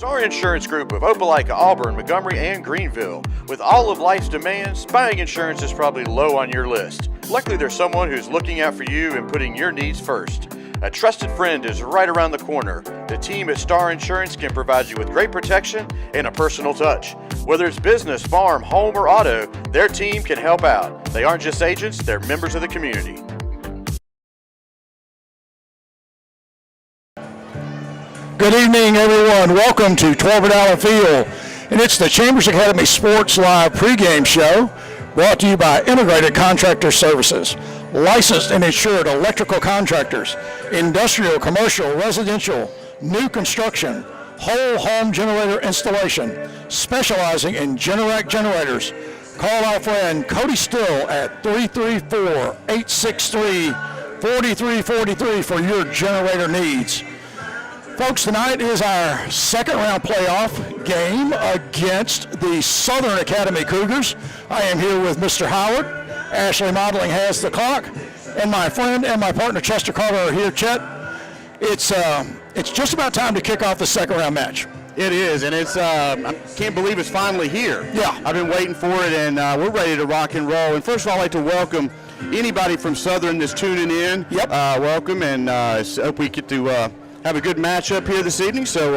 Star Insurance Group of Opelika, Auburn, Montgomery, and Greenville. With all of life's demands, buying insurance is probably low on your list. Luckily, there's someone who's looking out for you and putting your needs first. A trusted friend is right around the corner. The team at Star Insurance can provide you with great protection and a personal touch. Whether it's business, farm, home, or auto, their team can help out. They aren't just agents, they're members of the community. Good evening, everyone. Welcome to Torbert Allen Field, and it's the Chambers Academy Sports Live pregame show brought to you by Integrated Contractor Services, licensed and insured electrical contractors, industrial, commercial, residential, new construction, whole home generator installation, specializing in Generac generators. Call our friend Cody Still at 334-863-4343 for your generator needs. Folks, tonight is our second round playoff game against the Southern Academy Cougars. I am here with Mr. Howard. Ashley Modeling has the clock. And my friend and my partner Chester Carter are here. Chet, it's just about time to kick off the second round match. It is, and it's I can't believe it's finally here. Yeah. I've been waiting for it, and we're ready to rock and roll. And first of all, I'd like to welcome anybody from Southern that's tuning in. Yep. Welcome, and hope we get to have a good matchup here this evening. So,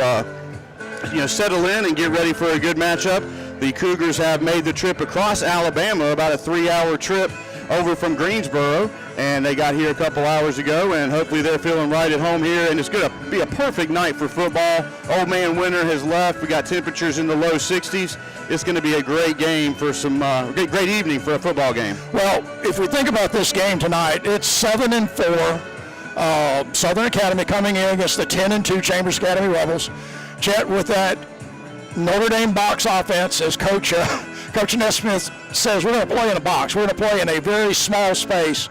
settle in and get ready for a good matchup. The Cougars have made the trip across Alabama, about a 3-hour trip over from Greensboro, and they got here a couple hours ago, and hopefully they're feeling right at home here, and it's going to be a perfect night for football. Old man winter has left. We got temperatures in the low 60s. It's going to be a great game for some great evening for a football game. Well, if we think about this game tonight, it's 7-4. Southern Academy coming in against the 10-2 Chambers Academy Rebels. Chet, with that Notre Dame box offense, as Coach Nesmith says, we're going to play in a box. We're going to play in a very small space.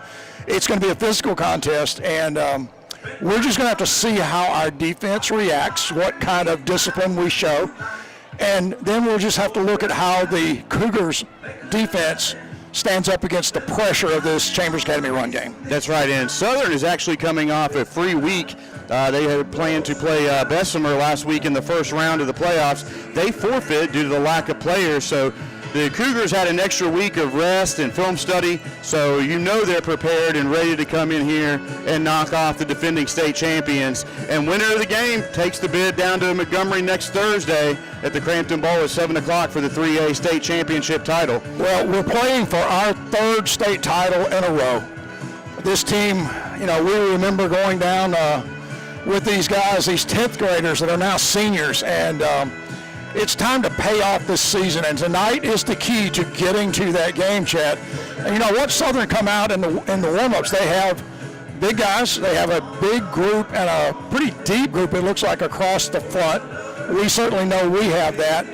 It's going to be a physical contest, and we're just going to have to see how our defense reacts, what kind of discipline we show, and then we'll just have to look at how the Cougars' defense stands up against the pressure of this Chambers Academy run game. That's right, and Southern is actually coming off a free week. They had planned to play Bessemer last week in the first round of the playoffs. They forfeit due to the lack of players, so the Cougars had an extra week of rest and film study, so they're prepared and ready to come in here and knock off the defending state champions. And winner of the game takes the bid down to Montgomery next Thursday at the Crampton Bowl at 7 o'clock for the 3A state championship title. Well, we're playing for our third state title in a row. This team, we remember going down with these guys, these 10th graders that are now seniors, and it's time to pay off this season, and tonight is the key to getting to that game, Chad. And what Southern come out in the warm-ups, they have big guys, they have a big group and a pretty deep group, it looks like, across the front. We certainly know we have that.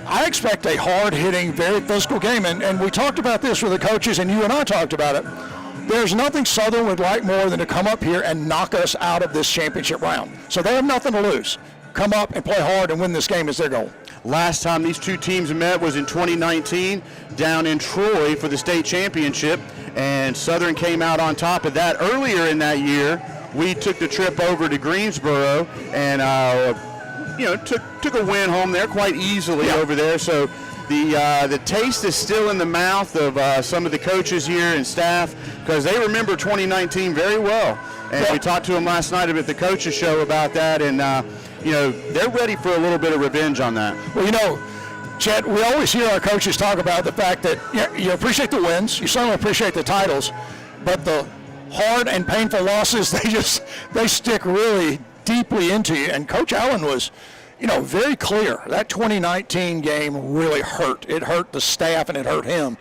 I expect a hard-hitting, very physical game, and we talked about this with the coaches, and you and I talked about it. There's nothing Southern would like more than to come up here and knock us out of this championship round. So they have nothing to lose. Come up and play hard and win this game is their goal. Last time these two teams met was in 2019 down in Troy for the state championship, and Southern came out on top of that. Earlier in that year, we took the trip over to Greensboro and took a win home there quite easily over there. So the taste is still in the mouth of some of the coaches here and staff because they remember 2019 very well. And we talked to them last night at the coaches show about that, and they're ready for a little bit of revenge on that. Well, Chet, we always hear our coaches talk about the fact that you appreciate the wins, you certainly appreciate the titles, but the hard and painful losses, they stick really deeply into you. And Coach Allen was, very clear. That 2019 game really hurt. It hurt the staff and it hurt him.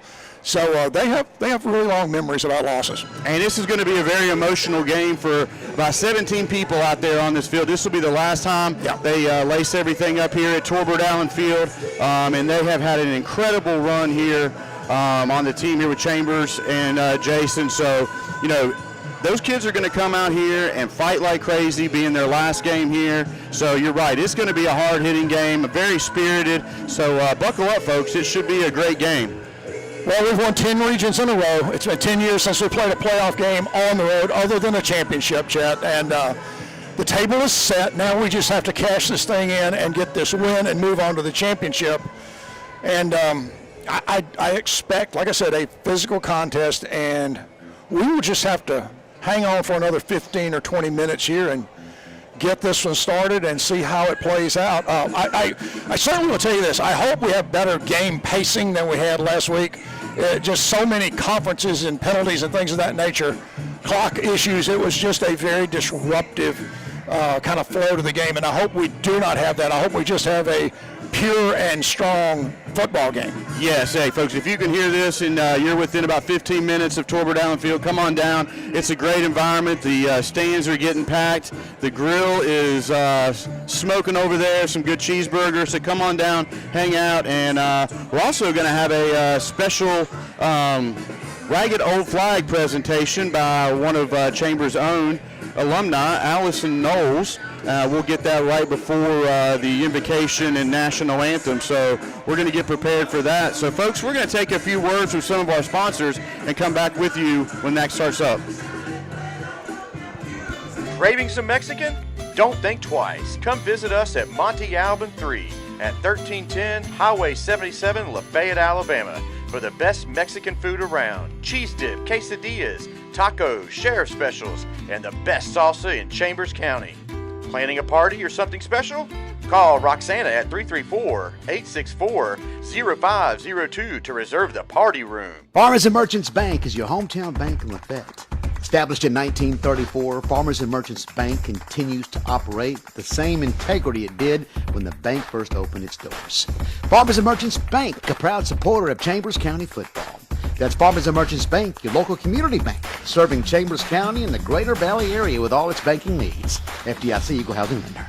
So they have really long memories about losses. And this is going to be a very emotional game for about 17 people out there on this field. This will be the last time they lace everything up here at Torbert Allen Field. And they have had an incredible run here on the team here with Chambers and Jason. So, those kids are going to come out here and fight like crazy, being their last game here. So you're right, it's going to be a hard-hitting game, very spirited. So buckle up, folks. It should be a great game. Well, we've won 10 regions in a row. It's been 10 years since we played a playoff game on the road other than a championship, Chet. And the table is set. Now we just have to cash this thing in and get this win and move on to the championship. And I expect, like I said, a physical contest, and we will just have to hang on for another 15 or 20 minutes here and get this one started and see how it plays out. I certainly will tell you this. I hope we have better game pacing than we had last week. Just so many conferences and penalties and things of that nature, clock issues. It was just a very disruptive kind of flow to the game, and I hope we do not have that. I hope we just have a pure and strong football game. Yes, hey folks, if you can hear this and you're within about 15 minutes of Torbert Allen Field, come on down. It's a great environment. The stands are getting packed. The grill is smoking over there, some good cheeseburgers. So come on down, hang out, and we're also going to have a special Ragged Old Flag presentation by one of Chambers' own alumni, Allison Knowles. We'll get that right before the invocation and national anthem, so we're going to get prepared for that. So, folks, we're going to take a few words from some of our sponsors and come back with you when that starts up. Craving some Mexican? Don't think twice. Come visit us at Monte Alban 3 at 1310 Highway 77, Lafayette, Alabama, for the best Mexican food around. Cheese dip, quesadillas, tacos, sheriff specials, and the best salsa in Chambers County. Planning a party or something special? Call Roxana at 334-864-0502 to reserve the party room. Farmers and Merchants Bank is your hometown bank in Lafayette. Established in 1934, Farmers and Merchants Bank continues to operate with the same integrity it did when the bank first opened its doors. Farmers and Merchants Bank, a proud supporter of Chambers County football. That's Farmers and Merchants Bank, your local community bank, serving Chambers County and the Greater Valley area with all its banking needs. FDIC Equal Housing Lender.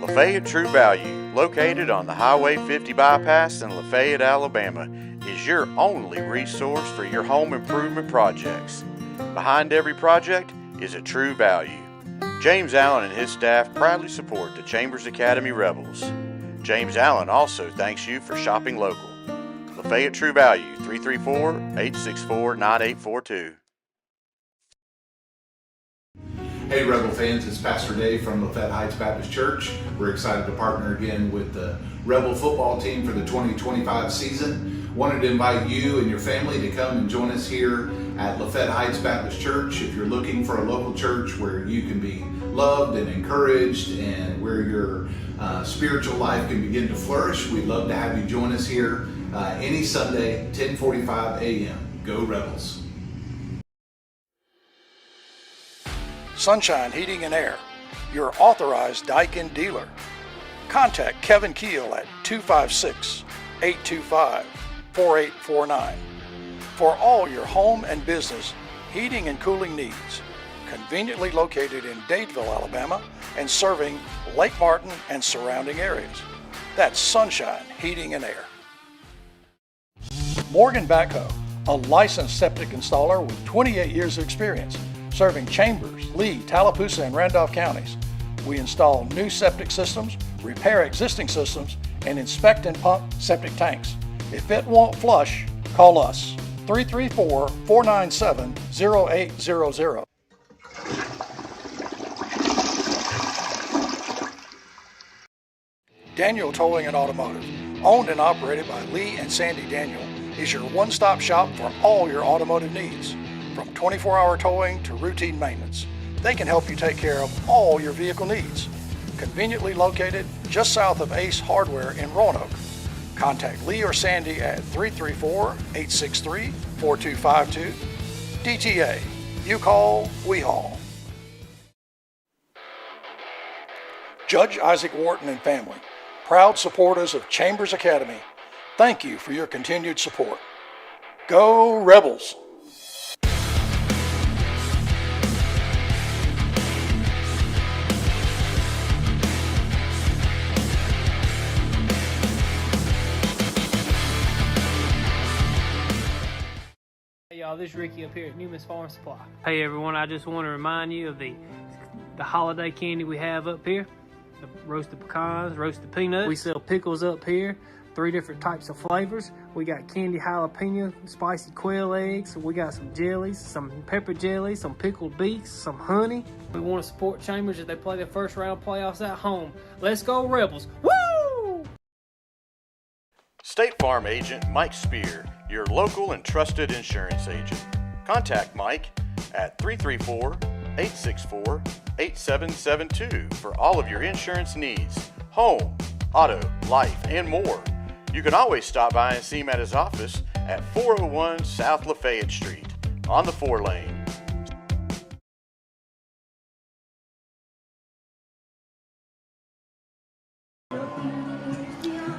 Lafayette True Value, located on the Highway 50 bypass in Lafayette, Alabama, is your only resource for your home improvement projects. Behind every project is a True Value. James Allen and his staff proudly support the Chambers Academy Rebels. James Allen also thanks you for shopping local. Lafayette True Value, 334-864-9842. Hey Rebel fans, it's Pastor Dave from Lafayette Heights Baptist Church. We're excited to partner again with the Rebel football team for the 2025 season. Wanted to invite you and your family to come and join us here at Lafayette Heights Baptist Church. If you're looking for a local church where you can be loved and encouraged and where your spiritual life can begin to flourish, we'd love to have you join us here any Sunday, 10:45 a.m. Go Rebels. Sunshine Heating and Air, your authorized Daikin dealer. Contact Kevin Keel at 256-825-4849 for all your home and business heating and cooling needs. Conveniently located in Dadeville, Alabama, and serving Lake Martin and surrounding areas. That's Sunshine Heating and Air. Morgan Backhoe, a licensed septic installer with 28 years of experience, serving Chambers, Lee, Tallapoosa, and Randolph counties. We install new septic systems, repair existing systems, and inspect and pump septic tanks. If it won't flush, call us, 334-497-0800. Daniel Towing and Automotive, owned and operated by Lee and Sandy Daniel, is your one-stop shop for all your automotive needs. From 24-hour towing to routine maintenance, they can help you take care of all your vehicle needs. Conveniently located just south of Ace Hardware in Roanoke. Contact Lee or Sandy at 334-863-4252. DTA, you call, we haul. Judge Isaac Wharton and family, proud supporters of Chambers Academy, thank you for your continued support. Go Rebels! Hey y'all, this is Ricky up here at Newman's Farm Supply. Hey everyone, I just want to remind you of the holiday candy we have up here. The roasted pecans, roasted peanuts. We sell pickles up here. 3 different types of flavors. We got candy jalapeno, spicy quail eggs. We got some jellies, some pepper jellies, some pickled beets, some honey. We want to support Chambers as they play their first round playoffs at home. Let's go Rebels! Woo! State Farm agent Mike Spear, your local and trusted insurance agent. Contact Mike at 334-864-8772 for all of your insurance needs, home, auto, life, and more. You can always stop by and see him at his office at 401 South Lafayette Street on the 4-lane.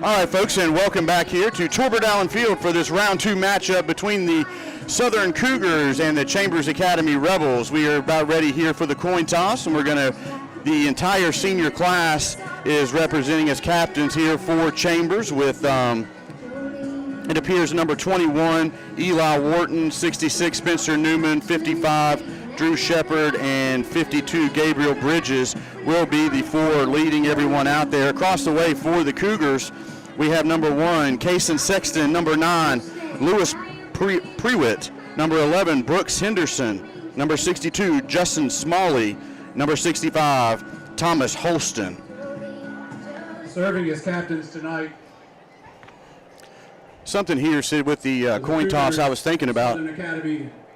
All right, folks, and welcome back here to Torbert Allen Field for this round 2 matchup between the Southern Cougars and the Chambers Academy Rebels. We are about ready here for the coin toss, and the entire senior class is representing as captains here for Chambers with, it appears, number 21, Eli Wharton, 66, Spencer Newman, 55, Drew Shepard, and 52, Gabriel Bridges will be the 4 leading everyone out there. Across the way for the Cougars, we have number 1, Kason Sexton, number 9, Lewis Prewitt, number 11, Brooks Henderson, number 62, Justin Smalley, number 65, Thomas Holston. Serving as captains tonight. Something here, Sid, with the coin toss I was thinking about.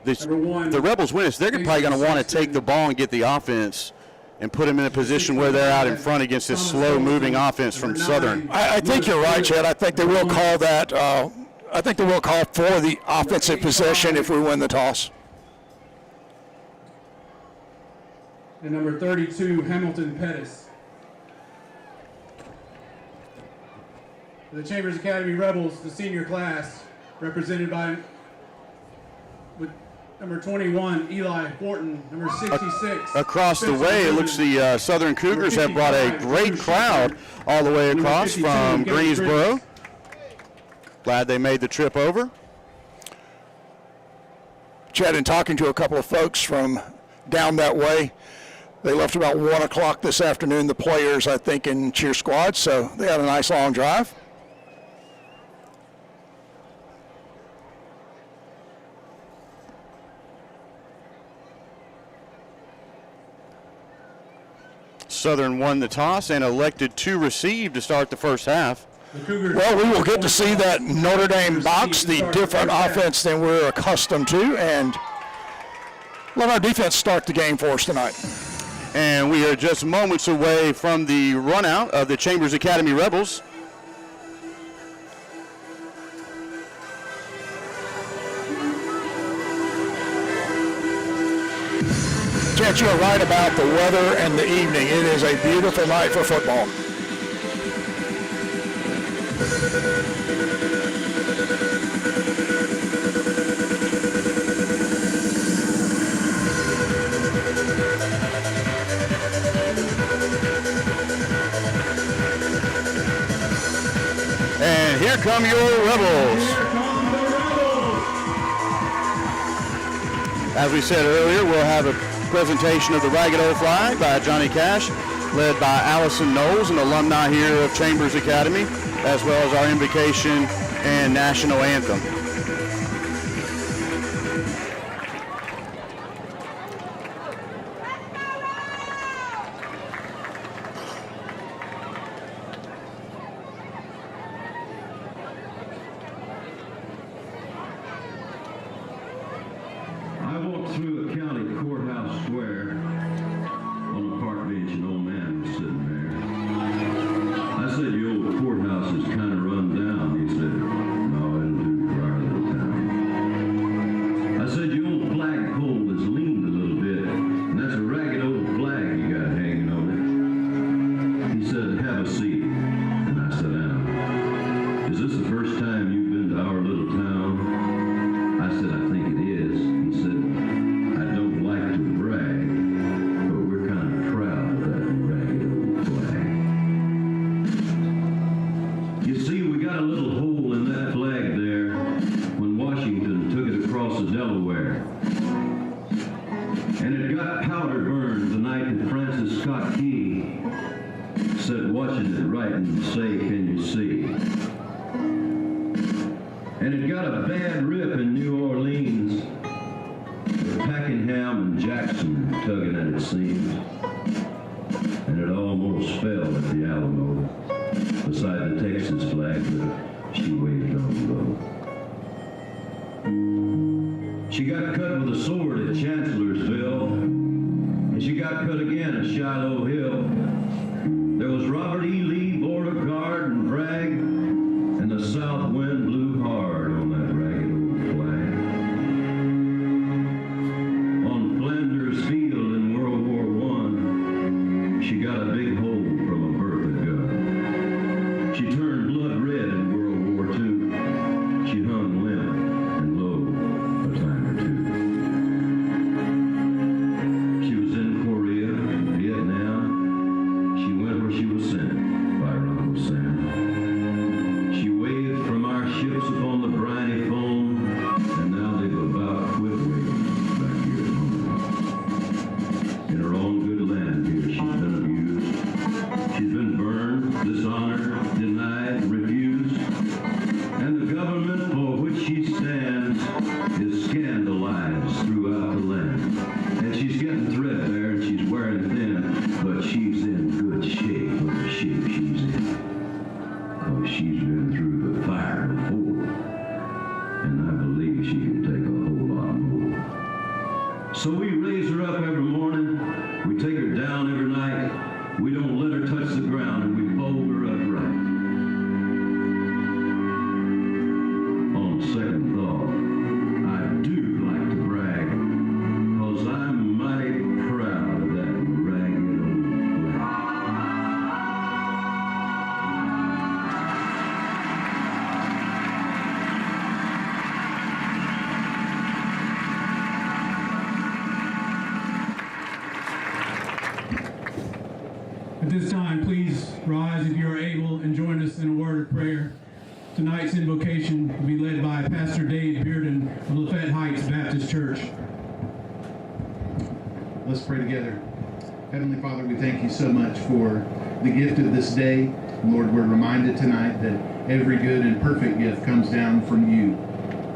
The Rebels win this. They're probably going to want to take the ball and get the offense and put them in a position where they're out in front against this slow-moving offense from Southern. I think you're right, Chad. I think they will call that. I think they will call for the offensive possession if we win the toss. And number 32, Hamilton Pettis. The Chambers Academy Rebels, the senior class, represented by with number 21, Eli Wharton, number 66. Across the way, it looks the Southern Cougars have brought a great crowd all the way across from Greensboro. Glad they made the trip over. Chad, in talking to a couple of folks from down that way, they left about 1 o'clock this afternoon, the players, I think, in cheer squad, so they had a nice long drive. Southern won the toss and elected to receive to start the first half. Well, we will get to see that Notre Dame box, the different offense than we're accustomed to, and let our defense start the game for us tonight. And we are just moments away from the run out of the Chambers Academy Rebels. Chad, you're right about the weather and the evening. It is a beautiful night for football. And here come your Rebels. As we said earlier, we'll have a presentation of the Ragged Old Flag by Johnny Cash, led by Allison Knowles, an alumni here of Chambers Academy, as well as our invocation and national anthem. I walked through a county courthouse square. On a park bench, an old man was sitting there. I said, "Your old courthouse is kind of run down." He said, "No, it'll do for our little town." I said, "Your old flagpole has leaned a little bit, and that's a ragged old flag you got hanging on it." He said, "Have a seat." And I sat down. "Is this the first time you've been to our little town?" I said, "I think it is." He said, "I don't like to brag, but we're kind of proud of that ragged old flag." You see, we got a little hole in that flag there when Washington took it across the Delaware. And it got powder burned the night that Francis Scott Key said, "Watching it writing, say, can you see?" beside the Texas flag that she waved on low. She got cut with a sword at Chancellorsville, and she got cut again at Shiloh Hill. There was Robert E. Lee, Beauregard, and Bragg, and the south wind blew hard on that ragged old flag. On Flanders Field in World War I, she got a big hole from a Bertha gun. She turned blood red in World War II. She hung limp and low a time or two. She was in Korea, Vietnam. She went where she was sent by her Uncle Sam. She waved from our ships upon the briny foam, and now they've about quit waving back here at home. In her own good land here, she's been abused. She's been burned, dishonored, denied, refused. And the government for which she stands is scandalized throughout the land. And she's getting threadbare and she's wearing thin, but she's in good shape for the shape she's in. Because she's been through the fire before. And I believe she can take a whole lot more. So we raise her up every morning, we take her down every night, we don't let her touch the ground, and we fold her upright. On second thought, I do like to brag, 'cause I'm mighty proud of that ragged old flag. At this time, please rise if you are able and join us in a word of prayer. Tonight's invocation will be led by Pastor Dave Bearden of Lafayette Heights Baptist Church. Let's pray together. Heavenly Father, we thank you so much for the gift of this day. Lord, we're reminded tonight that every good and perfect gift comes down from you.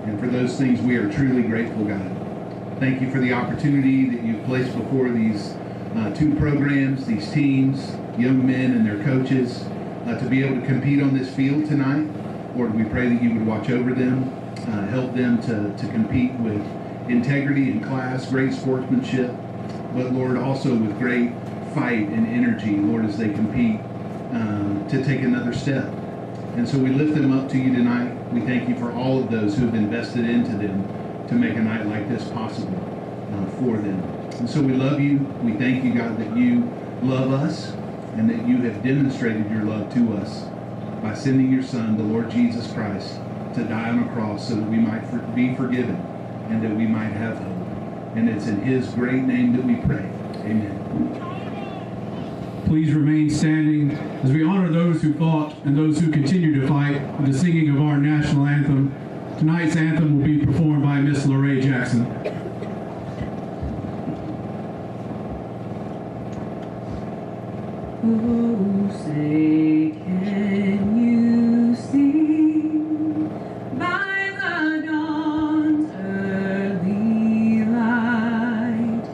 And for those things, we are truly grateful, God. Thank you for the opportunity that you've placed before these two programs, these teams, young men and their coaches, to be able to compete on this field tonight. Lord, we pray that you would watch over them, help them to compete with integrity and class, great sportsmanship, but Lord, also with great fight and energy, Lord, as they compete to take another step. And so we lift them up to you tonight. We thank you for all of those who have invested into them to make a night like this possible for them. And so we love you. We thank you, God, that you love us and that you have demonstrated your love to us by sending your Son, the Lord Jesus Christ, to die on a cross so that we might be forgiven and that we might have hope. And it's in his great name that we pray. Amen. Please remain standing as we honor those who fought and those who continue to fight with the singing of our national anthem. Tonight's anthem will be performed by Miss Lorraine Jackson. Oh, say can you see by the dawn's early light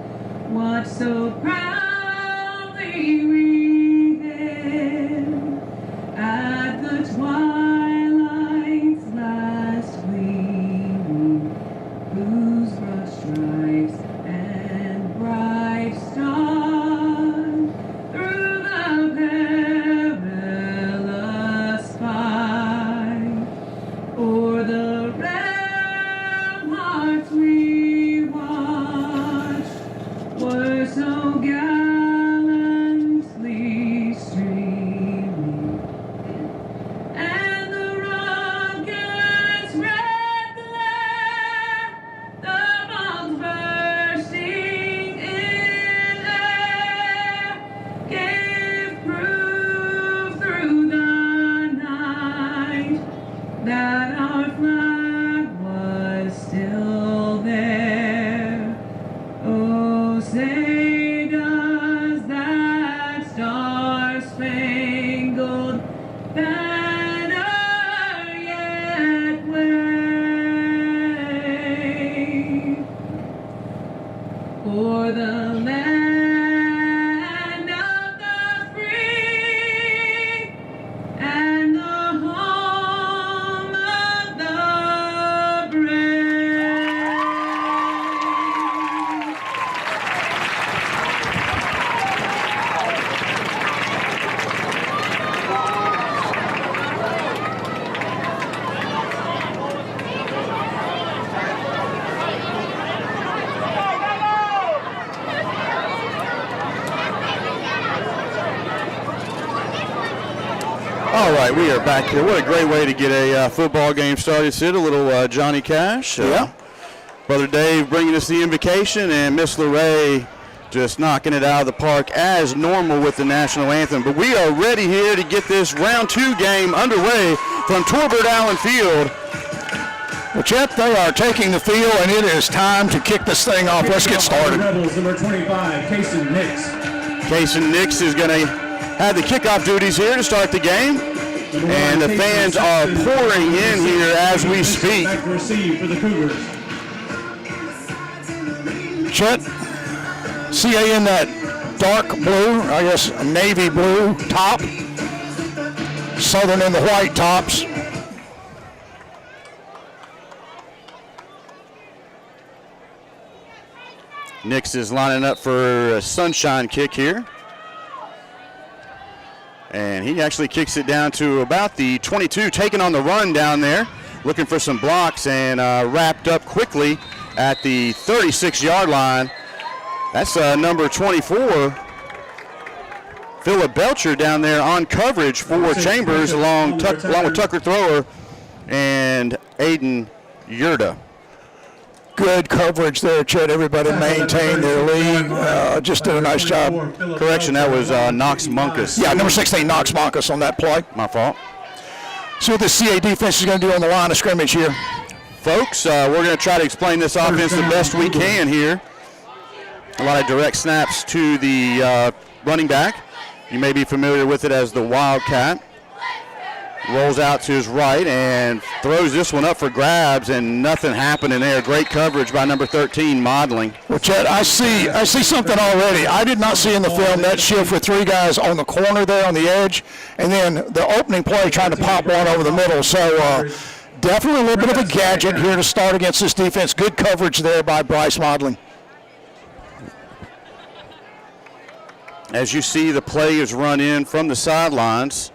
what so proudly we hailed at the twilight's last gleaming right, we are back here. What a great way to get a football game started, Sid. A little Johnny Cash. Yeah. Brother Dave bringing us the invocation, and Miss LeRae just knocking it out of the park as normal with the national anthem. But we are ready here to get this round 2 game underway from Torbert Allen Field. Well, Chet, they are taking the field, and it is time to kick this thing off. Let's get started. Rebels, number 25, Kason Nix. Kason Nix is going to have the kickoff duties here to start the game. And the fans are pouring in here as we speak. Back to receive for the Cougars. Chet, CA in that dark blue, I guess navy blue top. Southern in the white tops. Nix is lining up for a sunshine kick here. And he actually kicks it down to about the 22, taking on the run down there, looking for some blocks, and wrapped up quickly at the 36-yard line. That's number 24, Philip Belcher, down there on coverage for Chambers, along with Tucker Thrower and Aiden Yurda. Good coverage there, Chet. Everybody maintained their lead. Just did a nice job. Correction, that was Knox Munkus. Yeah, number 16, Knox Monkus on that play. My fault. See what the CA defense is going to do on the line of scrimmage here. Folks, we're going to try to explain this offense the best we can here. A lot of direct snaps to the running back. You may be familiar with it as the Wildcat. Rolls out to his right and throws this one up for grabs, and nothing happening there. Great coverage by number 13, Modeling. Well, Chet, I see something already. I did not see in the film that shift with 3 guys on the corner there on the edge, and then the opening play trying to pop one over the middle. So definitely a little bit of a gadget here to start against this defense. Good coverage there by Bryce Modeling. As you see, the play is run in from the sidelines.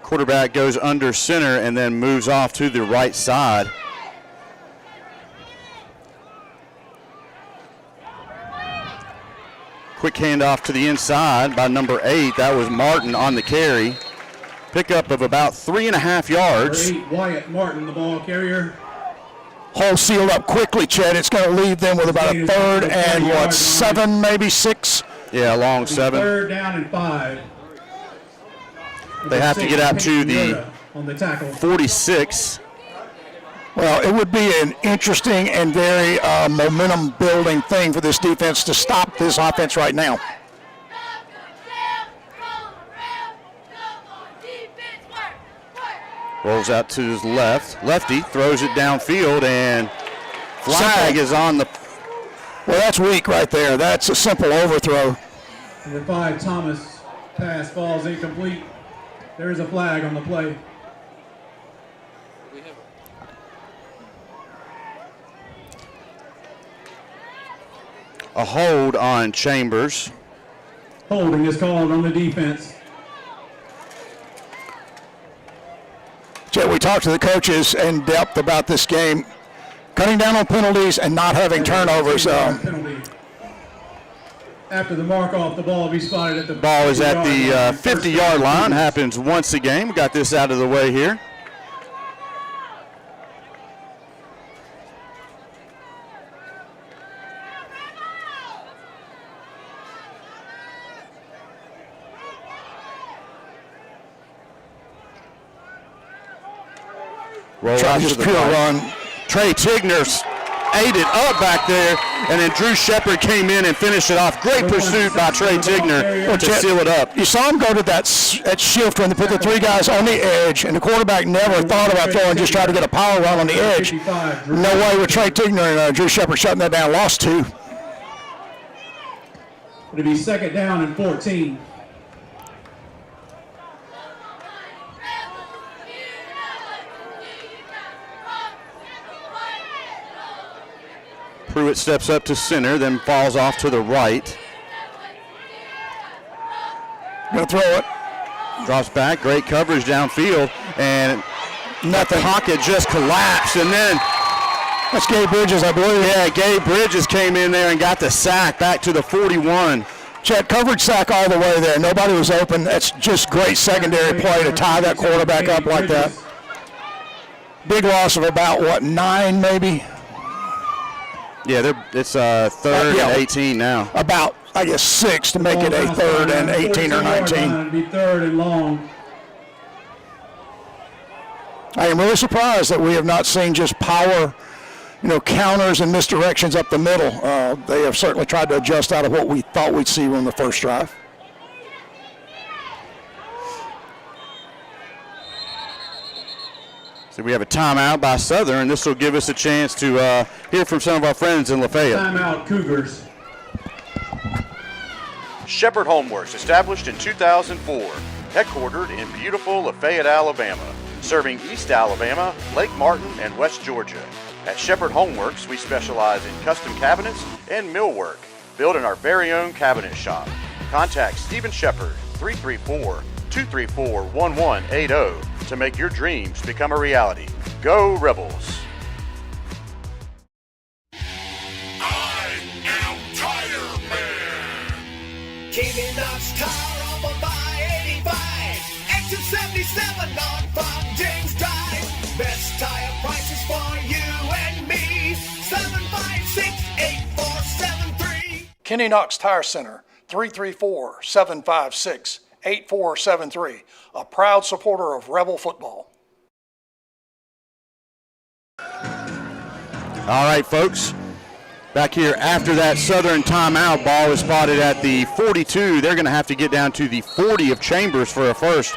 Quarterback goes under center and then moves off to the right side. Quick handoff to the inside by number 8. That was Martin on the carry. Pickup of about 3.5 yards. 8, Wyatt Martin, the ball carrier. Hole sealed up quickly, Chet. It's going to leave them with about a 3rd and 7, maybe 6? Yeah, long 7. 3rd down and 5. They have to get out to the 46. Well, it would be an interesting and very momentum-building thing for this defense to stop this offense right now. Rolls out to his left. Lefty throws it downfield, and flag is on the... Well, that's weak right there. That's a simple overthrow. Number 5, Thomas, pass falls incomplete. There is a flag on the play. A hold on Chambers. Holding is called on the defense. Chet, we talked to the coaches in depth about this game. Cutting down on penalties and not having turnovers. After the mark off, the ball will be spotted at the ball is at the 50-yard line. Happens once a game. We got this out of the way here. Roll out to the pure right. run. Trey Tigner ate it up back there, and then Drew Shepard came in and finished it off. Great pursuit by Trey Tigner to seal it up. You saw him go to that shift when they put the 3 guys on the edge, and the quarterback never thought about throwing, just tried to get a power run on the edge. No way with Trey Tigner and Drew Shepard shutting that down. Lost 2. It'll be 2nd down and 14. Pruitt steps up to center, then falls off to the right. Gonna throw it. Drops back, great coverage downfield, and nothing. The pocket just collapsed, and then that's Gabe Bridges, I believe. Yeah, Gabe Bridges came in there and got the sack back to the 41. Chet, coverage sack all the way there. Nobody was open. That's just great secondary play to tie that quarterback up like that. Big loss of about, 9 maybe? Yeah, it's third and 18 now. About, I guess, 6 to make it a third and 18 or 19. It'd be third and long. I am really surprised that we have not seen just power, counters and misdirections up the middle. They have certainly tried to adjust out of what we thought we'd see on the first drive. So we have a timeout by Southern. This will give us a chance to hear from some of our friends in Lafayette. Timeout, Cougars. Shepherd Homeworks, established in 2004, headquartered in beautiful Lafayette, Alabama, serving East Alabama, Lake Martin, and West Georgia. At Shepherd Homeworks, we specialize in custom cabinets and millwork, built in our very own cabinet shop. Contact Stephen Shepherd, 334-234-1180 to make your dreams become a reality. Go Rebels! Keeping Knox Tire up on by 85. Exit 77 on from James Drive. Best tire prices for you and me. 756-8473. Kenny Knox Tire Center, 334-756-8473. A proud supporter of Rebel football. All right, folks. Back here after that Southern timeout, ball is spotted at the 42. They're going to have to get down to the 40 of Chambers for a first.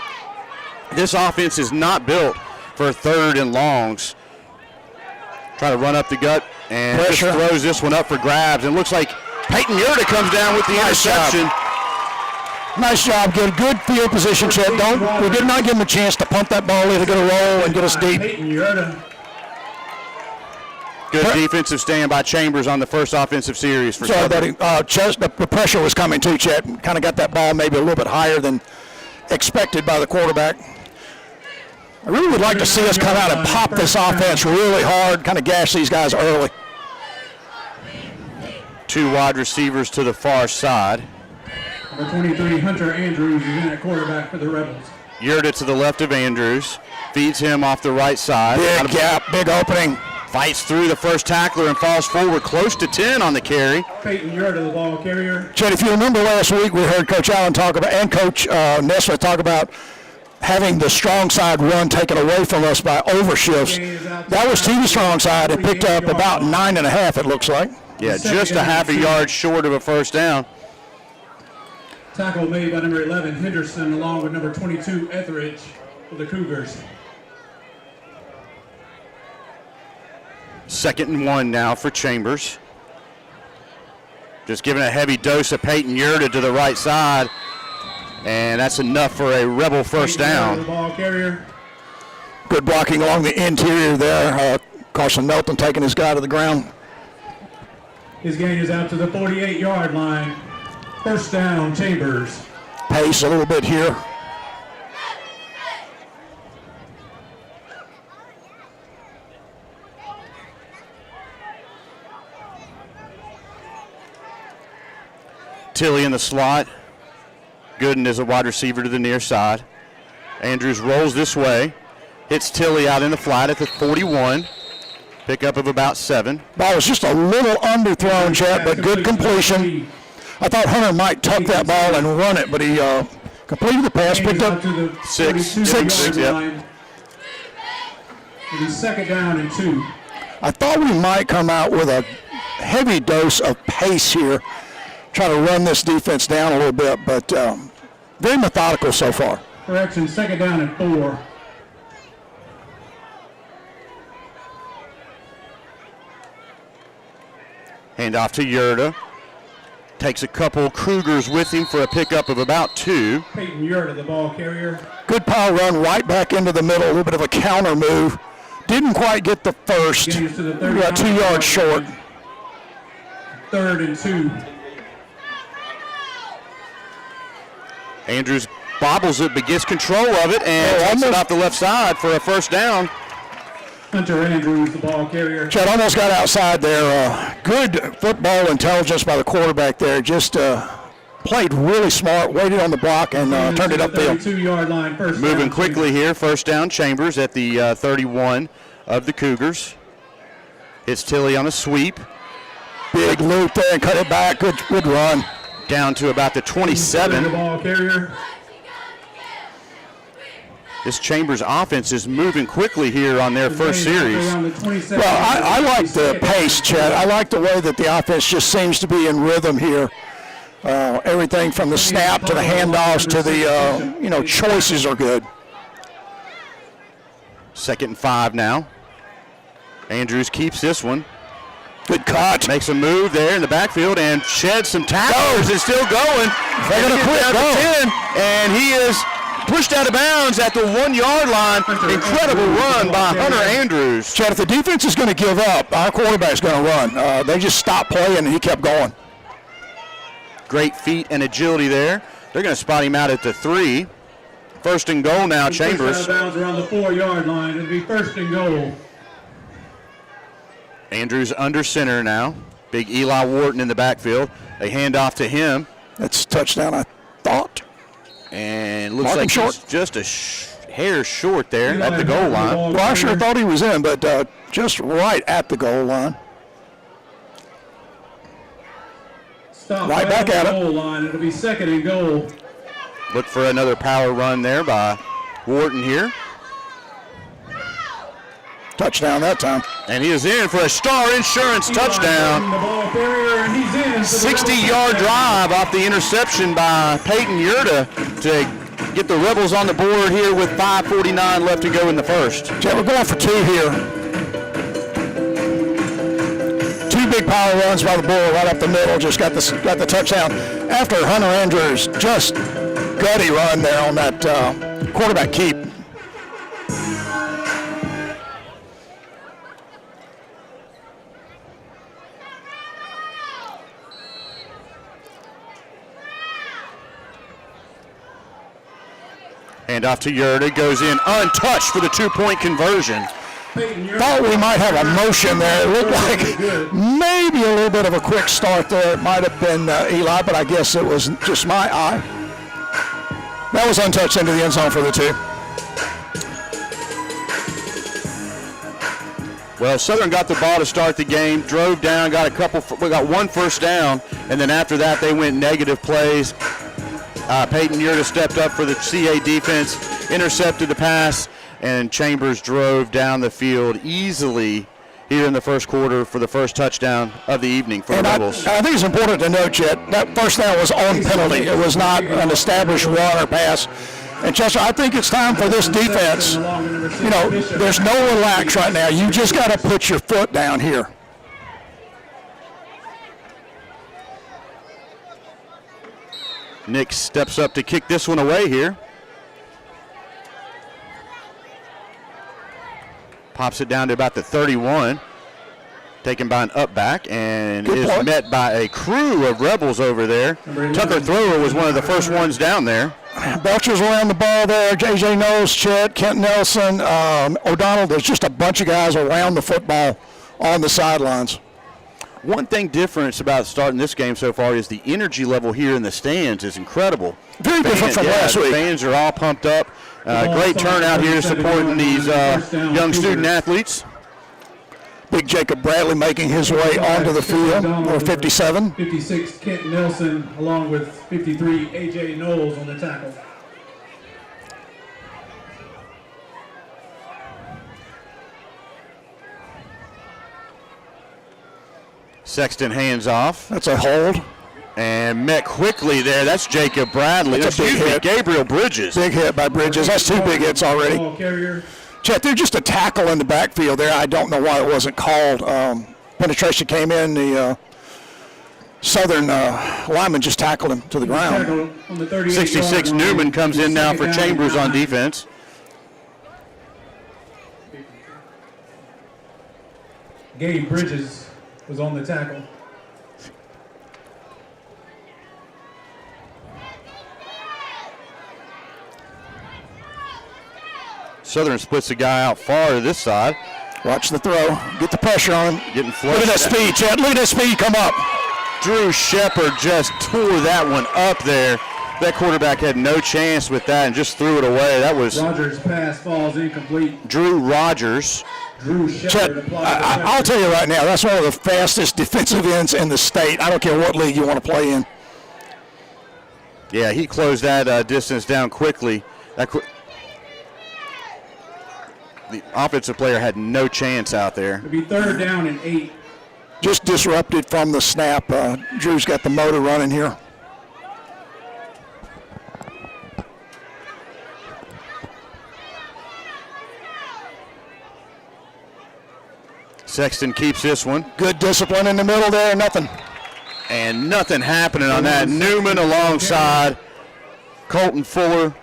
This offense is not built for third and longs. Try to run up the gut and just throws this one up for grabs. And looks like Peyton Yurda comes down with the interception. Nice job. Good field position, Chet. We did not give him a chance to pump that ball in to get a roll and get us deep. Peyton Yurda. Good defensive stand by Chambers on the first offensive series for Southern. The pressure was coming too, Chet. Kind of got that ball maybe a little bit higher than expected by the quarterback. I really would like to see us come out and pop this offense really hard, kind of gash these guys early. Two wide receivers to the far side. Number 23, Hunter Andrews, is in at quarterback for the Rebels. Yurda to the left of Andrews. Feeds him off the right side. Big gap, big opening. Fights through the first tackler and falls forward close to 10 on the carry. Peyton Yurda, the ball carrier. Chet, if you remember last week, we heard Coach Allen talk about, and Coach Nesmith talk about having the strong side run taken away from us by overshifts. That was to the strong side. It picked up about 9.5, it looks like. Yeah, just a half a yard short of a first down. Tackle made by number 11, Henderson, along with number 22, Etheridge, for the Cougars. 2nd and 1 now for Chambers. Just giving a heavy dose of Peyton Yurda to the right side. And that's enough for a Rebel first down. The ball carrier. Good blocking along the interior there. Carson Melton taking his guy to the ground. His gain is out to the 48-yard line. First down, Chambers. Pace a little bit here. Tilly in the slot. Gooden is a wide receiver to the near side. Andrews rolls this way. Hits Tilly out in the flat at the 41. Pickup of about 7. Ball was just a little underthrown, Chet, but good completion. I thought Hunter might tuck that ball and run it, but he completed the pass, picked up 6. Yep. It'll be 2nd down and 2. I thought we might come out with a heavy dose of pace here, try to run this defense down a little bit, but very methodical so far. Correction, 2nd down and 4. Hand off to Yurda. Takes a couple Cougars with him for a pickup of about 2. Peyton Yurda, the ball carrier. Good power run right back into the middle, a little bit of a counter move. Didn't quite get the first. We got 2 yards short. 3rd and 2. Andrews bobbles it but gets control of it and takes it off the left side for a first down. Hunter Andrews, the ball carrier. Chad almost got outside there. Good football intelligence by the quarterback there. Just played really smart, waited on the block, and turned it upfield. 32-yard line, first Moving down, quickly here, first down, Chambers at the 31 of the Cougars. Hits Tilly on a sweep. Big loop there and cut it back. Good run. Down to about the 27. The ball carrier. This Chambers offense is moving quickly here on their first series. Well, I like the pace, Chet. I like the way that the offense just seems to be in rhythm here. Everything from the snap to the handoffs to the, choices are good. 2nd and 5 now. Andrews keeps this one. Good cut. Makes a move there in the backfield and sheds some tackles. It's still going. They're going to quit. Down to 10, and he is pushed out of bounds at the 1-yard line. Incredible run by Hunter Andrews. Chad, if the defense is going to give up, our quarterback's going to run. They just stopped playing, and he kept going. Great feet and agility there. They're going to spot him out at the 3. 1st and goal now, Chambers. Out of bounds around the 4-yard line. It'll be 1st and goal. Andrews under center now. Big Eli Wharton in the backfield. They hand off to him. That's a touchdown, I thought. And looks like he's just a hair short there at the goal line. Well, I sure thought he was in, but just right at the goal line. Stop right back at it. Goal line. It'll be 2nd and goal. Look for another power run there by Wharton here. Touchdown that time. And he is in for a Star Insurance touchdown. 60-yard drive off the interception by Peyton Yurda to get the Rebels on the board here with 5:49 left to go in the first. Chad, we're going for 2 here. 2 big power runs by the Bull right up the middle. Just got the touchdown after Hunter Andrews. Just gutty run there on that quarterback keep. Hand off to Yurda, goes in untouched for the 2-point conversion. Thought we might have a motion there. It looked like maybe a little bit of a quick start there. It might have been Eli, but I guess it was just my eye. That was untouched into the end zone for the 2. Well, Southern got the ball to start the game, drove down, got 1 first down, and then after that they went negative plays. Peyton Yurda stepped up for the CA defense, intercepted the pass, and Chambers drove down the field easily here in the first quarter for the first touchdown of the evening for the Rebels. I think it's important to note, Chet, that first down was on penalty. It was not an established run or pass. And Chester, I think it's time for this defense. There's no relax right now. You just got to put your foot down here. Nick steps up to kick this one away here. Pops it down to about the 31. Taken by an up back and is met by a crew of Rebels over there. Tucker Thrower was one of the first ones down there. Belcher's around the ball there. J.J. Knowles, Chet, Kent Nelson, O'Donnell. There's just a bunch of guys around the football on the sidelines. One thing different about starting this game so far is the energy level here in the stands is incredible. Very different from last week. The fans are all pumped up. Great turnout here supporting these young student athletes. Big Jacob Bradley making his way onto the field, number 57. 56, Kent Nelson, along with 53, A.J. Knowles on the tackle. Sexton hands off. That's a hold. And met quickly there. That's Jacob Bradley. That's a big hit. Gabriel Bridges. Big hit by Bridges. That's 2 big hits already. Ball carrier. Chet, they're just a tackle in the backfield there. I don't know why it wasn't called. Penetration came in. The Southern lineman just tackled him to the ground. 66 Newman comes in now for Chambers on defense. Gabe Bridges was on the tackle. Southern splits the guy out far to this side. Watch the throw. Get the pressure on him. Getting flushed. Look at that speed, Chad. Look at that speed come up. Drew Shepard just tore that one up there. That quarterback had no chance with that and just threw it away. That was Rogers' pass falls incomplete. Drew Rogers. Drew Shepard applied the I'll tell you right now, that's one of the fastest defensive ends in the state. I don't care what league you want to play in. Yeah, he closed that distance down quickly. The offensive player had no chance out there. It'll be 3rd down and 8. Just disrupted from the snap. Drew's got the motor running here. Sexton keeps this one. Good discipline in the middle there, nothing. And nothing happening on that. Newman alongside Colton Fuller.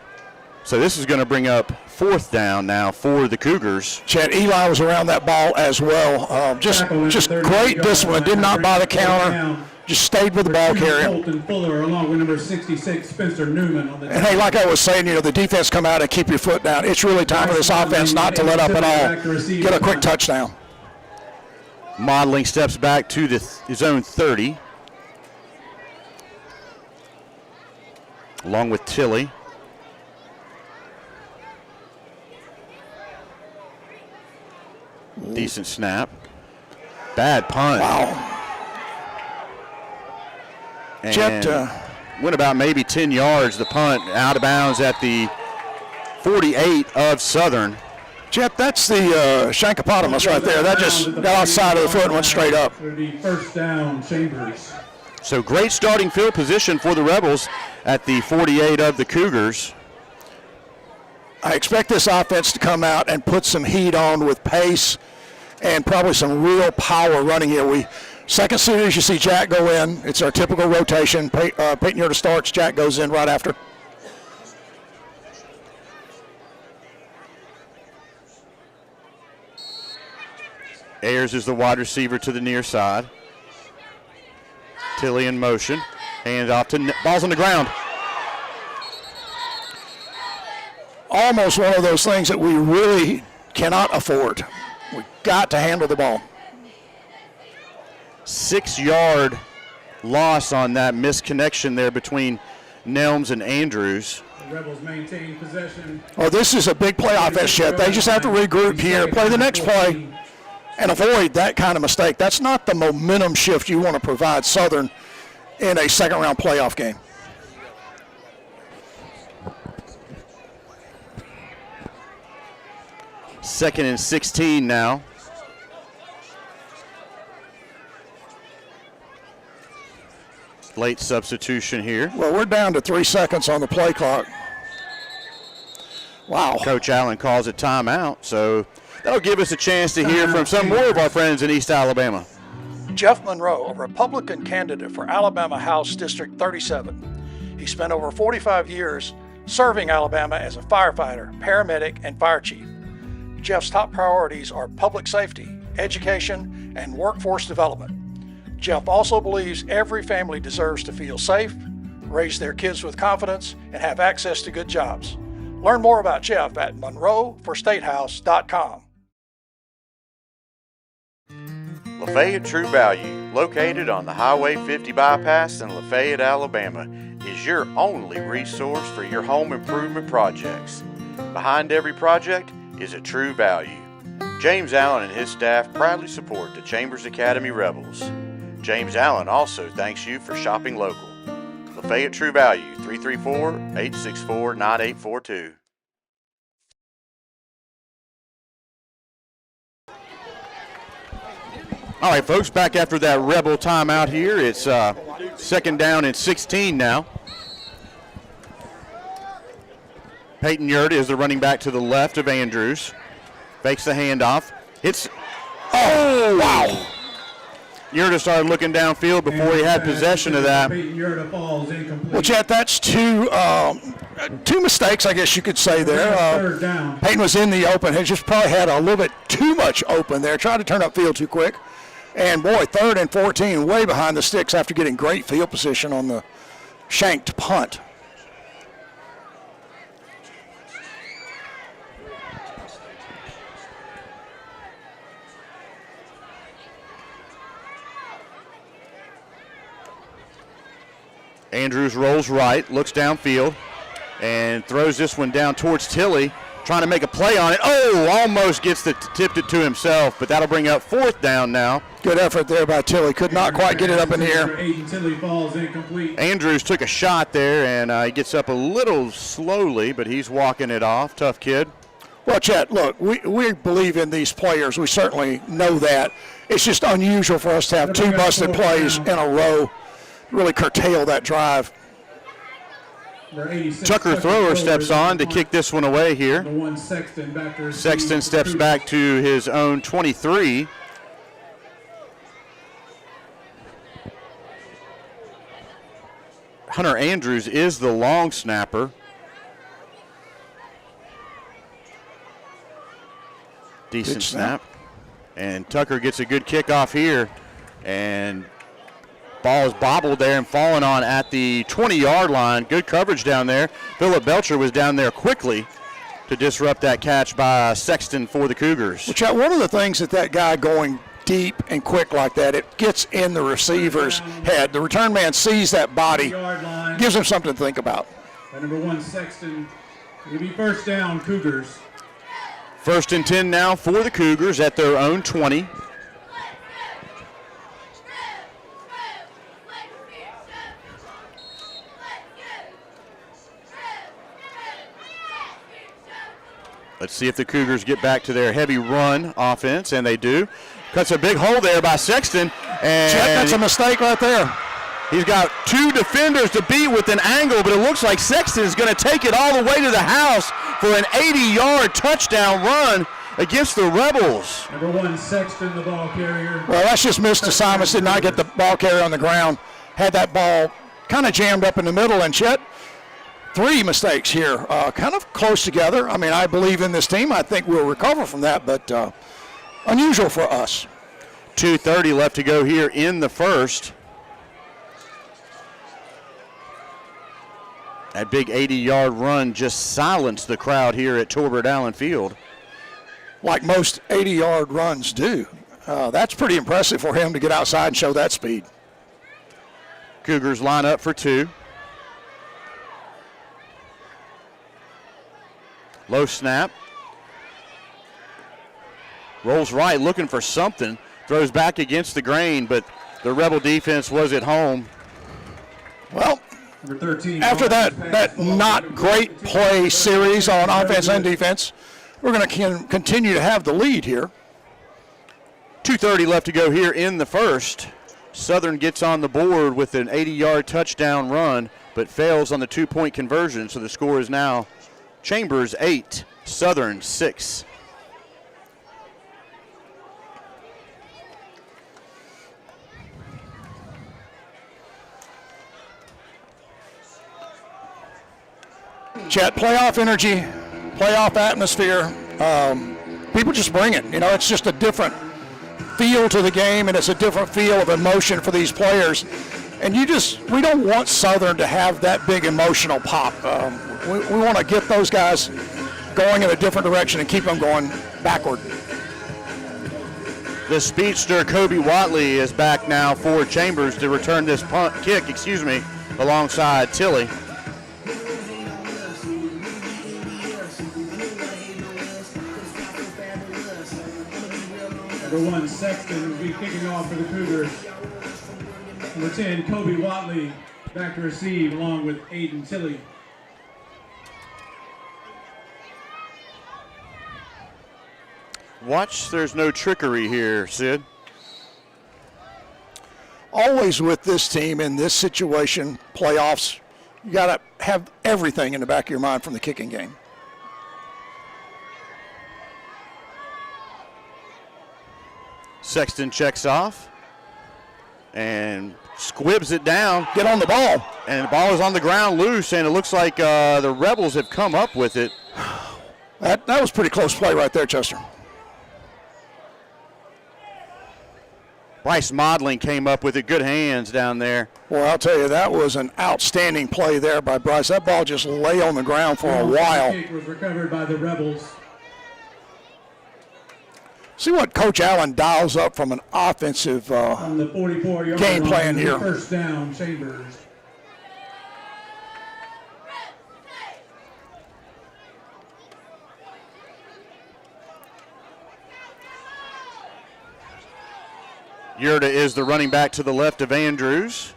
So this is going to bring up 4th down now for the Cougars. Chad, Eli was around that ball as well. Just great discipline. Did not buy the counter. Just stayed with the ball carrier. Colton Fuller along with number 66, Spencer Newman. On the And hey, like I was saying, the defense come out and keep your foot down. It's really time for this offense not to let up at all. Get a quick touchdown. Modeling steps back to his own 30. Along with Tilly. Decent snap. Bad punt. Wow. And Jet, went about maybe 10 yards, the punt, out of bounds at the 48 of Southern. Jet, that's the Shankopotamus right there. That just got outside of the foot and went straight up. The 1st down, Chambers. So great starting field position for the Rebels at the 48 of the Cougars. I expect this offense to come out and put some heat on with pace and probably some real power running here. Second series, you see Jack go in. It's our typical rotation. Peyton Yurda starts, Jack goes in right after. Ayers is the wide receiver to the near side. Tilly in motion. Hand off to ball's on the ground. Almost one of those things that we really cannot afford. We got to handle the ball. 6-yard loss on that misconnection there between Nelms and Andrews. The Rebels maintain possession. Oh, this is a big play offense, Chet. They just have to regroup here, play the next play, and avoid that kind of mistake. That's not the momentum shift you want to provide Southern in a second-round playoff game. Second and 16 now. Late substitution here. Well, we're down to 3 seconds on the play clock. Wow. Coach Allen calls a timeout, so that'll give us a chance to hear from some more of our friends in East Alabama. Jeff Monroe, a Republican candidate for Alabama House District 37. He spent over 45 years serving Alabama as a firefighter, paramedic, and fire chief. Jeff's top priorities are public safety, education, and workforce development. Jeff also believes every family deserves to feel safe, raise their kids with confidence, and have access to good jobs. Learn more about Jeff at monroeforstatehouse.com. Lafayette True Value, located on the Highway 50 bypass in Lafayette, Alabama, is your only resource for your home improvement projects. Behind every project is a True Value. James Allen and his staff proudly support the Chambers Academy Rebels. James Allen also thanks you for shopping local. Lafayette True Value, 334-864-9842. All right, folks, back after that Rebel timeout here. It's second down and 16 now. Peyton Yurda is the running back to the left of Andrews. Fakes the handoff. Hits. Oh, wow. Yurda started looking downfield before he had possession of that. Well, Chet, that's two mistakes, I guess you could say there. Peyton was in the open. He just probably had a little bit too much open there. Tried to turn upfield too quick. And, boy, 3rd and 14, way behind the sticks after getting great field position on the shanked punt. Andrews rolls right, looks downfield, and throws this one down towards Tilley, trying to make a play on it. Oh, almost tipped it to himself, but that'll bring up 4th down now. Good effort there by Tilley. Could not quite get it up in the air. Tilley falls incomplete. Andrews took a shot there, and he gets up a little slowly, but he's walking it off. Tough kid. Well, Chet, look, we believe in these players. We certainly know that. It's just unusual for us to have 2 busted plays in a row, really curtail that drive. Tucker Thrower steps on to kick this one away here. Sexton steps back to his own 23. Hunter Andrews is the long snapper. Decent snap. And Tucker gets a good kickoff here. And ball is bobbled there and fallen on at the 20-yard line. Good coverage down there. Philip Belcher was down there quickly to disrupt that catch by Sexton for the Cougars. Well, Chet, one of the things that guy going deep and quick like that, it gets in the receiver's head. The return man sees that body, gives him something to think about. Number 1, Sexton. It'll be 1st down, Cougars. 1st and 10 now for the Cougars at their own 20. Let's see if the Cougars get back to their heavy run offense, and they do. Cuts a big hole there by Sexton. And Chet, that's a mistake right there. He's got 2 defenders to beat with an angle, but it looks like Sexton is going to take it all the way to the house for an 80-yard touchdown run against the Rebels. Number 1, Sexton, the ball carrier. Well, that's just missed assignments. Did not get the ball carrier on the ground. Had that ball kind of jammed up in the middle, and Chet, 3 mistakes here, kind of close together. I mean, I believe in this team. I think we'll recover from that, but unusual for us. 2:30 left to go here in the first. That big 80-yard run just silenced the crowd here at Torbert Allen Field. Like most 80-yard runs do. That's pretty impressive for him to get outside and show that speed. Cougars line up for 2. Low snap. Rolls right, looking for something. Throws back against the grain, but the Rebel defense was at home. Well, Number 13, after that not great play series on offense and defense, we're going to continue to have the lead here. 2:30 left to go here in the first. Southern gets on the board with an 80-yard touchdown run, but fails on the 2-point conversion, so the score is now Chambers 8, Southern 6. Chet, playoff energy, playoff atmosphere. People just bring it. You know, it's just a different feel to the game, and it's a different feel of emotion for these players. And we don't want Southern to have that big emotional pop. We want to get those guys going in a different direction and keep them going backward. The speedster Kobe Watley is back now for Chambers to return this kick, alongside Tilley. Number 1, Sexton will be kicking off for the Cougars. Number 10, Kobe Watley back to receive along with Aiden Tilley. Watch, there's no trickery here, Sid. Always with this team in this situation, playoffs, you got to have everything in the back of your mind from the kicking game. Sexton checks off and squibs it down. Get on the ball. And the ball is on the ground loose, and it looks like the Rebels have come up with it. That was pretty close play right there, Chester. Bryce Modling came up with it. Good hands down there. Well, I'll tell you, that was an outstanding play there by Bryce. That ball just lay on the ground for a while. The kick was recovered by the Rebels. See what Coach Allen dials up from an offensive on the 44-yard game plan here. First down, Chambers. Yurda is the running back to the left of Andrews.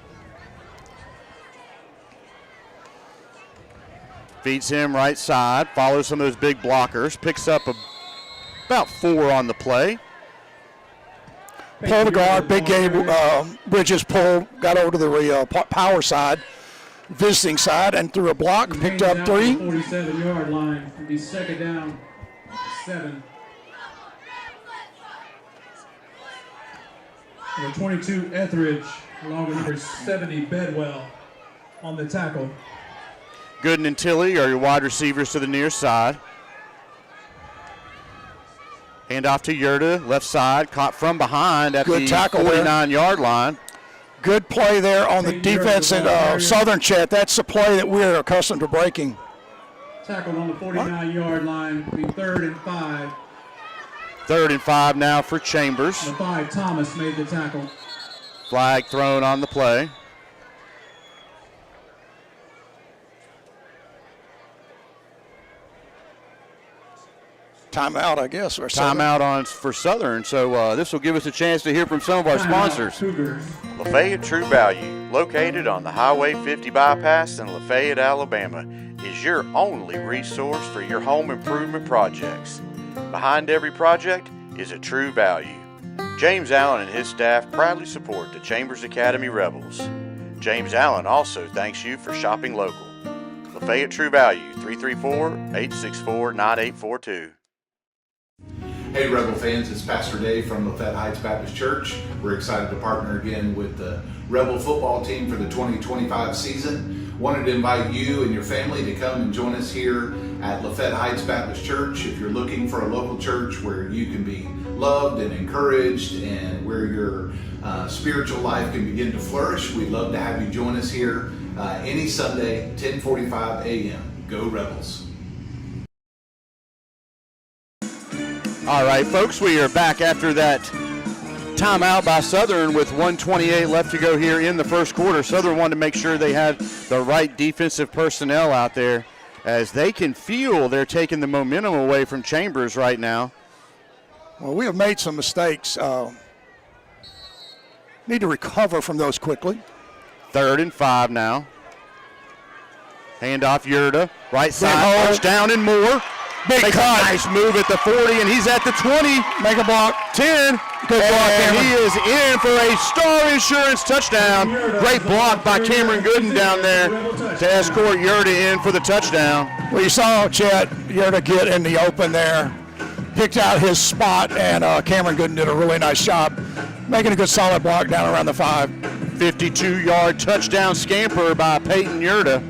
Feeds him right side, follows some of those big blockers, picks up about 4 on the play. Pulled the guard, Big Gabe Bridges pulled, got over to the power side, visiting side, and threw a block, picked up 3. 47-yard line. It'll be second down, 7. Number 22, Etheridge, along with number 70, Bedwell, on the tackle. Gooden and Tilley are your wide receivers to the near side. Hand off to Yurda, left side, caught from behind at the 49-yard line. Good play there on the defense and Southern, Chet. That's the play that we're accustomed to breaking. Tackled on the 49-yard line, be 3rd and 5. 3rd and 5 now for Chambers. The 5, Thomas, made the tackle. Flag thrown on the play. Timeout, I guess. Or Timeout for Southern. So this will give us a chance to hear from some of our sponsors. Lafayette True Value, located on the Highway 50 bypass in Lafayette, Alabama, is your only resource for your home improvement projects. Behind every project is a true value. James Allen and his staff proudly support the Chambers Academy Rebels. James Allen also thanks you for shopping local. Lafayette True Value, 334-864-9842. Hey Rebel fans, it's Pastor Dave from Lafayette Heights Baptist Church. We're excited to partner again with the Rebel football team for the 2025 season. Wanted to invite you and your family to come and join us here at Lafayette Heights Baptist Church. If you're looking for a local church where you can be loved and encouraged and where your spiritual life can begin to flourish, we'd love to have you join us here any Sunday, 10:45 a.m. Go Rebels. All right, folks, we are back after that timeout by Southern with 1:28 left to go here in the first quarter. Southern wanted to make sure they had the right defensive personnel out there, as they can feel they're taking the momentum away from Chambers right now. Well, we have made some mistakes. Need to recover from those quickly. 3rd and 5 now. Hand off Yurda, right side, touchdown and more. Big Makes cut. a nice move at the 40, and he's at the 20. Make a block. 10. Good block, and Cameron. he is in for a Star Insurance touchdown. Great block by Cameron Gooden down there to escort Yurda in for the touchdown. Well, you saw Chet Yurda get in the open there, picked out his spot, and Cameron Gooden did a really nice job making a good solid block down around the 5. 52-yard touchdown scamper by Peyton Yurda.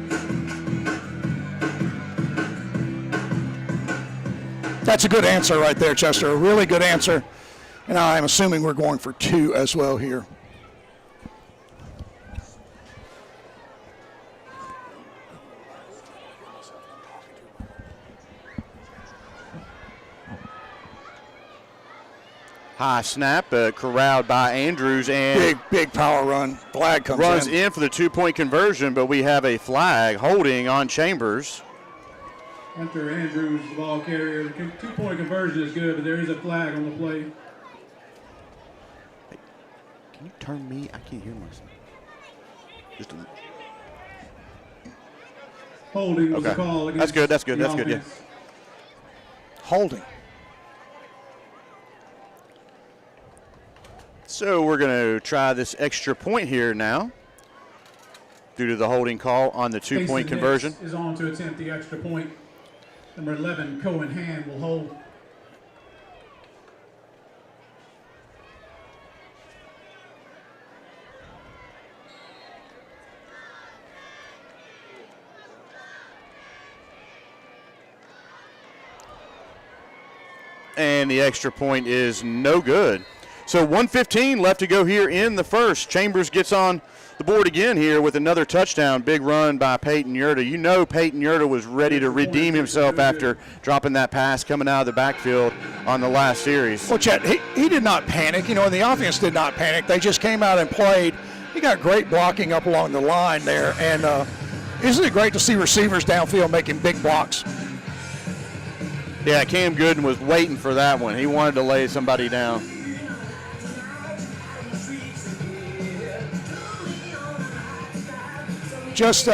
That's a good answer right there, Chester. A really good answer. And I'm assuming we're going for 2 as well here. High snap, corralled by Andrews, and big power run. Flag comes runs in. in for the 2-point conversion, but we have a flag holding on Chambers. Hunter Andrews, the ball carrier. The 2-point conversion is good, but there is a flag on the play. Hey, can you turn me? I can't hear myself. Just a minute. Holding was the call against That's good, yeah. Holding. So we're going to try this extra point here now due to the holding call on the 2-point conversion. Is on to attempt the extra point. Number 11, Cohen Hand, will hold. And the extra point is no good. So 1:15 left to go here in the first. Chambers gets on the board again here with another touchdown. Big run by Peyton Yurda. You know Peyton Yurda was ready to redeem himself after dropping that pass coming out of the backfield on the last series. Well, Chet, he did not panic. You know, and the offense did not panic. They just came out and played. He got great blocking up along the line there. And isn't it great to see receivers downfield making big blocks? Yeah, Cam Gooden was waiting for that one. He wanted to lay somebody down. just,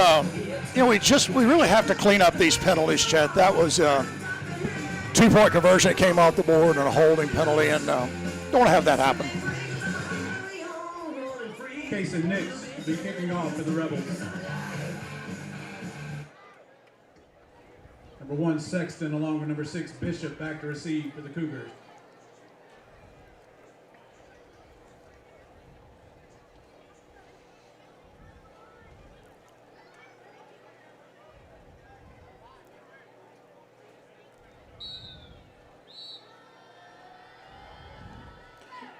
we really have to clean up these penalties, Chet. That was a 2-point conversion that came off the board and a holding penalty, and don't want to have that happen. Casey Nix will be kicking off for the Rebels. Number 1, Sexton, along with number 6, Bishop, back to receive for the Cougars.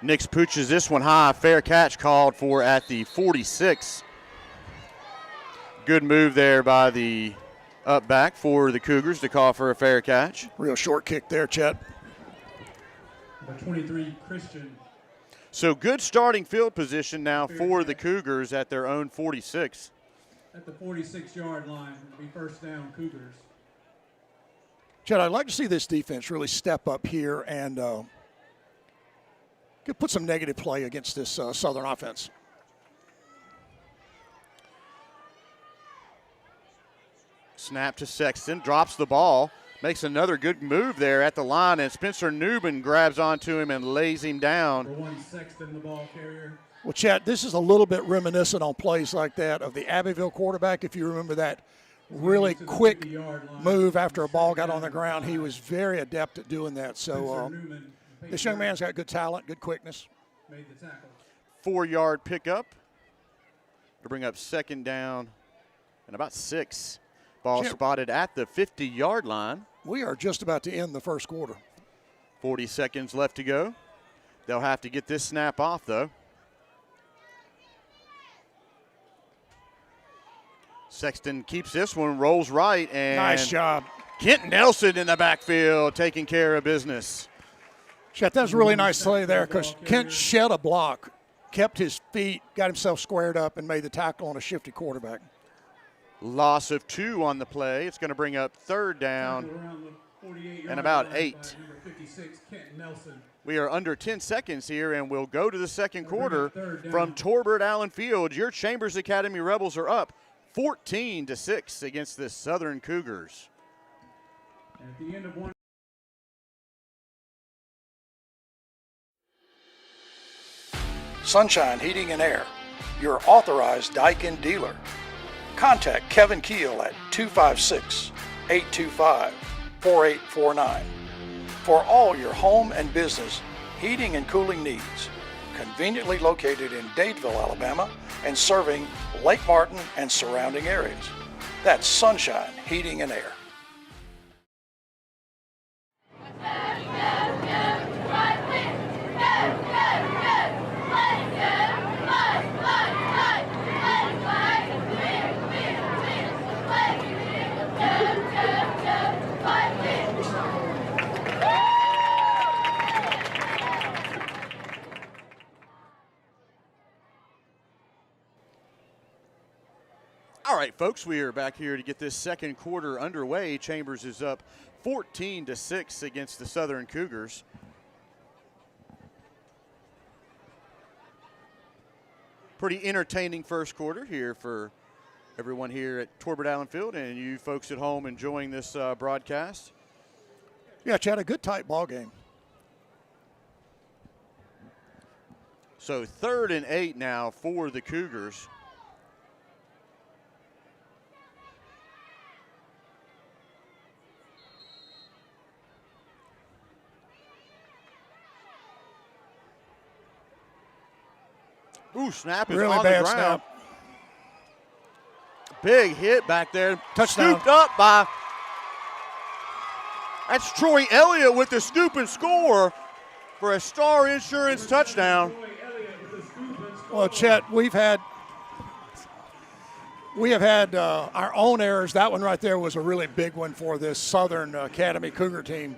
Nix pooches this one high. Fair catch called for at the 46. Good move there by the up back for the Cougars to call for a fair catch. Real short kick there, Chet. Number 23, Christian. So good starting field position now for the Cougars at their own 46. At the 46-yard line, it'll be first down, Cougars. Chet, I'd like to see this defense really step up here and could put some negative play against this Southern offense. Snap to Sexton, drops the ball, makes another good move there at the line, and Spencer Newman grabs onto him and lays him down. Number 1, Sexton, the ball carrier. Well, Chet, this is a little bit reminiscent on plays like that of the Abbeville quarterback. If you remember that really quick move after a ball got on the ground, he was very adept at doing that. So this young man's got good talent, good quickness. Made the tackle. 4-yard pickup to bring up second down and about 6. Ball spotted at the 50-yard line. We are just about to end the first quarter. 40 seconds left to go. They'll have to get this snap off, though. Sexton keeps this one, rolls right, and nice job. Kent Nelson in the backfield taking care of business. Chet, that was a really nice play there because Kent shed a block, kept his feet, got himself squared up, and made the tackle on a shifty quarterback. Loss of 2 on the play. It's going to bring up third down and about 8. We are under 10 seconds here, and we'll go to the second quarter from Torbert Allen Field. Your Chambers Academy Rebels are up 14-6 against the Southern Cougars. At the end of one. Sunshine Heating and Air, your authorized Daikin dealer. Contact Kevin Keel at 256-825-4849 for all your home and business heating and cooling needs. Conveniently located in Dadeville, Alabama, and serving Lake Martin and surrounding areas. That's Sunshine Heating and Air. All right, folks, we are back here to get this second quarter underway. Chambers is up 14-6 against the Southern Cougars. Pretty entertaining first quarter here for everyone here at Torbert Allen Field and you folks at home enjoying this broadcast. Yeah, Chad, a good tight ball game. So 3rd and 8 now for the Cougars. Ooh, snap is really on bad the ground. Snap. Big hit back there. Touchdown. Scooped up by, that's Troy Elliott with the scoop and score for a Star Insurance touchdown. Well, Chet, we have had our own errors. That one right there was a really big one for this Southern Academy Cougar team.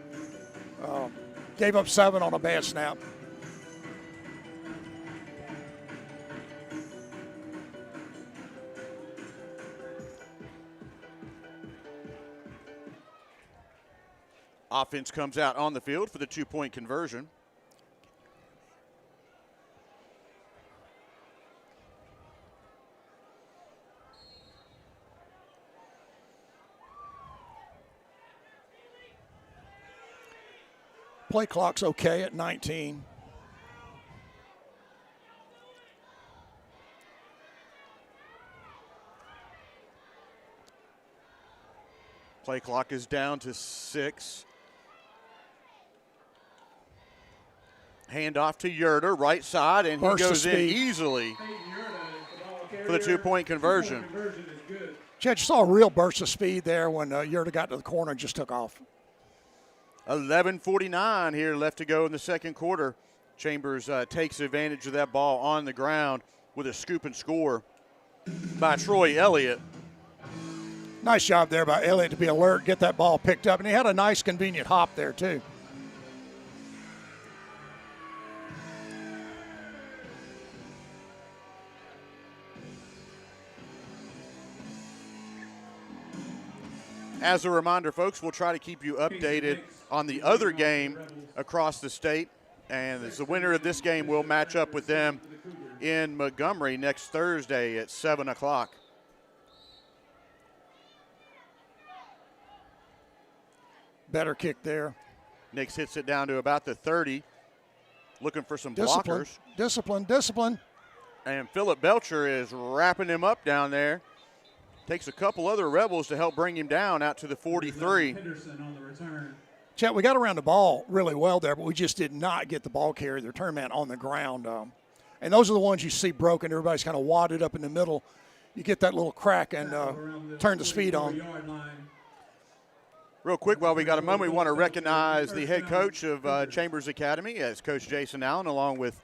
Gave up 7 on a bad snap. Offense comes out on the field for the 2-point conversion. Play clock's okay at 19. Play clock is down to 6. Hand off to Yerter, right side, and he Burst of goes in speed. easily for the 2-point conversion. Chad, you saw a real burst of speed there when Yerter got to the corner and just took off. 11:49 here left to go in the second quarter. Chambers takes advantage of that ball on the ground with a scoop and score by Troy Elliott. Nice job there by Elliott to be alert, get that ball picked up, and he had a nice convenient hop there too. As a reminder, folks, we'll try to keep you updated on the other game across the state. And as the winner of this game will match up with them in Montgomery next Thursday at 7 o'clock. Better kick there. Nix hits it down to about the 30, looking for some Discipline, blockers. discipline. And Philip Belcher is wrapping him up down there. Takes a couple other Rebels to help bring him down out to the 43. Chet, we got around the ball really well there, but we just did not get the ball carrier, the return man, on the ground. And those are the ones you see broken. Everybody's kind of wadded up in the middle. You get that little crack and turn the speed on. Real quick, while we got a moment, we want to recognize the head coach of Chambers Academy as Coach Jason Allen, along with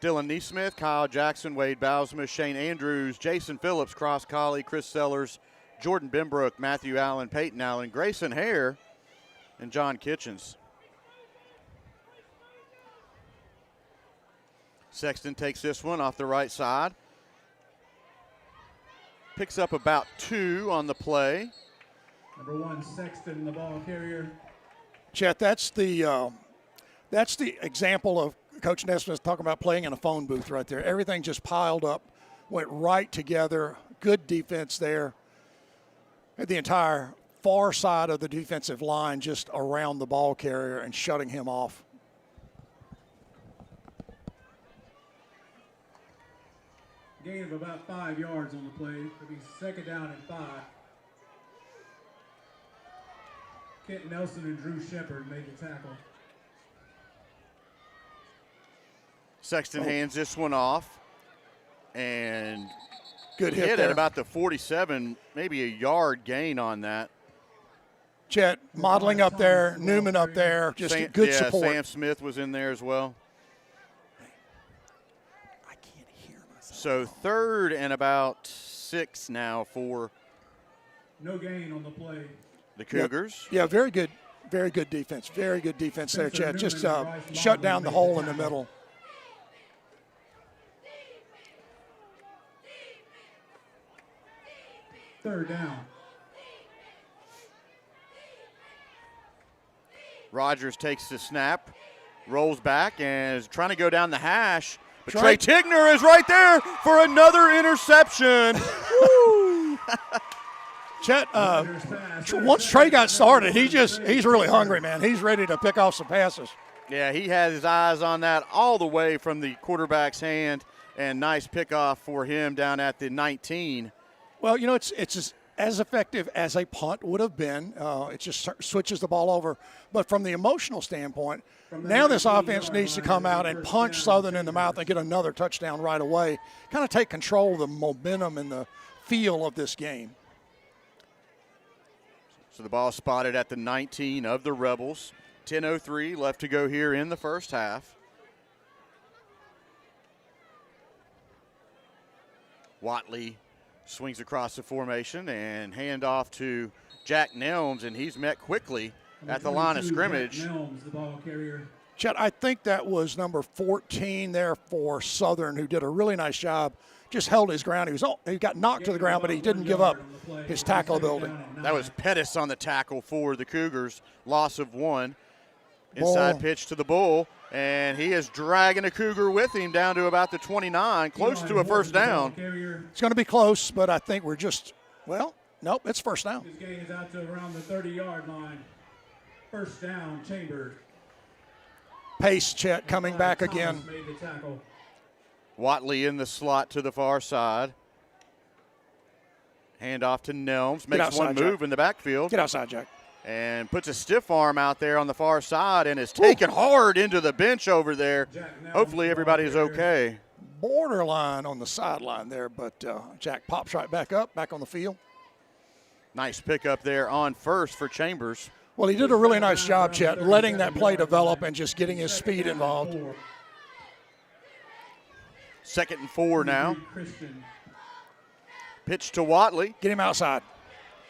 Dylan Neesmith, Kyle Jackson, Wade Bousma, Shane Andrews, Jason Phillips, Cross Colley, Chris Sellers, Jordan Benbrook, Matthew Allen, Peyton Allen, Grayson Hare, and John Kitchens. Sexton takes this one off the right side. Picks up about 2 on the play. Number 1, Sexton, the ball carrier. Chet, that's the example of Coach Nesmith talking about playing in a phone booth right there. Everything just piled up, went right together. Good defense there. The entire far side of the defensive line just around the ball carrier and shutting him off. Gain of about 5 yards on the play. It'll be second down and 5. Kent Nelson and Drew Shepard made the tackle. Sexton hands this one off, and good hit at there. about the 47, maybe a yard gain on that. Chet modeling up there, Newman up there, just good support. Sam Smith was in there as well. I can't hear myself. So 3rd and about 6 now for No gain on the play. the Cougars. Yeah, very good defense. Very good defense there, Chet. Just shut down the hole in the middle. Third down. Rogers takes the snap, rolls back, and is trying to go down the hash. But Trey Tigner is right there for another interception. Chet, once Trey got started, he's really hungry, man. He's ready to pick off some passes. Yeah, he has his eyes on that all the way from the quarterback's hand, and nice pickoff for him down at the 19. Well, you know, it's as effective as a punt would have been. It just switches the ball over. But from the emotional standpoint, now this offense needs to come out and punch Southern in the mouth and get another touchdown right away. Kind of take control of the momentum and the feel of this game. So the ball spotted at the 19 of the Rebels. 10:03 left to go here in the first half. Watley swings across the formation and hand off to Jack Nelms, and he's met quickly at the line of scrimmage. Jack Nelms, the ball carrier. Chet, I think that was number 14 there for Southern, who did a really nice job. Just held his ground. He got knocked to the ground, but he didn't give up his tackle ability. That was Pettis on the tackle for the Cougars. Loss of 1. Inside pitch to the Bull, and he is dragging a Cougar with him down to about the 29, close to a first down. It's going to be close, but I think we're just, nope, it's first down. This game is out to around the 30-yard line. First down, Chambers. pace, Chet, coming back again. Made the tackle. Watley in the slot to the far side. Hand off to Nelms. Makes outside, one move Jack. in the backfield. Get outside, Jack. And puts a stiff arm out there on the far side and is taken hard into the bench over there. Hopefully everybody's okay. Borderline on the sideline there, but Jack pops right back up, back on the field. Nice pickup there on first for Chambers. Well, he did a really nice job, Chet, letting that play develop and just getting his speed involved. 2nd and 4 now. Pitch to Watley. Get him outside.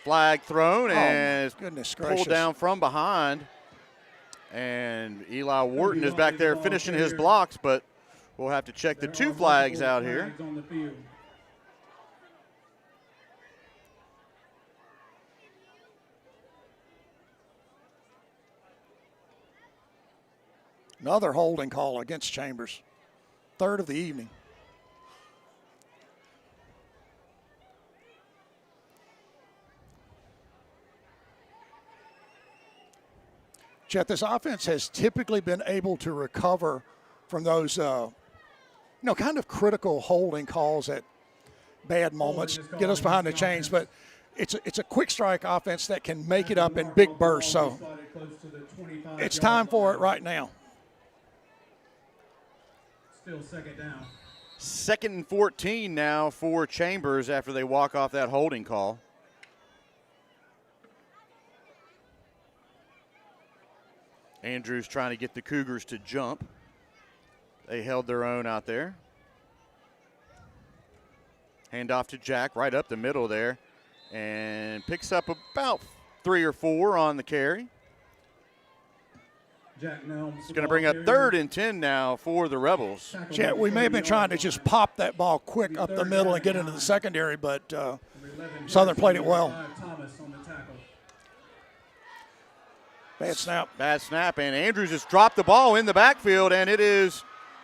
Flag thrown and goodness pulled gracious. down from behind. And Eli Wharton is back there finishing his blocks, but we'll have to check the 2 flags out here. Another holding call against Chambers. 3rd of the evening. Chet, this offense has typically been able to recover from those, kind of critical holding calls at bad moments, get us behind the chains. But it's a quick strike offense that can make it up in big bursts. So it's time for it right now. Still 2nd down. 2nd and 14 now for Chambers after they walk off that holding call. Andrews trying to get the Cougars to jump. They held their own out there. Hand off to Jack right up the middle there and picks up about 3 or 4 on the carry. It's going to bring up 3rd and 10 now for the Rebels. Chet, we may have been trying to just pop that ball quick up the middle and get into the secondary, but Southern played it well. Bad snap. Bad snap, and Andrews just dropped the ball in the backfield, and it is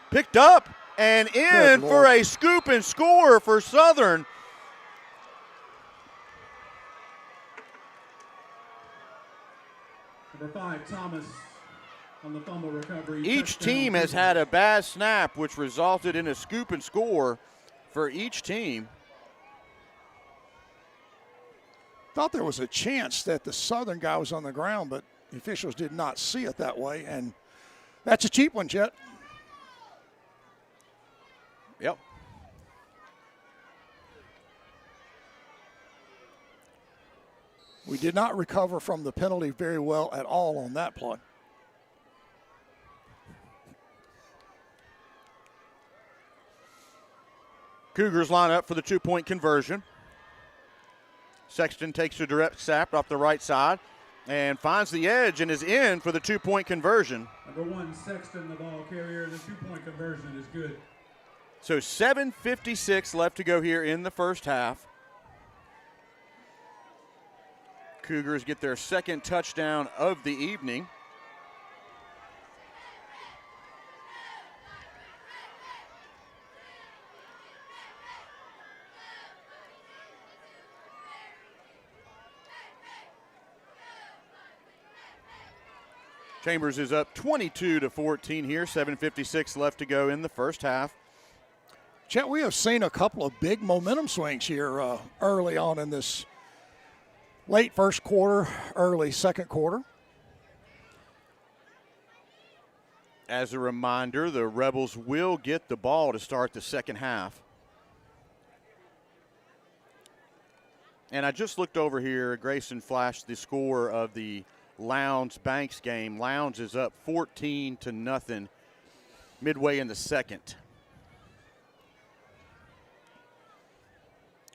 picked up and in for a scoop and score for Southern. Number 5, Thomas on the fumble recovery. Each team has had a bad snap, which resulted in a scoop and score for each team. Thought there was a chance that the Southern guy was on the ground, but the officials did not see it that way, and that's a cheap one, Chet. Yep. We did not recover from the penalty very well at all on that play. Cougars line up for the 2-point conversion. Sexton takes a direct snap off the right side and finds the edge and is in for the 2-point conversion. Number 1, Sexton, the ball carrier. The 2-point conversion is good. So 7:56 left to go here in the first half. Cougars get their 2nd touchdown of the evening. Chambers is up 22-14 here. 7:56 left to go in the first half. Chet, we have seen a couple of big momentum swings here early on in this late first quarter, early second quarter. As a reminder, the Rebels will get the ball to start the second half. And I just looked over here. Grayson flashed the score of the Lowndes-Banks game. Lowndes is up 14-0 midway in the second.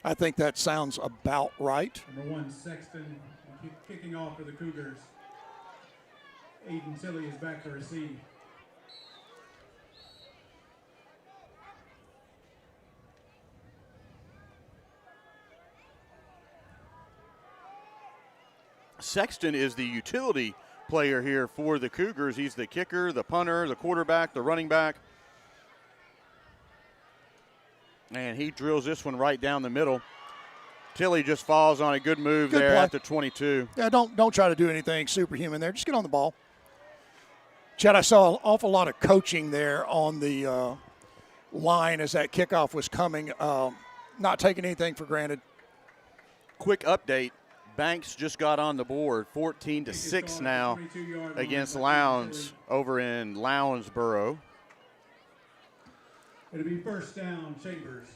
I think that sounds about right. Number 1, Sexton, kicking off for the Cougars. Aiden Tilley is back to receive. Sexton is the utility player here for the Cougars. He's the kicker, the punter, the quarterback, the running back. And he drills this one right down the middle. Tilley just falls on a good move there play. at the 22. Yeah, don't try to do anything superhuman there. Just get on the ball. Chad, I saw an awful lot of coaching there on the line as that kickoff was coming. Not taking anything for granted. Quick update. Banks just got on the board, 14-6 now against Lowndes over in Lounsboro. It'll be first down, Chambers.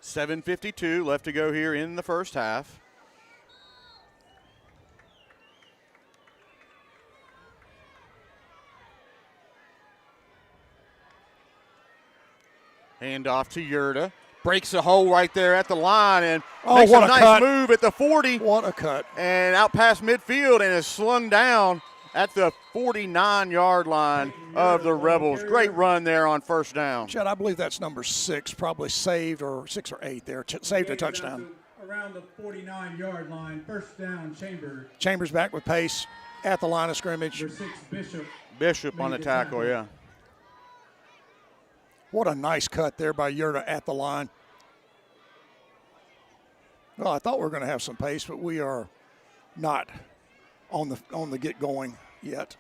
7:52 left to go here in the first half. Handoff to Yurda. Breaks a hole right there at the line and makes a nice move at the 40. What a cut. And out past midfield and is slung down at the 49-yard line of the Rebels. Great run there on first down. Chad, I believe that's number 6, probably saved, or 6 or 8 there. Saved a touchdown. Around the 49-yard line, first down, Chambers. Chambers back with pace at the line of scrimmage. Number 6, Bishop. Bishop on the tackle, yeah. What a nice cut there by Yurda at the line. Well, I thought we were going to have some pace, but we are not on the get going yet.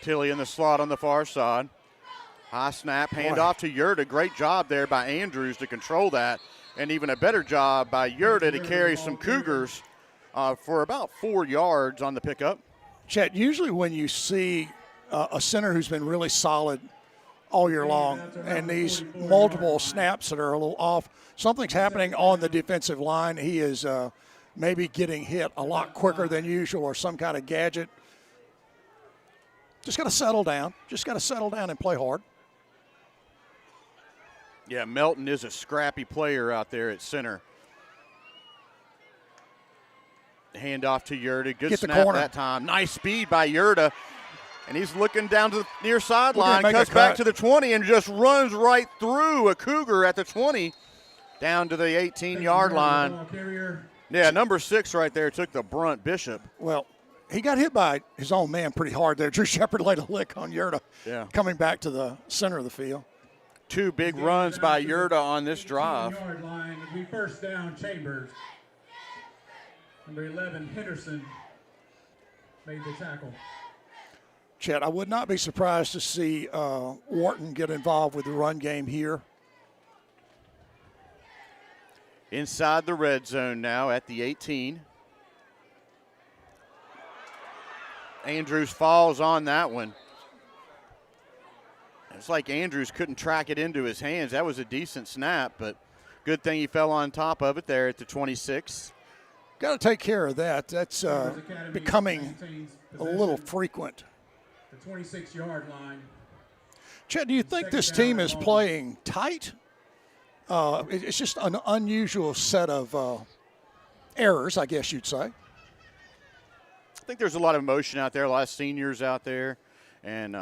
Tilly in the slot on the far side. High snap, handoff to Yurda. Great job there by Andrews to control that, and even a better job by Yurda to carry some Cougars for about 4 yards on the pickup. Chet, usually when you see a center who's been really solid all year long and these multiple snaps that are a little off, something's happening on the defensive line. He is maybe getting hit a lot quicker than usual or some kind of gadget. Just got to settle down. Just got to settle down and play hard. Yeah, Melton is a scrappy player out there at center. Handoff to Yurda. Good snap that time. Nice speed by Yurda. And he's looking down to the near sideline, cuts back to the 20, and just runs right through a Cougar at the 20 down to the 18-yard line. Yeah, number 6 right there took the brunt, Bishop. Well, he got hit by his own man pretty hard there. Drew Shepard laid a lick on Yurda coming back to the center of the field. 2 big runs by Yurda on this drive. 18-yard line, we first down, Chambers. Number 11, Henderson made the tackle. Chet, I would not be surprised to see Wharton get involved with the run game here. Inside the red zone now at the 18. Andrews falls on that one. It's like Andrews couldn't track it into his hands. That was a decent snap, but good thing he fell on top of it there at the 26. Got to take care of that. That's becoming a little frequent. The 26-yard line. Chet, do you think this team is playing tight? It's just an unusual set of errors, I guess you'd say. I think there's a lot of emotion out there, a lot of seniors out there, and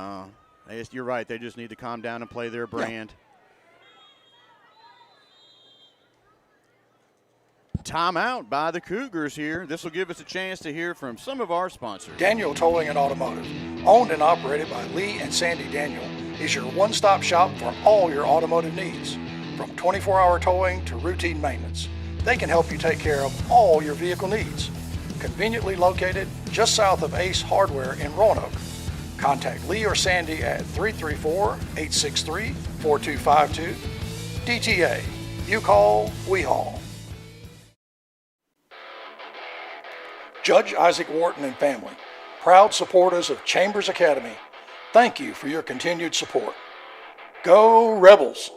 you're right. They just need to calm down and play their brand. Yeah. Timeout by the Cougars here. This will give us a chance to hear from some of our sponsors. Daniel Towing and Automotive, owned and operated by Lee and Sandy Daniel, is your one-stop shop for all your automotive needs. From 24-hour towing to routine maintenance, they can help you take care of all your vehicle needs. Conveniently located just south of Ace Hardware in Roanoke. Contact Lee or Sandy at 334-863-4252. DTA, you call, we haul. Judge Isaac Wharton and family, proud supporters of Chambers Academy, thank you for your continued support. Go Rebels!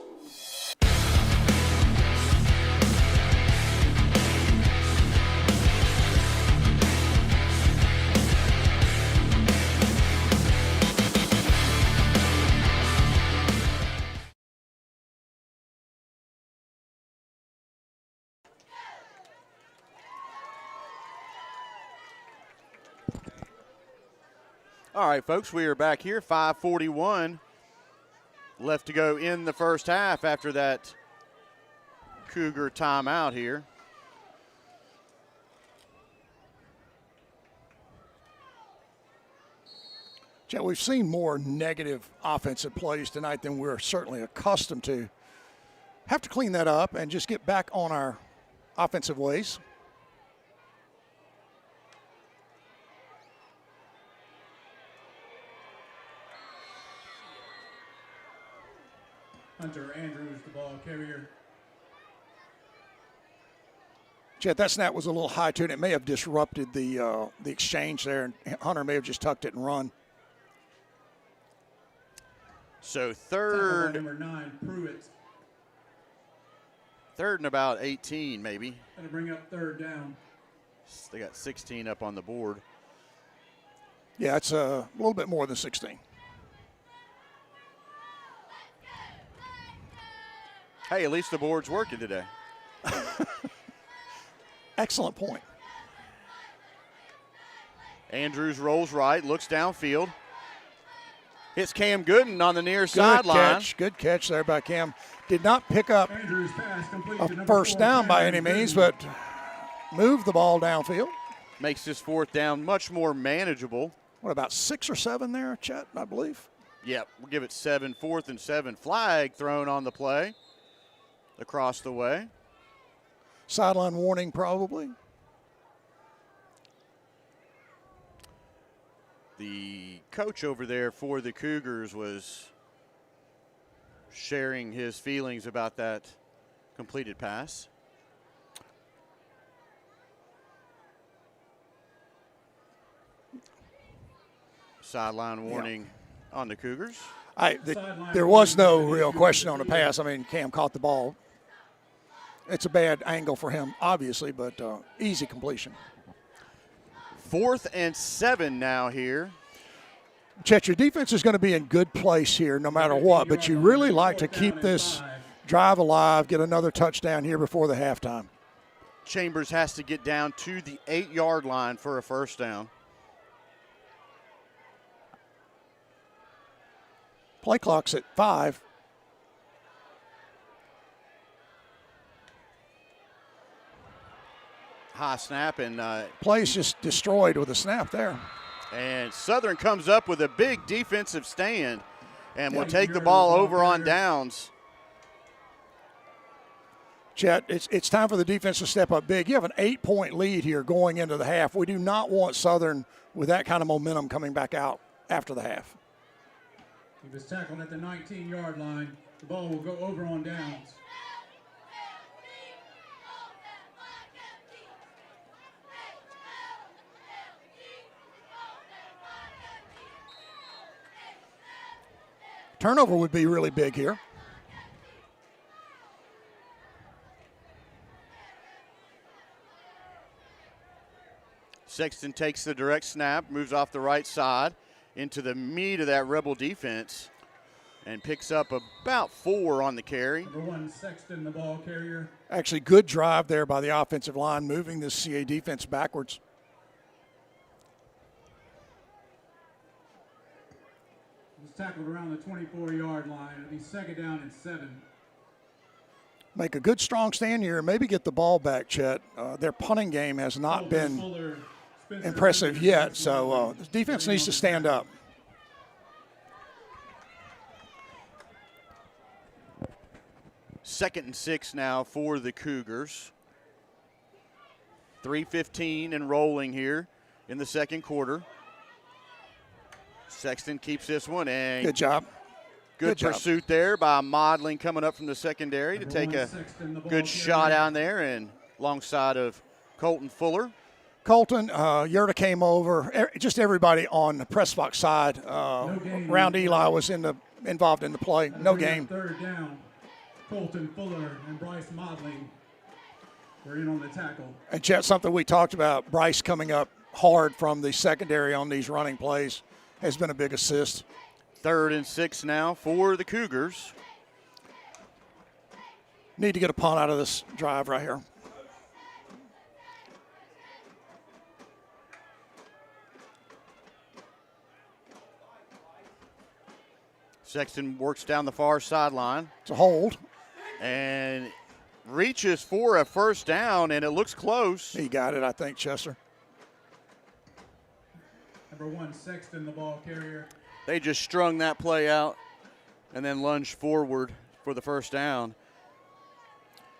All right, folks, we are back here. 5:41 left to go in the first half after that Cougar timeout here. Chet, we've seen more negative offensive plays tonight than we're certainly accustomed to. have to clean that up and just get back on our offensive ways. Hunter Andrews, the ball carrier. Chet, that snap was a little high too, and it may have disrupted the exchange there, and Hunter may have just tucked it and run. So third, Number 9, Pruitt. third and about 18 maybe. Going to bring up third down. They got 16 up on the board. Yeah, it's a little bit more than 16. Hey, at least the board's working today. Excellent point. Andrews rolls right, looks downfield. Hits Cam Gooden on the near sideline. Good catch there by Cam. Did not pick up Andrews pass complete a to number first 4, down by Cameron any means, Gooden. but moved the ball downfield. Makes this fourth down much more manageable. What, about 6 or 7 there, Chet, I believe? Yep, we'll give it 7, 4th and 7. Flag thrown on the play across the way. Sideline warning probably. The coach over there for the Cougars was sharing his feelings about that completed pass. Sideline warning on the Cougars. There was no real question on the pass. I mean, Cam caught the ball. It's a bad angle for him, obviously, but easy completion. 4th and 7 now here. Chet, your defense is going to be in good place here no matter what, but you really like to keep this drive alive, get another touchdown here before the halftime. Chambers has to get down to the 8-yard line for a first down. Play clock's at 5. High snap and Play's just destroyed with a snap there. And Southern comes up with a big defensive stand and will take the ball over on downs. Chet, it's time for the defense to step up big. You have an 8-point lead here going into the half. We do not want Southern with that kind of momentum coming back out after the half. He was tackled at the 19-yard line. The ball will go over on downs. Turnover would be really big here. Sexton takes the direct snap, moves off the right side into the meat of that Rebel defense and picks up about 4 on the carry. Number 1, Sexton, the ball carrier. Actually, good drive there by the offensive line, moving the CA defense backwards. He was tackled around the 24-yard line. It'll be 2nd down and 7. Make a good, strong stand here, maybe get the ball back, Chet. Their punting game has not been impressive yet, so the defense needs to stand up. Second and 6 now for the Cougars. 3:15 and rolling here in the second quarter. Sexton keeps this one, and good job. Good pursuit there by Modling coming up from the secondary to take a good shot out there and alongside of Colton Fuller. Colton, Yerta came over. Just everybody on the press box side around Eli was involved in the play. No game. 3rd down. Colton Fuller and Bryce Modling were in on the tackle. And Chet, something we talked about, Bryce coming up hard from the secondary on these running plays has been a big assist. 3rd and 6 now for the Cougars. Need to get a punt out of this drive right here. Sexton works down the far sideline. It's a hold. And reaches for a first down, and it looks close. He got it, I think, Chester. Number 1, Sexton, the ball carrier. They just strung that play out and then lunged forward for the first down.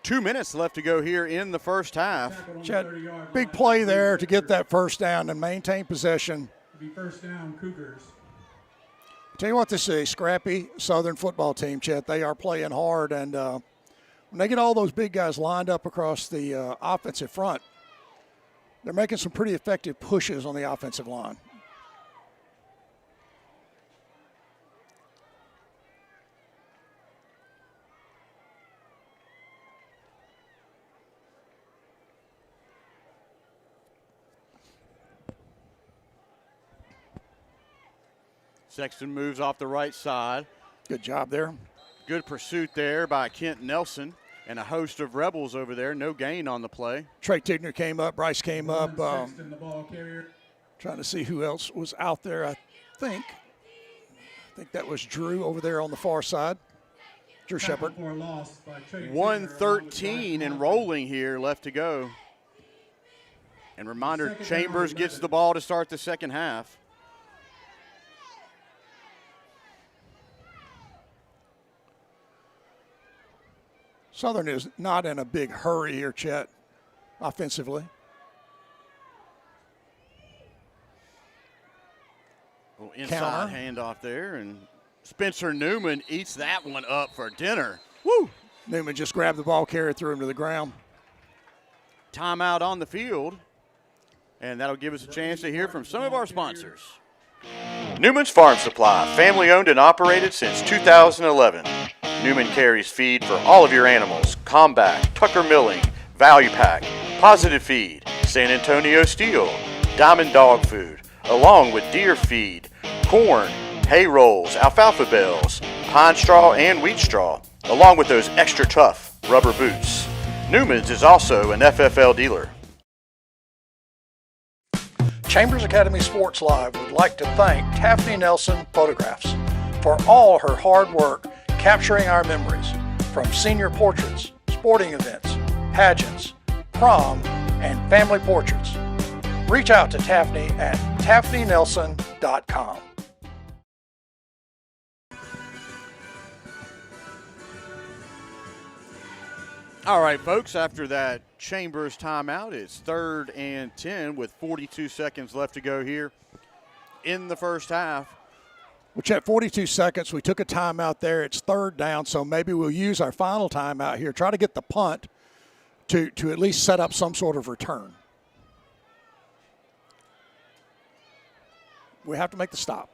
2 minutes left to go here in the first half. Chet, big play there to get that first down and maintain possession. Be first down, Cougars. Tell you what, this is a scrappy Southern football team, Chet. They are playing hard, and when they get all those big guys lined up across the offensive front, they're making some pretty effective pushes on the offensive line. Sexton moves off the right side. Good job there. Good pursuit there by Kent Nelson and a host of Rebels over there. No gain on the play. Trey Tigner came up. Bryce came up. Sexton, the ball carrier. Trying to see who else was out there. I think that was Drew over there on the far side. Drew Shepard. 1:13 and rolling here left to go. And reminder, Chambers gets the ball to start the second half. Southern is not in a big hurry here, Chet, offensively. Well, inside handoff there, and Spencer Newman eats that one up for dinner. Woo! Newman just grabbed the ball carrier, threw him to the ground. Timeout on the field, and that'll give us a chance to hear from some of our sponsors. Newman's Farm Supply, family owned and operated since 2011. Newman carries feed for all of your animals: Combat, Tucker Milling, Value Pack, Positive Feed, San Antonio Steel, Diamond Dog Food, along with deer feed, corn, hay rolls, alfalfa bales, pine straw, and wheat straw, along with those extra tough rubber boots. Newman's is also an FFL dealer. Chambers Academy Sports Live would like to thank Taffany Nelson Photographs for all her hard work capturing our memories from senior portraits, sporting events, pageants, prom, and family portraits. Reach out to Taffany at TaffanyNelson.com. All right, folks, after that Chambers timeout, it's 3rd and 10 with 42 seconds left to go here in the first half. Which at 42 seconds, we took a timeout there. It's 3rd down, so maybe we'll use our final timeout here. Try to get the punt to at least set up some sort of return. We have to make the stop.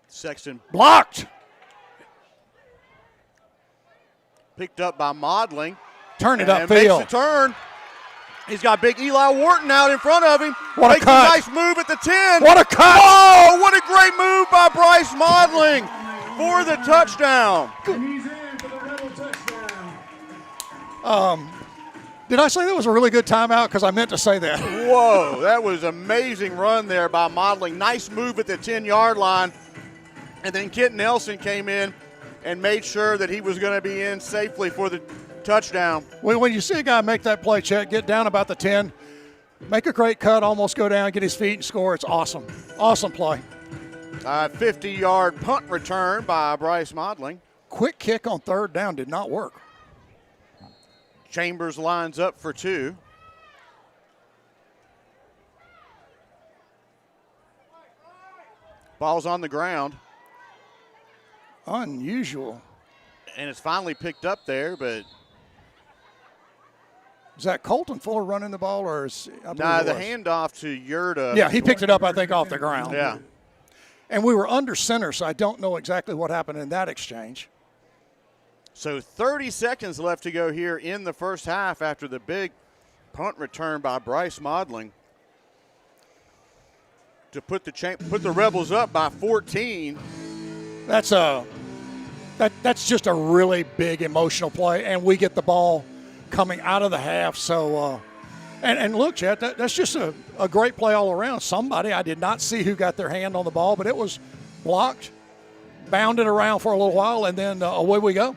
Sexton blocked. Picked up by Modling. Turn it upfield. Makes the turn. He's got big Eli Wharton out in front of him. What Makes a cut. A nice move at the 10. What a cut. Oh, what a great move by Bryce Modling for the touchdown. He's in for the Rebel touchdown. Did I say that was a really good timeout? Because I meant to say that. Whoa, that was an amazing run there by Modling. Nice move at the 10-yard line. And then Kent Nelson came in and made sure that he was going to be in safely for the touchdown. When you see a guy make that play, Chet, get down about the 10, make a great cut, almost go down, get his feet and score. It's awesome. Awesome play. 50-yard punt return by Bryce Modling. Quick kick on 3rd down did not work. Chambers lines up for 2. Ball's on the ground. Unusual. And it's finally picked up there, but is that Colton Fuller running the ball, or is the handoff to Yurda? Yeah, he picked it up, I think, off the ground. Yeah. And we were under center, so I don't know exactly what happened in that exchange. So 30 seconds left to go here in the first half after the big punt return by Bryce Modling to put the Rebels up by 14. That's just a really big emotional play, and we get the ball coming out of the half. So, and look, Chet, that's just a great play all around. Somebody, I did not see who got their hand on the ball, but it was blocked, bounded around for a little while, and then away we go.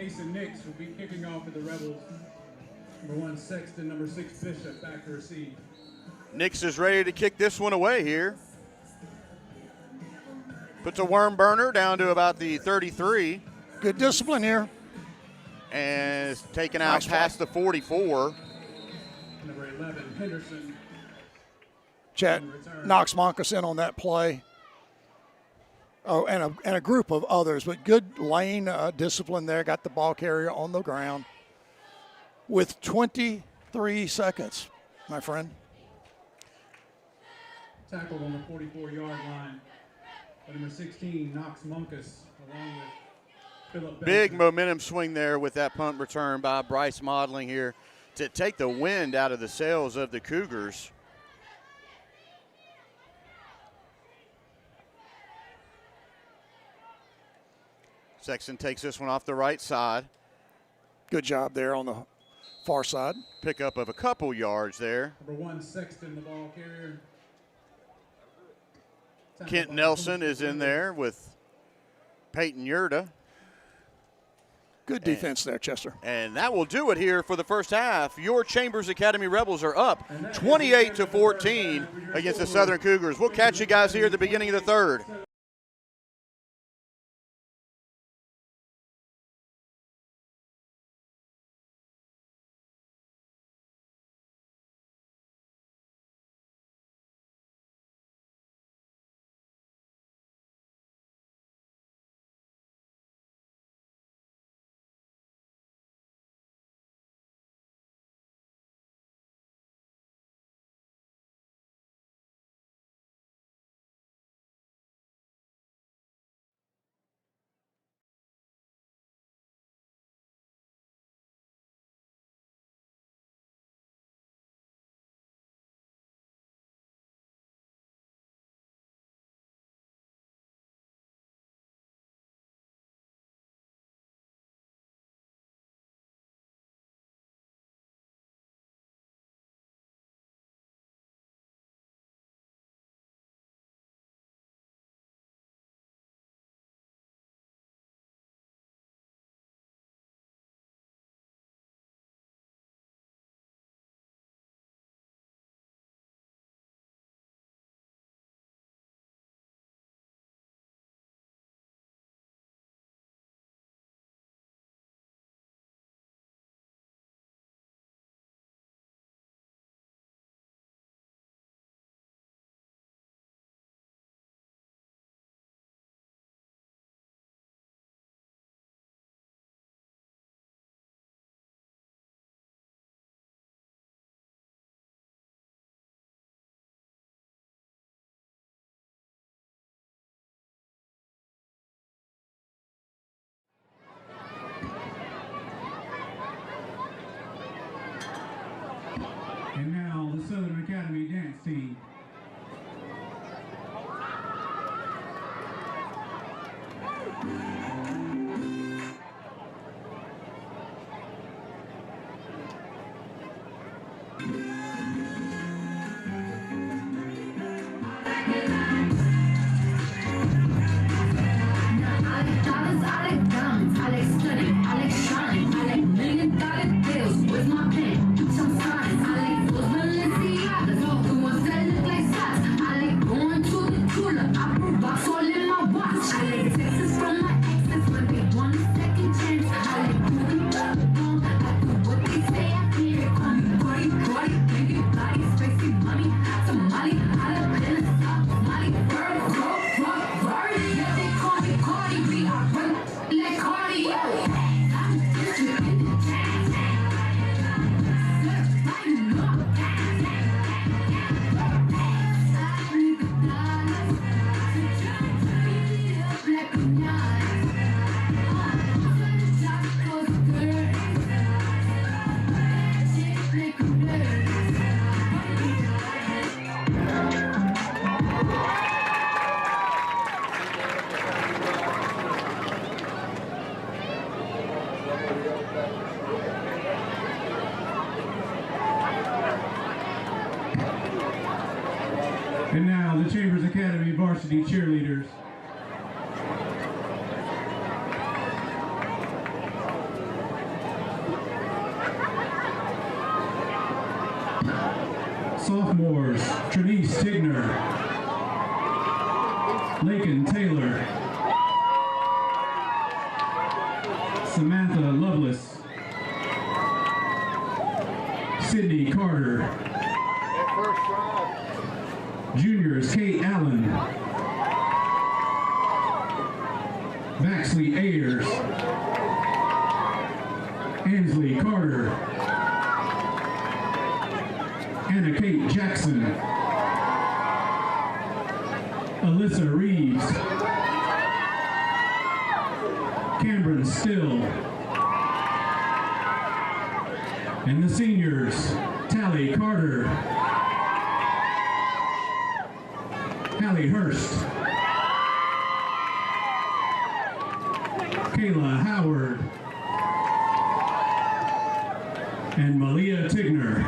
Mason Nix will be kicking off for the Rebels. Number 1, Sexton. Number 6, Bishop, back to receive. Nix is ready to kick this one away here. Puts a worm burner down to about the 33. Good discipline here. And is taken out past the 44. Number 11, Henderson. Chet knocks Monkus in on that play. Oh, and a group of others, but good lane discipline there. Got the ball carrier on the ground with 23 seconds, my friend. Tackled on the 44-yard line. Number 16, Knox Monkus, along with Philip Benson. Big momentum swing there with that punt return by Bryce Modeling here to take the wind out of the sails of the Cougars. Sexton takes this one off the right side. Good job there on the far side. Pickup of a couple yards there. Number 1, Sexton, the ball carrier. Kent Nelson is in there with Peyton Yurda. Good defense there, Chester. And that will do it here for the first half. Your Chambers Academy Rebels are up 28-14 against the Southern Cougars. We'll catch you guys here at the beginning of the third. And now the Southern Academy dance team. And now the Chambers Academy varsity cheerleaders. Sophomores, Trinice Tigner, Lakin Taylor, Samantha Lovelace, Sydney Carter. Juniors, Kate Allen, Maxley Ayers, Ansley Carter, Anna Kate Jackson, Alyssa Reeves, Cameron Still, and the seniors, Tally Carter, Hallie Hurst, Kayla Howard, and Malia Tigner.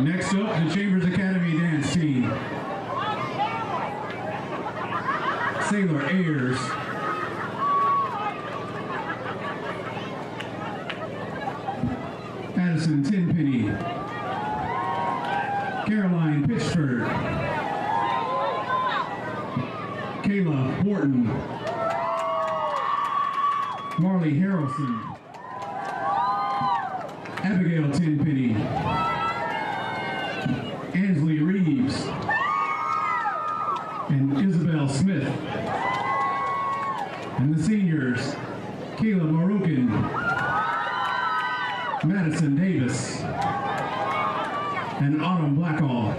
Next up, the Chambers Academy dance team. Sailor Ayers, Addison Tenpenny, Caroline Pitchford, Kayla Horton, Marley Harrelson, Abigail Tenpenny, Ansley Reeves, and Isabel Smith. And the seniors, Kayla Marukin, Madison Davis, and Autumn Blackall.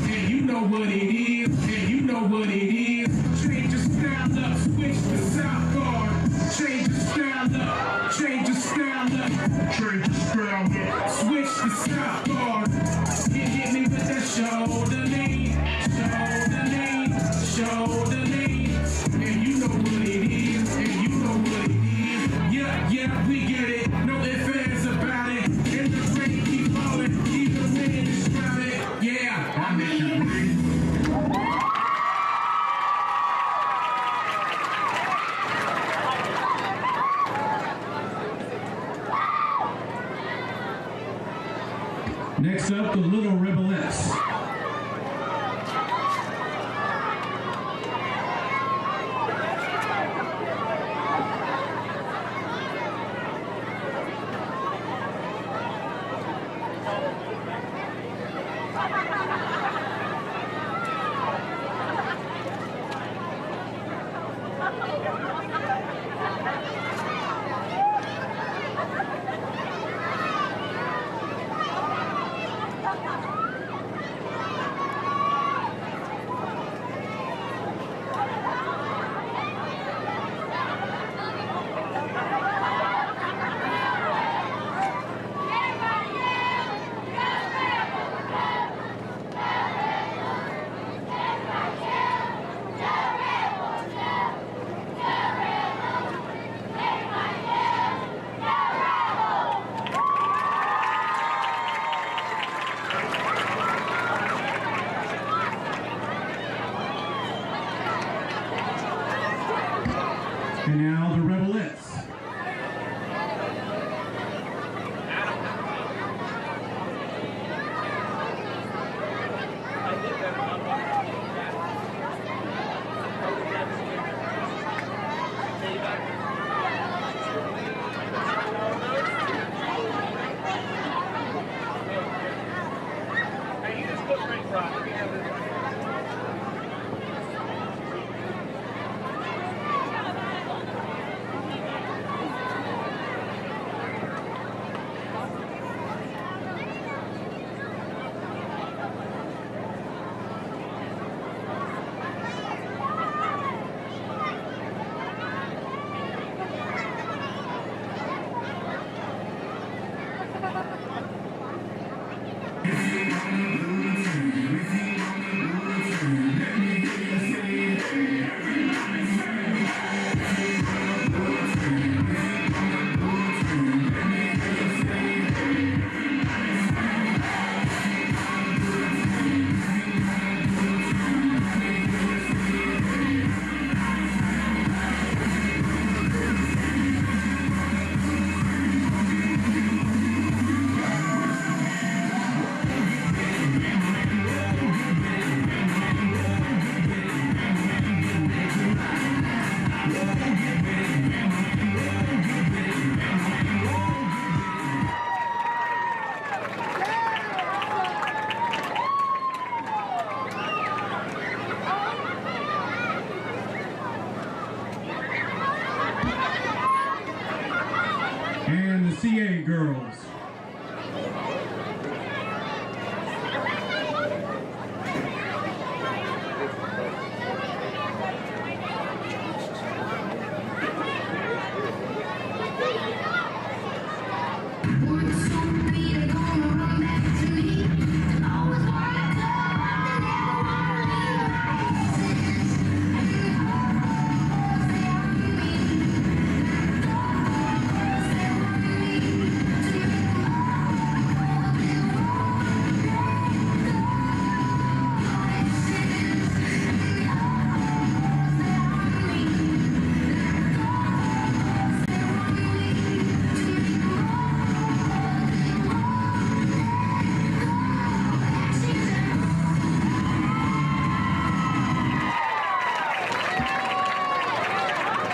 And you know know what it is, and you know what it is. Change your style up, switch to South Guard. Change your style up, change your style up, change your style up, switch to South Guard. Hit me with that shoulder lean, shoulder lean, shoulder lean. And you know what it is, and you know what it is. Yeah, we get it, no ifs, ands about it. And the rain keep falling, even when it's crowded. Yeah, I make you breathe. Next up, the Little Rebelettes. And now the Rebelettes. And the CA girls.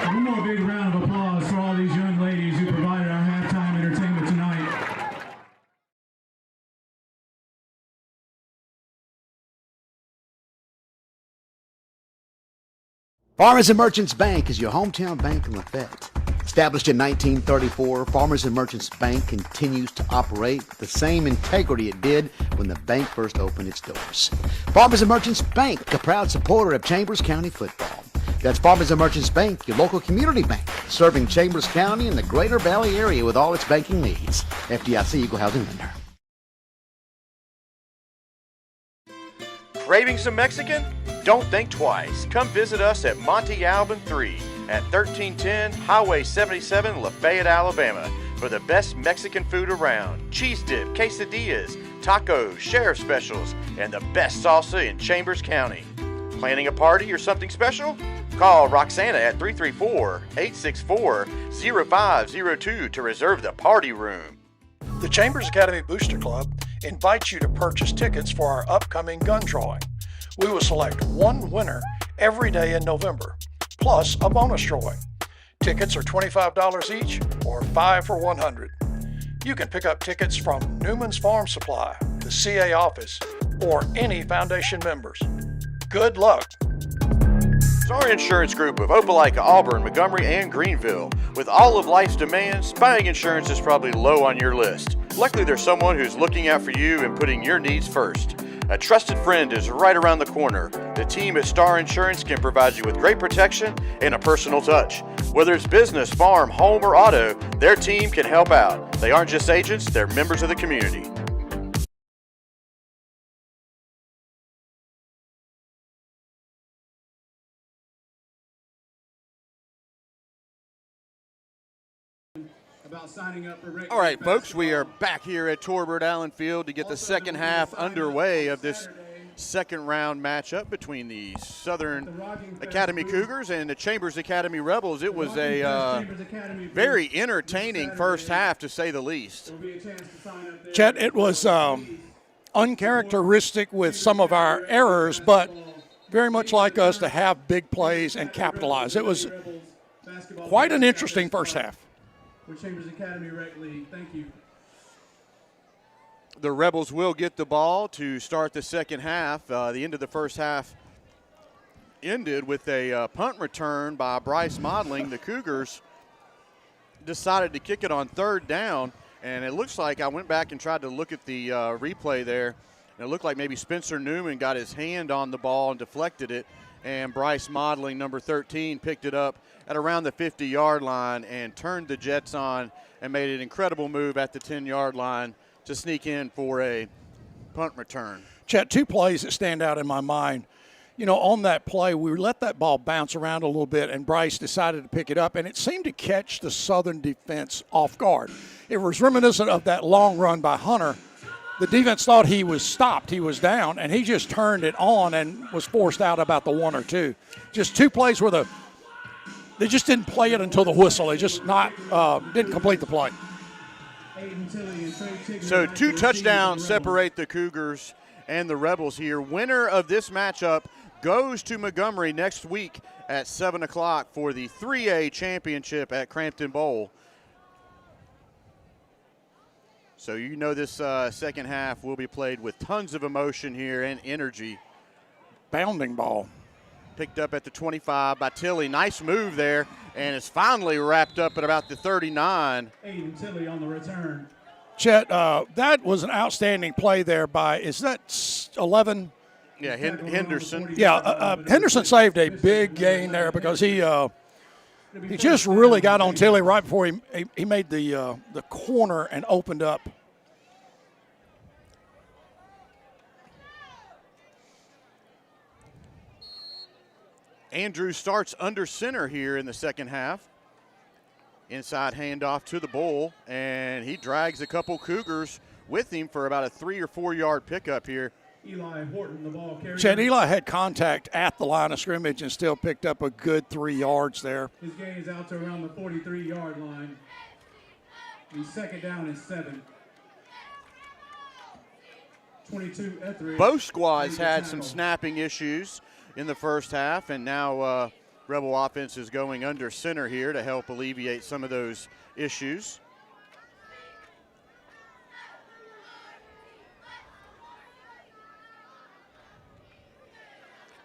One more big round of applause for all these young ladies who provided our halftime entertainment tonight. Farmers and Merchants Bank is your hometown bank in Lafayette. Established in 1934, Farmers and Merchants Bank continues to operate with the same integrity it did when the bank first opened its doors. Farmers and Merchants Bank, a proud supporter of Chambers County football. That's Farmers and Merchants Bank, your local community bank, serving Chambers County and the Greater Valley area with all its banking needs. FDIC Equal Housing Lender. Craving some Mexican? Don't think twice. Come visit us at Monte Alban 3 at 1310 Highway 77, Lafayette, Alabama for the best Mexican food around. Cheese dip, quesadillas, tacos, sheriff specials, and the best salsa in Chambers County. Planning a party or something special? Call Roxana at 334-864-0502 to reserve the party room. The Chambers Academy Booster Club invites you to purchase tickets for our upcoming gun drawing. We will select one winner every day in November, plus a bonus drawing. Tickets are $25 each or 5 for $100. You can pick up tickets from Newman's Farm Supply, the CA office, or any foundation members. Good luck. Our insurance group of Opelika, Auburn, Montgomery, and Greenville. With all of life's demands, buying insurance is probably low on your list. Luckily, there's someone who's looking out for you and putting your needs first. A trusted friend is right around the corner. The team at Star Insurance can provide you with great protection and a personal touch. Whether it's business, farm, home, or auto, their team can help out. They aren't just agents, they're members of the community. About signing up for All right, folks, we are back here at Torbert Allen Field to get the second half underway of this second round matchup between the Southern Academy Cougars and the Chambers Academy Rebels. It was a very entertaining first half, to say the least. Chet, it was uncharacteristic with some of our errors, but very much like us to have big plays and capitalize. It was quite an interesting first half. For Chambers Academy Rec League. Thank you. The Rebels will get the ball to start the second half. The end of the first half ended with a punt return by Bryce Modeling. The Cougars decided to kick it on third down, and it looks like I went back and tried to look at the replay there, and it looked like maybe Spencer Newman got his hand on the ball and deflected it, and Bryce Modeling, number 13, picked it up at around the 50-yard line and turned the Jets on and made an incredible move at the 10-yard line to sneak in for a punt return. Chet, two plays that stand out in my mind. You know, on that play, we let that ball bounce around a little bit, and Bryce decided to pick it up, and it seemed to catch the Southern defense off guard. It was reminiscent of that long run by Hunter. The defense thought he was stopped. He was down, and he just turned it on and was forced out about the 1 or 2. Just two plays where they just didn't play it until the whistle. They just didn't complete the play. So 2 touchdowns separate the Cougars and the Rebels here. Winner of this matchup goes to Montgomery next week at 7 o'clock for the 3A championship at Crampton Bowl. So you know this second half will be played with tons of emotion here and energy. Bounding ball. Picked up at the 25 by Tilley. Nice move there, and it's finally wrapped up at about the 39. Aiden Tilley on the return. Chet, that was an outstanding play there by, is that 11? Yeah, Henderson. Yeah, Henderson saved a big gain there because he just really got on Tilley right before he made the corner and opened up. Andrews starts under center here in the second half. Inside handoff to the Bull, and he drags a couple Cougars with him for about a 3 or 4 yard pickup here. Eli Horton, the ball carrier. Chad, Eli had contact at the line of scrimmage and still picked up a good 3 yards there. His gain is out to around the 43-yard line. He's second down and 7. 22 Etheridge. Both squads had some snapping issues in the first half, and now Rebel offense is going under center here to help alleviate some of those issues.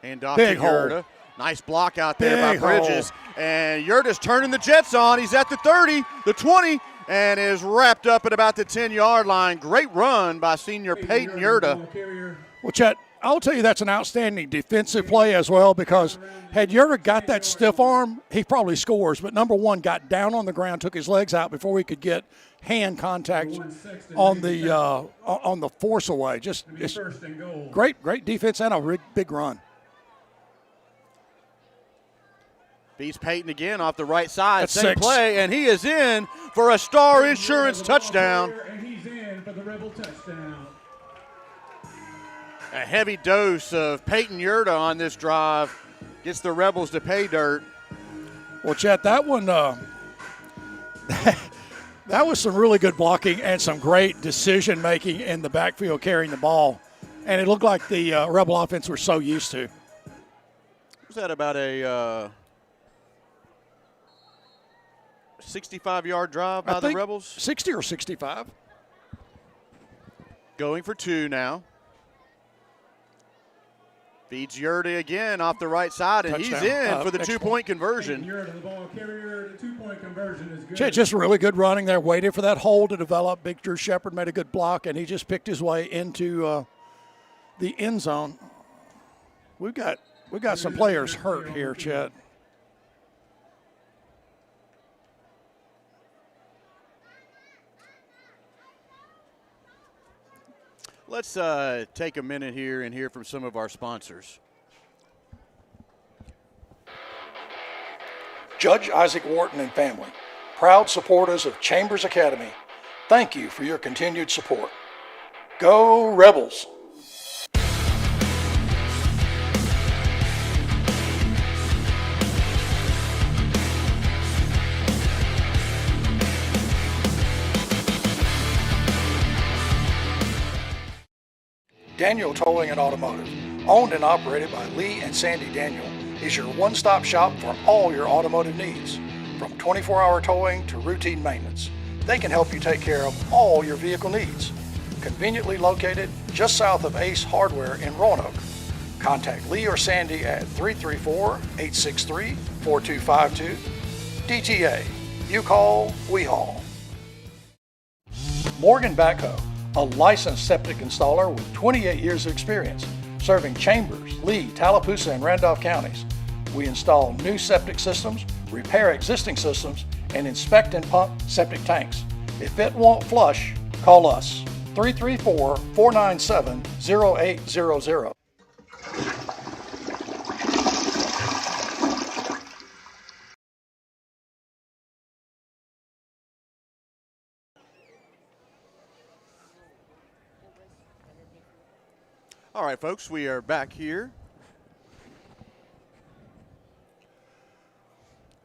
Handoff to Gerda. Nice block out there by Big Bridges. And Yurda's turning the Jets on. He's at the 30, the 20, and is wrapped up at about the 10-yard line. Great run by senior Peyton Yurda. Well, Chet, I'll tell you that's an outstanding defensive play as well, because had Yurda got that stiff arm, he probably scores. But number one, got down on the ground, took his legs out before he could get hand contact on the force away. Just great defense and a big run. Beats Peyton again off the right side. That's Same 6. play, and he is in for a Star Insurance touchdown. And he's in for the Rebel touchdown. A heavy dose of Peyton Yurda on this drive gets the Rebels to pay dirt. Well, Chet, that one, that was some really good blocking and some great decision-making in the backfield carrying the ball. And it looked like the Rebel offense were so used to. Was that about a 65-yard drive by the Rebels? 60 or 65. Going for 2 now. Feeds Yurda again off the right side, and Touchdown. he's in for the 2-point conversion. Yurda, the ball carrier, the 2-point conversion is good. Chet, just really good running there, waited for that hole to develop. Big Drew Shepard made a good block, and he just picked his way into the end zone. We got some players hurt here, Chet. Let's take a minute here and hear from some of our sponsors. Judge Isaac Wharton and family, proud supporters of Chambers Academy, thank you for your continued support. Go Rebels! Daniel Towing and Automotive, owned and operated by Lee and Sandy Daniel, is your one-stop shop for all your automotive needs. From 24-hour towing to routine maintenance, they can help you take care of all your vehicle needs. Conveniently located just south of Ace Hardware in Roanoke. Contact Lee or Sandy at 334-863-4252. DTA, you call, we haul. Morgan Backhoe, a licensed septic installer with 28 years of experience, serving Chambers, Lee, Tallapoosa, and Randolph counties. We install new septic systems, repair existing systems, and inspect and pump septic tanks. If it won't flush, call us, 334-497-0800. All right, folks, we are back here.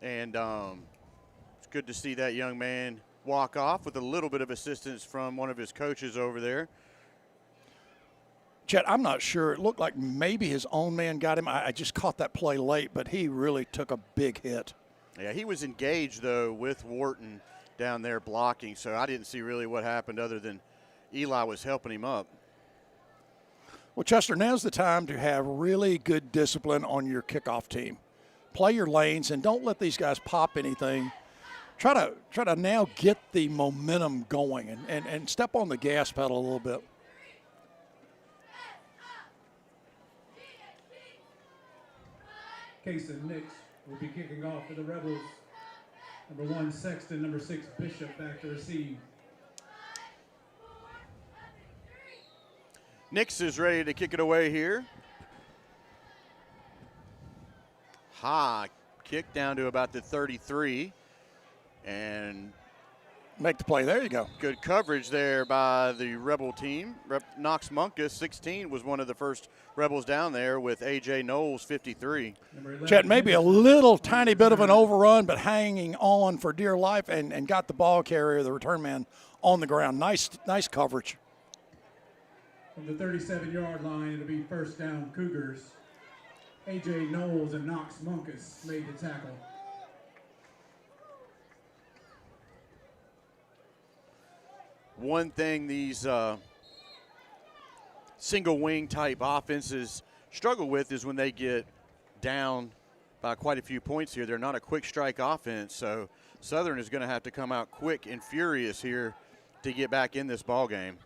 And it's good to see that young man walk off with a little bit of assistance from one of his coaches over there. Chet, I'm not sure. It looked like maybe his own man got him. I just caught that play late, but he really took a big hit. Yeah, he was engaged, though, with Wharton down there blocking, so I didn't see really what happened other than Eli was helping him up. Well, Chester, now's the time to have really good discipline on your kickoff team. Play your lanes and don't let these guys pop anything. Try to now get the momentum going and step on the gas pedal a little bit. Kason Nix will be kicking off for the Rebels. Number 1, Sexton. Number 6, Bishop back to receive. Nix is ready to kick it away here. High kick down to about the 33. And make the play. There you go. Good coverage there by the Rebel team. Knox Munkus, 16, was one of the first Rebels down there with A.J. Knowles, 53. Chet, maybe a little tiny bit of an overrun, but hanging on for dear life and got the ball carrier, the return man, on the ground. Nice coverage. From the 37-yard line, it'll be first down Cougars. A.J. Knowles and Knox Munkus made the tackle. One thing these single wing type offenses struggle with is when they get down by quite a few points here. They're not a quick strike offense, so Southern is going to have to come out quick and furious here to get back in this ball game.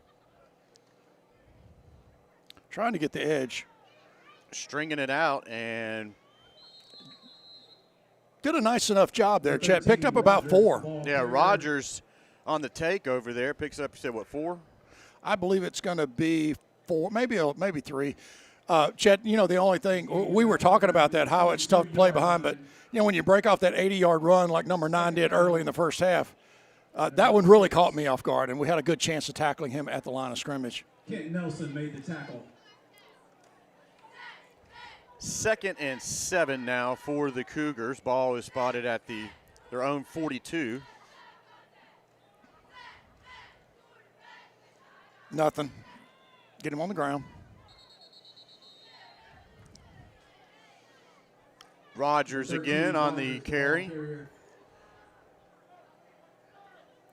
Trying to get the edge. Stringing it out and did a nice enough job there, Chet. Picked up about 4. Yeah, Rogers on the take over there picks up, you said, what, 4? I believe it's going to be 4, maybe 3. Chet, you know, the only thing, we were talking about that, how it's tough to play behind, but, you know, when you break off that 80-yard run like number 9 did early in the first half, that one really caught me off guard, and we had a good chance of tackling him at the line of scrimmage. Kent Nelson made the tackle. 2nd and 7 now for the Cougars. Ball is spotted at their own 42. Nothing. Get him on the ground. Rogers again on the carry.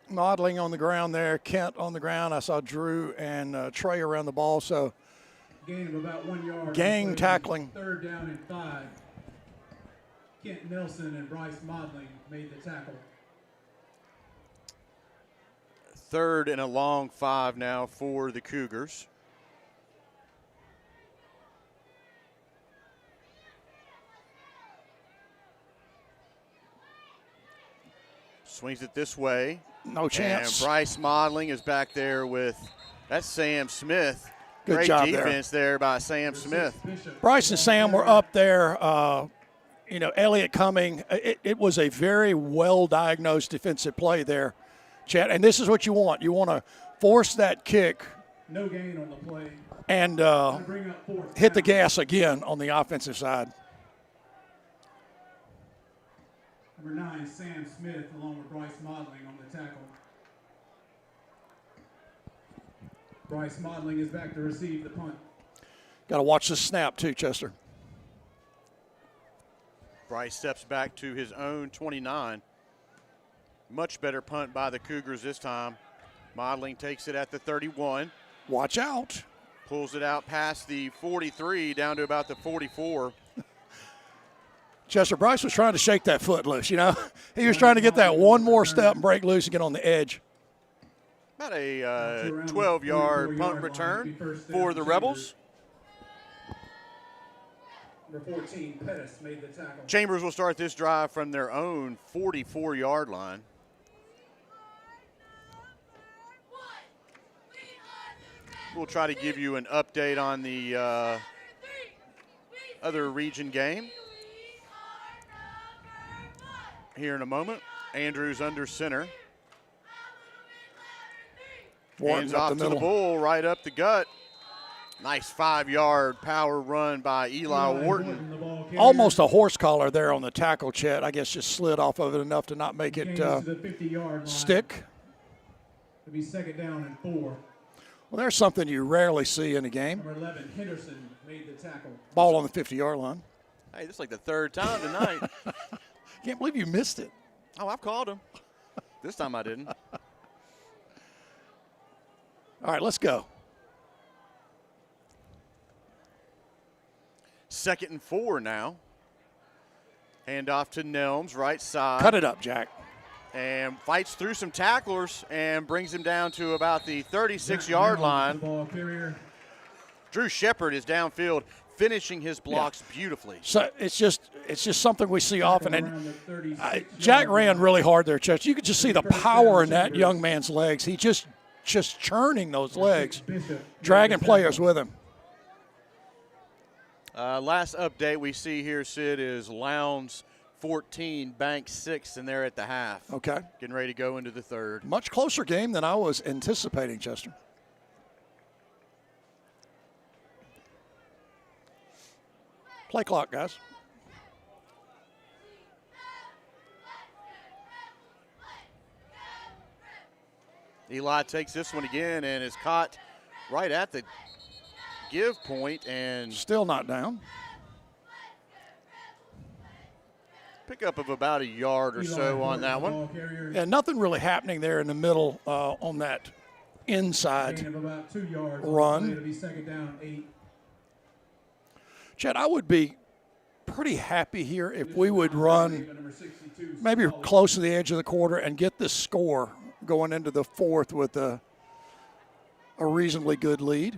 Modeling on the ground there. Kent on the ground. I saw Drew and Trey around the ball, so Gain of about 1 yard. gang tackling. 3rd down and 5. Kent Nelson and Bryce Modling made the tackle. 3rd and a long 5 now for the Cougars. Swings it this way. No chance. And Bryce Modeling is back there with, that's Sam Smith. Good Great job defense there by Sam Smith. Bryce and Sam were up there. You know, Elliott coming. It was a very well-diagnosed defensive play there, Chet. And this is what you want. You want to force that kick. No gain on the play. And hit the gas again on the offensive side. Number 9, Sam Smith, along with Bryce Modeling on the tackle. Bryce Modeling is back to receive the punt. Got to watch the snap too, Chester. Bryce steps back to his own 29. Much better punt by the Cougars this time. Modeling takes it at the 31. Watch out. Pulls it out past the 43 down to about the 44. Chester, Bryce was trying to shake that foot loose, you know. He was trying to get that one more step and break loose and get on the edge. About a 12-yard punt return for the Rebels. Number 14, Pettis made the tackle. Chambers will start this drive from their own 44-yard line. We'll try to give you an update on the other region game here in a moment. Andrews under center. Hands off to the bull, right up the gut. Nice 5-yard power run by Eli Wharton. Almost a horse collar there on the tackle, Chet. I guess just slid off of it enough to not make it stick. It'll be 2nd down and 4. Well, there's something you rarely see in a game. Number 11, Henderson made the tackle. Ball on the 50-yard line. Hey, this is like the 3rd time tonight. Can't believe you missed it. Oh, I've called him. This time I didn't. All right, let's go. 2nd and 4 now. Hand off to Nelms, right side. Cut it up, Jack. And fights through some tacklers and brings him down to about the 36-yard line. Drew Shepard is downfield, finishing his blocks beautifully. So it's just something we see often. And Jack ran really hard there, Church. You could just see the power in that young man's legs. He just churning those legs, dragging players with him. Last update we see here, Sid, is Lowndes 14, Banks 6, and they're at the half. Okay. Getting ready to go into the 3rd. Much closer game than I was anticipating, Chester. Play clock, guys. Eli takes this one again and is caught right at the give point and still not down. Pickup of about a yard or so on that one. Yeah, nothing really happening there in the middle on that inside Gain of about 2 yards. run. It'll be 2nd down, 8. Chet, I would be pretty happy here if we would run maybe close to the edge of the quarter and get the score going into the fourth with a reasonably good lead.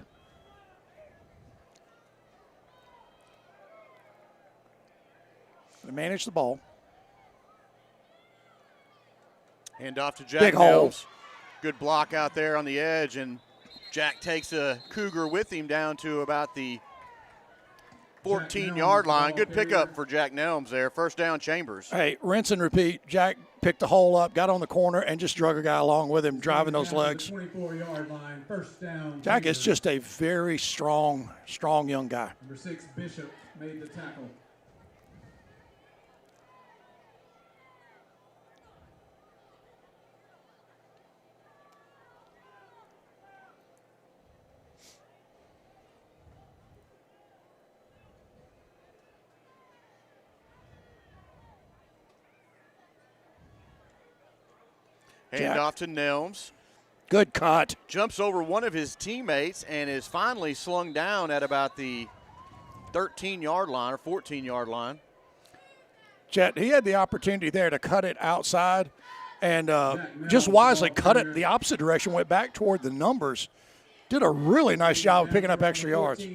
They manage the ball. Hand off to Jack Big hole. Nels. Good block out there on the edge, and Jack takes a Cougar with him down to about the 14-yard line. Good pickup for Jack Nelms there. First down, Chambers. Hey, rinse and repeat. Jack picked the hole up, got on the corner, and just drug a guy along with him, driving those legs. 24-yard line, first down. Jack is just a very strong young guy. Number 6, Bishop, made the tackle. Hand off to Nelms. Good cut. Jumps over one of his teammates and is finally slung down at about the 13-yard line or 14-yard line. Chet, he had the opportunity there to cut it outside and just wisely cut it the opposite direction, went back toward the numbers. Did a really nice job of picking up extra yards.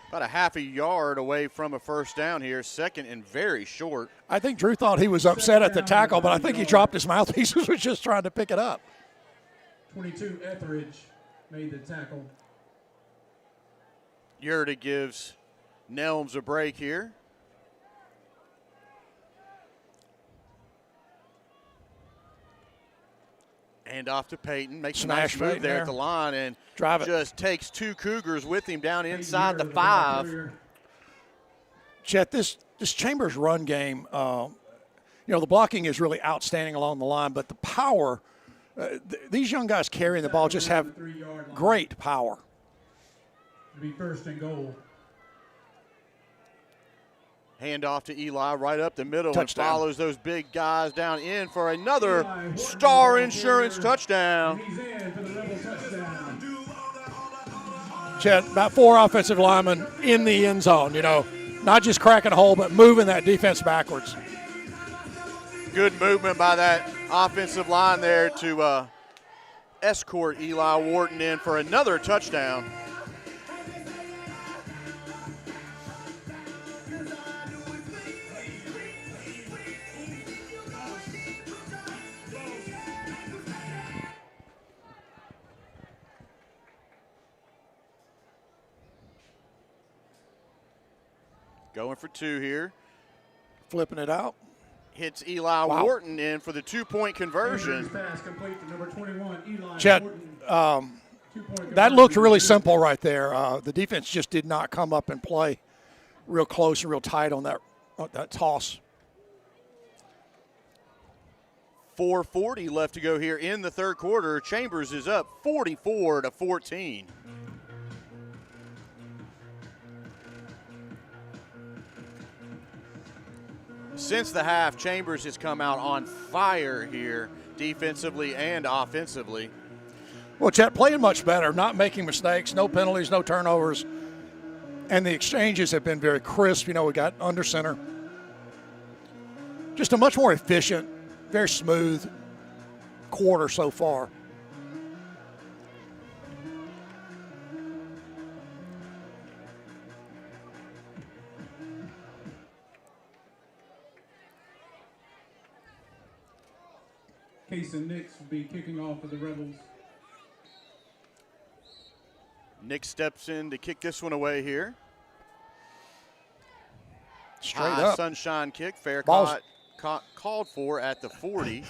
About a half a yard away from a first down here, second and very short. I think Drew thought he was upset at the tackle, but I think he dropped his mouthpiece. He was just trying to pick it up. 22, Etheridge made the tackle. Yurda gives Nelms a break here. And off to Peyton, makes a nice move there at the line and just takes two Cougars with him down inside the 5. Chet, this Chambers run game, the blocking is really outstanding along the line, but the power, these young guys carrying the ball just have great power. It'll be first and goal. Hand off to Eli right up the middle. Touchdown. And follows those big guys down in for another Star Insurance touchdown. He's in for the Rebel touchdown. Chet, about 4 offensive linemen in the end zone, not just cracking a hole, but moving that defense backwards. Good movement by that offensive line there to escort Eli Wharton in for another touchdown. Going for 2 here. Flipping it out. Hits Eli Wharton in for the 2-point conversion. Pass complete to number 21, Eli Chet, Wharton. that looked really simple right there. The defense just did not come up and play real close and real tight on that toss. 4:40 left to go here in the third quarter. Chambers is up 44-14. Since the half, Chambers has come out on fire here, defensively and offensively. Well, Chet, playing much better, not making mistakes, no penalties, no turnovers, and the exchanges have been very crisp. We got under center. Just a much more efficient, very smooth quarter so far. Kason Nix will be kicking off for the Rebels. Nick steps in to kick this one away here. Straight High up. sunshine kick, fair called for at the 40.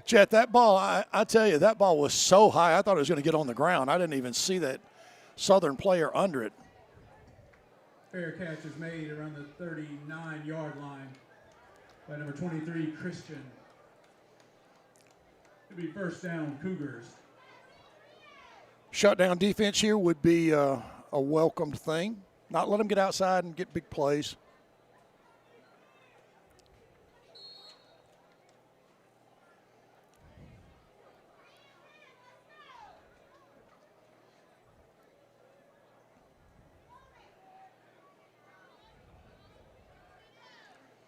Chet, that ball, I tell you, that ball was so high, I thought it was going to get on the ground. I didn't even see that Southern player under it. Fair catch is made around the 39-yard line by number 23, Christian. It'll be first down, Cougars. Shutdown defense here would be a welcomed thing. Not let them get outside and get big plays.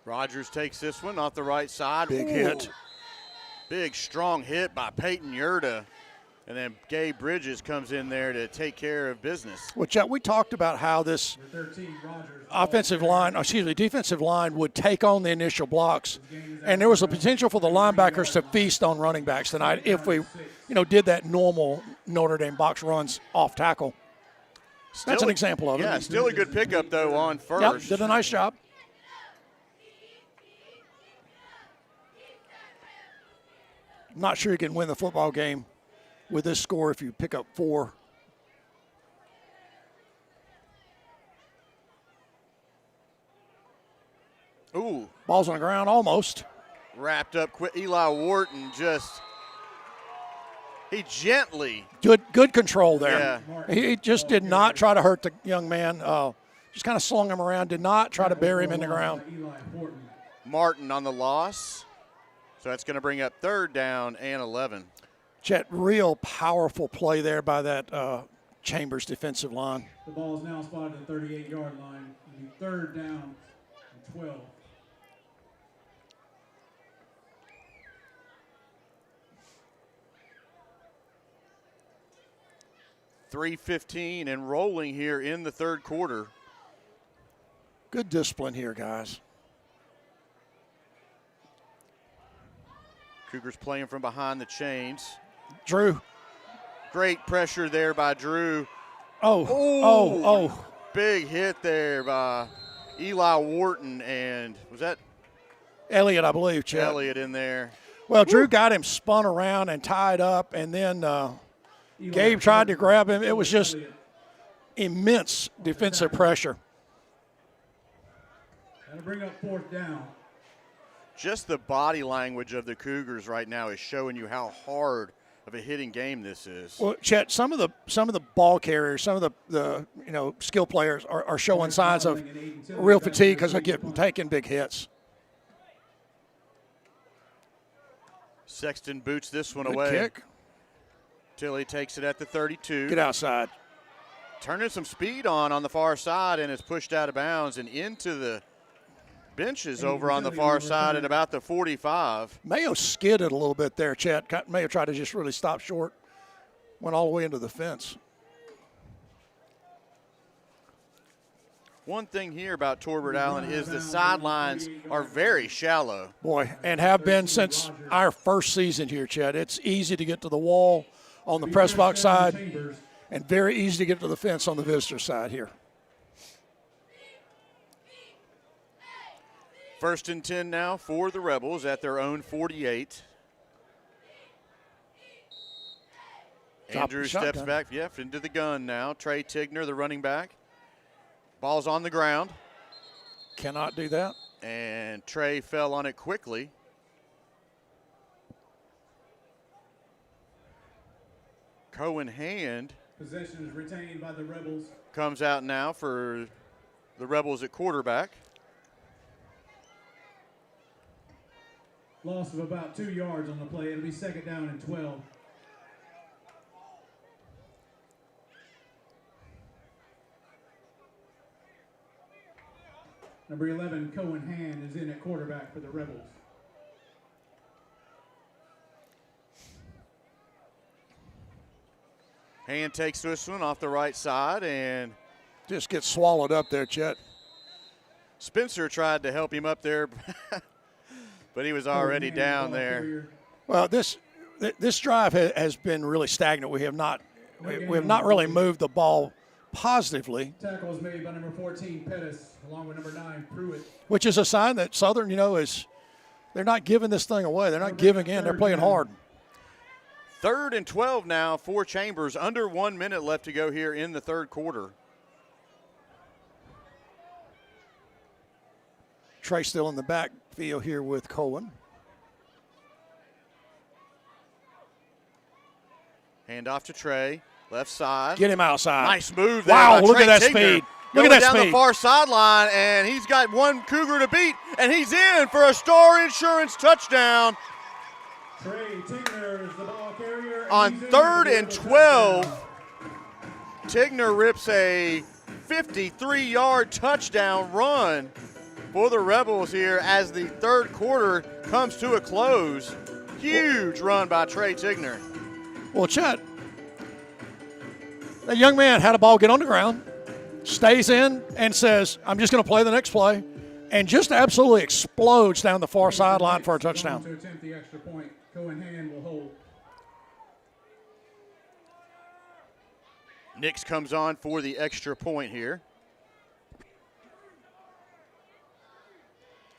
Rogers takes this one off the right side. Big hit. Big, strong hit by Peyton Yurda. And then Gabe Bridges comes in there to take care of business. Which we talked about how this defensive line would take on the initial blocks. And there was a potential for the linebackers to feast on running backs tonight if we, did that normal Notre Dame box runs off tackle. That's an example of it. Yeah, still a good pickup, though, on first. Yep, did a nice job. I'm not sure you can win the football game with this score if you pick up 4. Ooh. Ball's on the ground almost. Wrapped up quick. Eli Wharton he gently. Good control there. Yeah. He just did not try to hurt the young man. Just kind of slung him around, did not try to bury him in the ground. Martin on the loss. So that's going to bring up 3rd down and 11. Chet, real powerful play there by that Chambers defensive line. The ball is now spotted at the 38-yard line. It'll be 3rd down and 12. .315 and rolling here in the 3rd quarter. Good discipline here, guys. Cougars playing from behind the chains. Drew. Great pressure there by Drew. Oh. Big hit there by Eli Wharton, and was that Elliott, I believe, Chet. Elliott in there. Well, Drew got him spun around and tied up, and then Gabe tried to grab him. It was just immense defensive pressure. That'll bring up 4th down. Just the body language of the Cougars right now is showing you how hard of a hitting game this is. Well, Chet, some of the ball carriers, some of the skill players are showing signs of real fatigue because they're taking big hits. Sexton boots this one Good away. Kick. Tilly takes it at the 32. Get outside. Turning some speed on the far side, and is pushed out of bounds and into the benches over on the far side at about the 45. Mayo skidded a little bit there, Chet. Mayo tried to just really stop short. Went all the way into the fence. One thing here about Torbert Allen is the sidelines are very shallow. Boy, and have been since our first season here, Chet. It's easy to get to the wall on the press box side and very easy to get to the fence on the visitor side here. 1st and 10 now for the Rebels at their own 48. Andrew steps back, into the gun now. Trey Tigner, the running back. Ball's on the ground. Cannot do that. And Trey fell on it quickly. Cohen Hand. Possession is retained by the Rebels. Comes out now for the Rebels at quarterback. Loss of about 2 yards on the play. It'll be 2nd down and 12. Number 11, Cohen Hand, is in at quarterback for the Rebels. Hand takes this one off the right side and just gets swallowed up there, Chet. Spencer tried to help him up there, but he was already down there. Well, this drive has been really stagnant. We have not really moved the ball positively. Tackles made by number 14, Pettis, along with number 9, Pruitt. Which is a sign that Southern, they're not giving this thing away. They're not giving in. They're playing hard. 3rd and 12 now for Chambers. Under 1 minute left to go here in the 3rd quarter. Trey still in the backfield here with Cohen. Hand off to Trey, left side. Get him outside. Nice move there. Wow, look Trey at that Tigner. speed. Look at that down speed. the far sideline, and he's got one Cougar to beat, and he's in for a Star Insurance touchdown. Trey Tigner is the ball carrier. On 3rd and 12, Tigner rips a 53-yard touchdown run for the Rebels here as the third quarter comes to a close. Huge run by Trey Tigner. Well, Chet, that young man had a ball get on the ground, stays in, and says, I'm just going to play the next play, and just absolutely explodes down the far sideline for a touchdown. To attempt the extra point, Cohen Hand will hold. Nix comes on for the extra point here.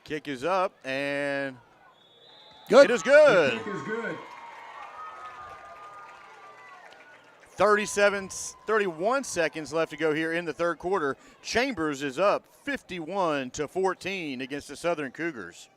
Kick is up, and good. It is good. The kick is good. 31 seconds left to go here in the third quarter. Chambers is up 51-14 against the Southern Cougars.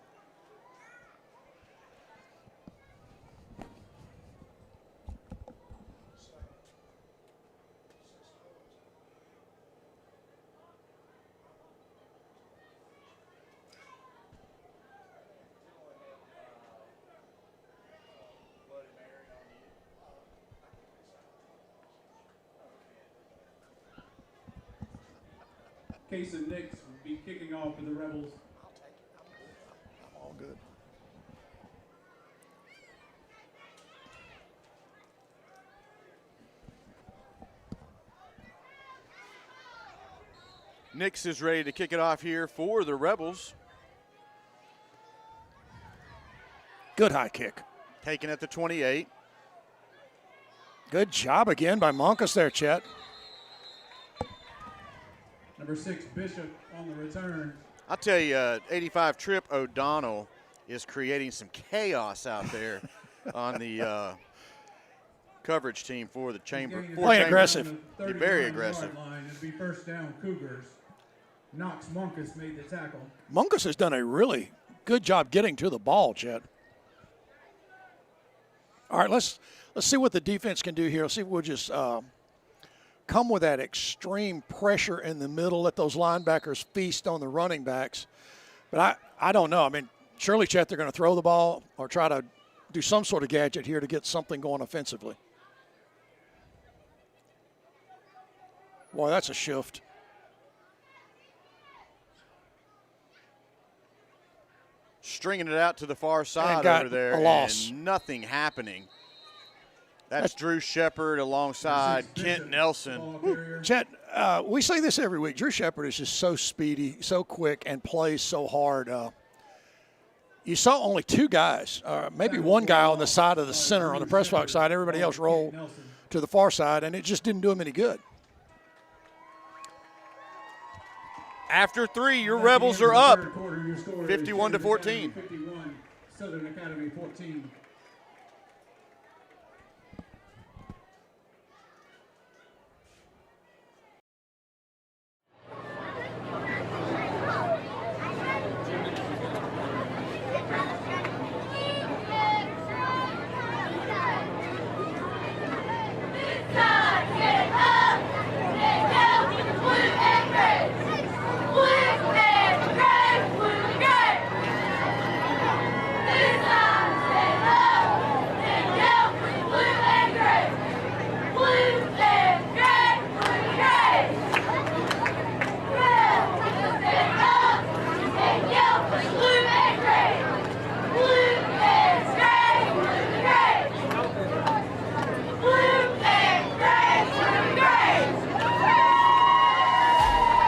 Case and Nix will be kicking off for the Rebels. I'm all good. Nix is ready to kick it off here for the Rebels. Good high kick. Taken at the 28. Good job again by Monkus there, Chet. Number 6, Bishop on the return. I'll tell you, 85 Trip O'Donnell is creating some chaos out there on the coverage team for the Chamber. Playing aggressive. Very aggressive. It'll be first down, Cougars. Knox Monkus made the tackle. Monkus has done a really good job getting to the ball, Chet. All right, let's see what the defense can do here. Let's see if we'll just come with that extreme pressure in the middle, let those linebackers feast on the running backs. But I don't know. I mean, surely, Chet, they're going to throw the ball or try to do some sort of gadget here to get something going offensively. Boy, that's a shift. Stringing it out to the far side over there, a loss. And nothing happening. That's Drew Shepard alongside Kent Nelson. Chet, we say this every week. Drew Shepard is just so speedy, so quick, and plays so hard. You saw only two guys, maybe one guy on the side of the center on the press box side. Everybody else rolled to the far side, and it just didn't do him any good. After 3, your Rebels are up 51-14. 51, Southern Academy 14.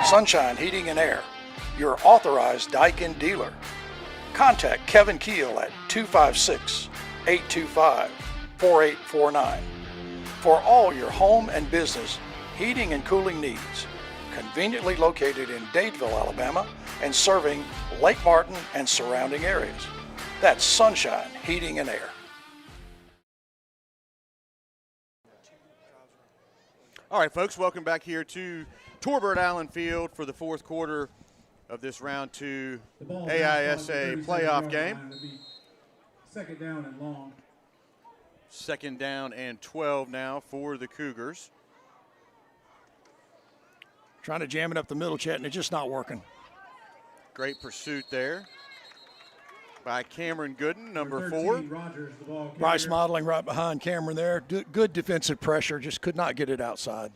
Sunshine Heating and Air, your authorized Daikin dealer. Contact Kevin Keel at 256-825-4849 for all your home and business heating and cooling needs. Conveniently located in Dadeville, Alabama, and serving Lake Martin and surrounding areas. That's Sunshine Heating and Air. All right, folks, welcome back here to Torbert Allen Field for the fourth quarter of this round 2 AISA playoff game. Second down and long. Second down and 12 now for the Cougars. Trying to jam it up the middle, Chet, and it's just not working. Great pursuit there by Cameron Gooden, number 4. Bryce Modeling right behind Cameron there. Good defensive pressure, just could not get it outside.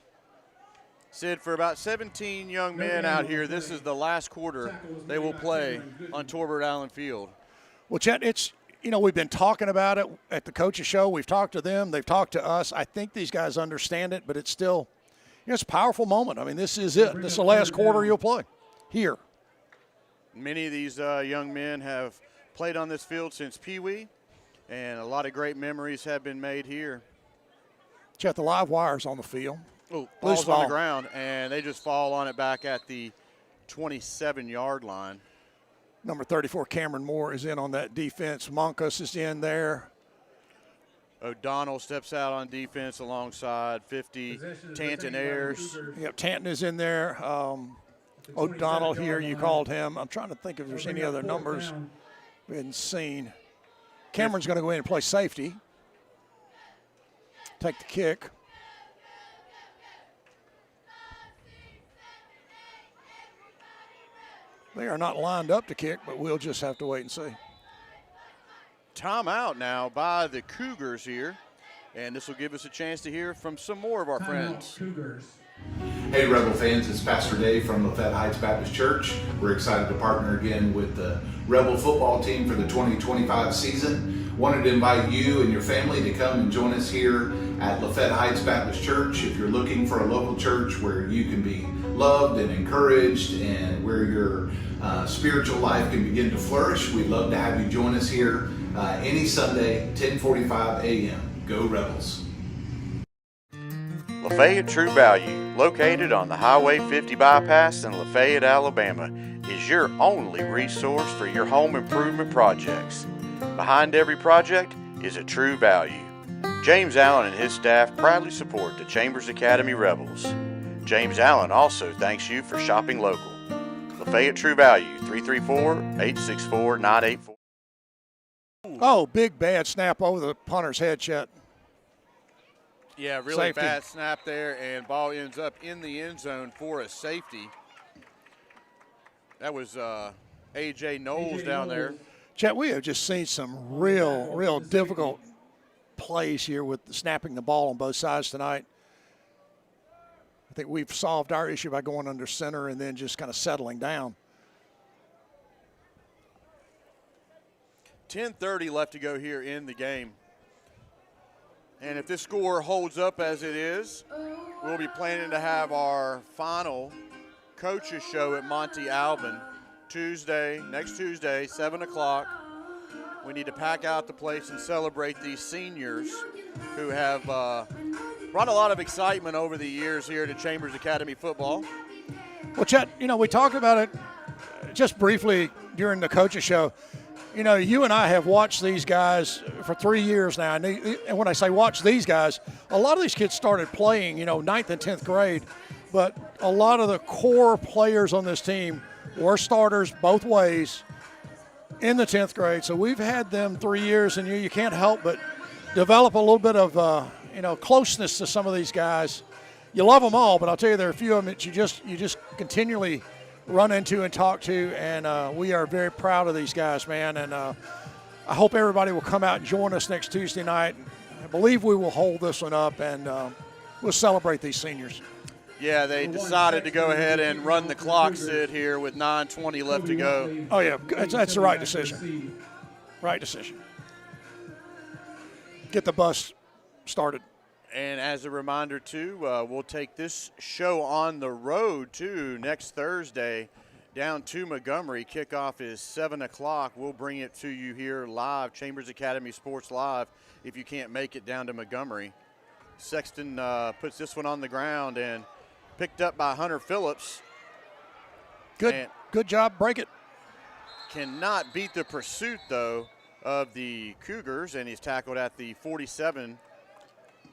Sid, for about 17 young men out here, this is the last quarter they will play on Torbert Allen Field. Well, Chet, it's, we've been talking about it at the coaches show. We've talked to them. They've talked to us. I think these guys understand it, but it's still, it's a powerful moment. I mean, this is it. This is the last quarter you'll play here. Many of these young men have played on this field since Pee Wee, and a lot of great memories have been made here. Chet, the live wire's on the field. Oh, ball's on the ground, and they just fall on it back at the 27-yard line. Number 34, Cameron Moore, is in on that defense. Monkus is in there. O'Donnell steps out on defense alongside 50, Tanton Ayers. Yep, Tanton is in there. O'Donnell here, you called him. I'm trying to think if there's any other numbers we hadn't seen. Cameron's going to go in and play safety. Take the kick. They are not lined up to kick, but we'll just have to wait and see. Timeout now by the Cougars here, and this will give us a chance to hear from some more of our friends. Cougars. Hey Rebel fans, it's Pastor Dave from Lafayette Heights Baptist Church. We're excited to partner again with the Rebel football team for the 2025 season. Wanted to invite you and your family to come and join us here at Lafayette Heights Baptist Church. If you're looking for a local church where you can be loved and encouraged and where your spiritual life can begin to flourish, we'd love to have you join us here any Sunday, 10:45 a.m. Go Rebels. Lafayette True Value, located on the Highway 50 bypass in Lafayette, Alabama, is your only resource for your home improvement projects. Behind every project is a true value. James Allen and his staff proudly support the Chambers Academy Rebels. James Allen also thanks you for shopping local. Lafayette True Value, 334-864-984. Oh, big bad snap over the punter's head, Chet. Yeah, really Safety. bad snap there, and ball ends up in the end zone for a safety. That was A.J. Knowles down there. Chet, we have just seen some real difficult plays here with snapping the ball on both sides tonight. I think we've solved our issue by going under center and then just kind of settling down. 10:30 left to go here in the game. And if this score holds up as it is, we'll be planning to have our final coaches show at Monte Alban next Tuesday, 7 o'clock. We need to pack out the place and celebrate these seniors who have brought a lot of excitement over the years here to Chambers Academy football. Well, Chet, we talked about it just briefly during the coaches show. You and I have watched these guys for 3 years now. And when I say watch these guys, a lot of these kids started playing, 9th and 10th grade. But a lot of the core players on this team were starters both ways in the 10th grade. So we've had them 3 years, and you can't help but develop a little bit of, closeness to some of these guys. You love them all, but I'll tell you, there are a few of them that you just continually run into and talk to, and we are very proud of these guys, man. And I hope everybody will come out and join us next Tuesday night. I believe we will hold this one up, and we'll celebrate these seniors. Yeah, they decided to go ahead and run the clock, Sid, here with 9:20 left to go. Oh, yeah, that's the right decision. Right decision. Get the bus started. And as a reminder, too, we'll take this show on the road, too, next Thursday down to Montgomery. Kickoff is 7 o'clock. We'll bring it to you here live, Chambers Academy Sports Live, if you can't make it down to Montgomery. Sexton puts this one on the ground and picked up by Hunter Phillips. Good job. Break it. Cannot beat the pursuit, though, of the Cougars, and he's tackled at the 47.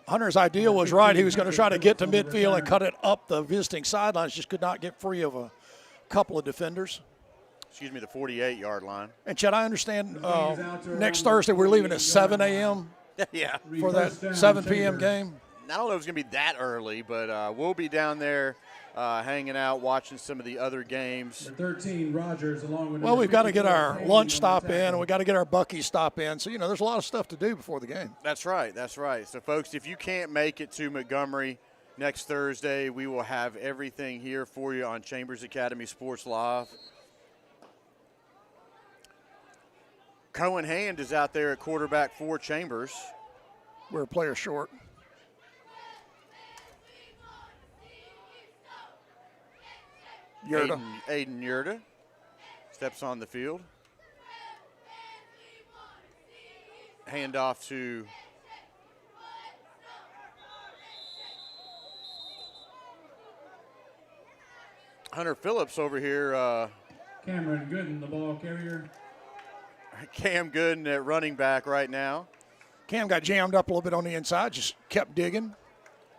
Hunter's idea was right. He was going to try to get to midfield and cut it up the visiting sidelines, just could not get free of a couple of defenders. Excuse me, the 48-yard line. And, Chet, I understand next Thursday we're leaving at 7 a.m. Yeah. For that 7 p.m. game. I don't know if it's going to be that early, but we'll be down there hanging out, watching some of the other games. 13 Rogers along with. Well, we've got to get our lunch stop in, and we've got to get our Buc-ee stop in. So, there's a lot of stuff to do before the game. That's right. So, folks, if you can't make it to Montgomery, Next Thursday, we will have everything here for you on Chambers Academy Sports Live. Cohen Hand is out there at quarterback for Chambers. We're a player short. Yurda. Aiden Yurda steps on the field. Handoff to Hunter Phillips over here. Cameron Gooden, the ball carrier. Cam Gooden at running back right now. Cam got jammed up a little bit on the inside, just kept digging.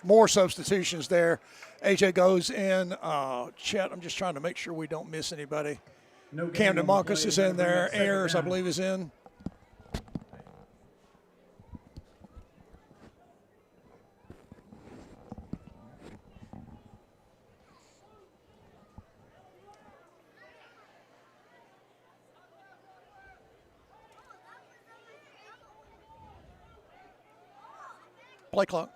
More substitutions there. AJ goes in. Chet, I'm just trying to make sure we don't miss anybody. No Camden Monkus is in there. Ayers, I believe, is in. Play clock.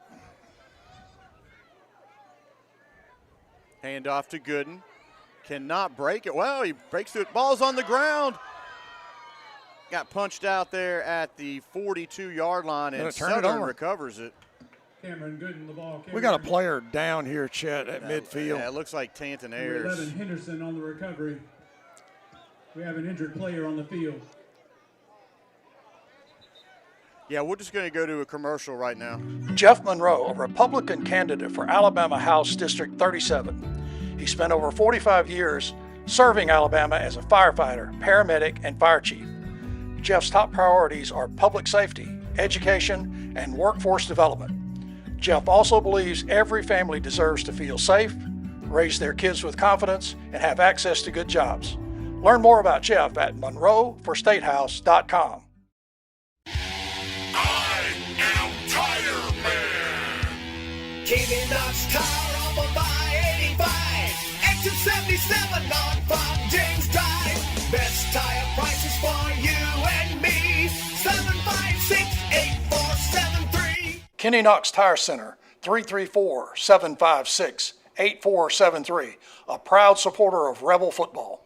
Hand off to Gooden. Cannot break it. Well, he breaks it. Ball's on the ground. Got punched out there at the 42-yard line, and Southern recovers it. Cameron Gooden, the ball carrier. We got a player down here, Chet, at midfield. Yeah, it looks like Tanton Ayers. 11 Henderson on the recovery. We have an injured player on the field. Yeah, we're just going to go to a commercial right now. Jeff Monroe, a Republican candidate for Alabama House District 37. He spent over 45 years serving Alabama as a firefighter, paramedic, and fire chief. Jeff's top priorities are public safety, education, and workforce development. Jeff also believes every family deserves to feel safe, raise their kids with confidence, and have access to good jobs. Learn more about Jeff at monroeforstatehouse.com. Keeping Knox Tire up by 85. Exit 77 on Farm James Drive. Best tire prices for you and me. 756-8473. Kenny Knox Tire Center, 334-756-8473. A proud supporter of Rebel football.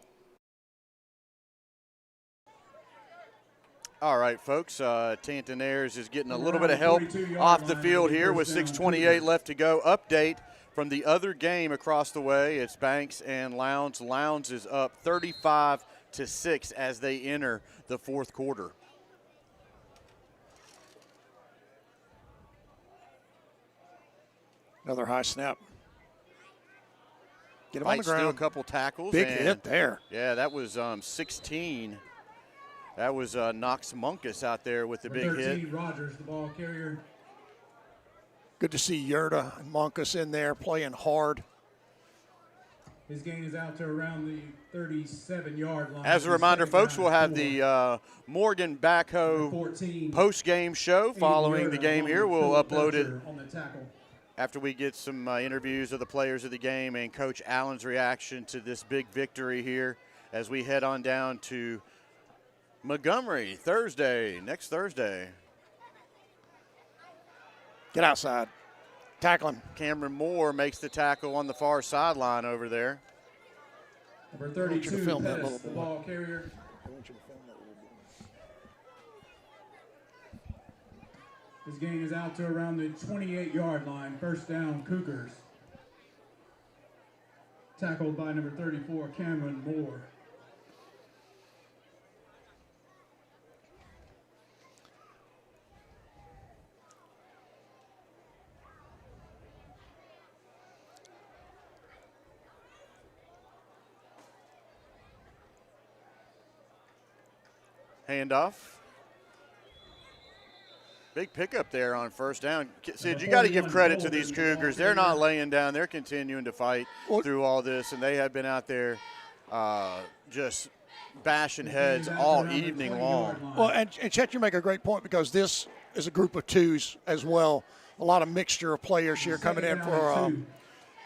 All right, folks, Tanton Ayers is getting a little bit of help off the field here with 6:28 left to go. Update from the other game across the way. It's Banks and Lowndes. Lowndes is up 35-6 as they enter the fourth quarter. Another high snap. Get him Might on the ground. steal a couple tackles. Big hit there. Yeah, that was 16. That was Knox Munkus out there with the big hit. Rogers, the ball carrier. Good to see Yurda and Monkus in there playing hard. His gain is out to around the 37-yard line. As a reminder, folks, we'll have the Morgan Backhoe post-game show following the game here. We'll upload it after we get some interviews of the players of the game and Coach Allen's reaction to this big victory here as we head on down to Montgomery next Thursday. Get outside. Tackle him. Cameron Moore makes the tackle on the far sideline over there. Number 32, Pettis, the ball carrier. His gain is out to around the 28-yard line. First down, Cougars. Tackled by number 34, Cameron Moore. Handoff. Big pickup there on first down. Sid, you got to give credit to these Cougars. They're not laying down. They're continuing to fight through all this, and they have been out there just bashing heads all evening long. Well, and Chet, you make a great point because this is a group of twos as well. A lot of mixture of players here coming in for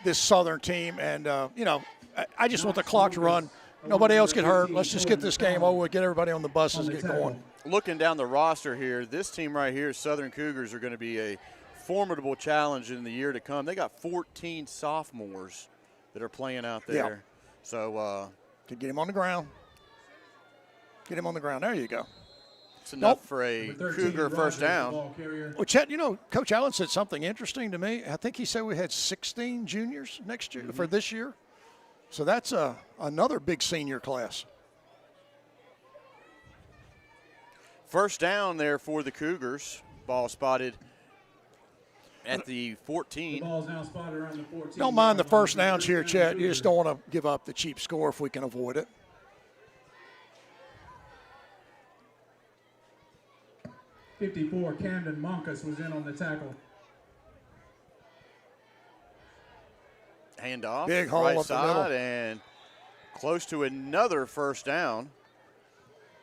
this Southern team. And, I just want the clock to run. Nobody else get hurt. Let's just get this game over with, get everybody on the buses and get going. Looking down the roster here, this team right here, Southern Cougars, are going to be a formidable challenge in the year to come. They got 14 sophomores that are playing out there. Yeah. So could get him on the ground. Get him on the ground. There you go. It's enough for a Cougar first down. Well, Chet, you know, Coach Allen said something interesting to me. I think he said we had 16 juniors next year for this year. So that's another big senior class. First down there for the Cougars. Ball spotted at the 14. The ball's now spotted around the 14. Don't mind the first downs here, Chet. You just don't want to give up the cheap score if we can avoid it. '54, Camden Monkus was in on the tackle. Handoff, big hole right up the middle. side, and close to another first down.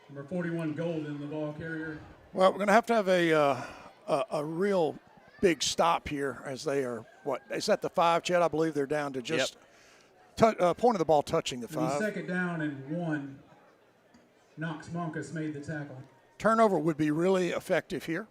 Number 41, Golden, the ball carrier. Well, we're going to have a real big stop here as they are, what, is that the 5, Chet? I believe they're down to just point of the ball touching the 5. Second down and 1. Knox Monkus made the tackle. Turnover would be really effective here.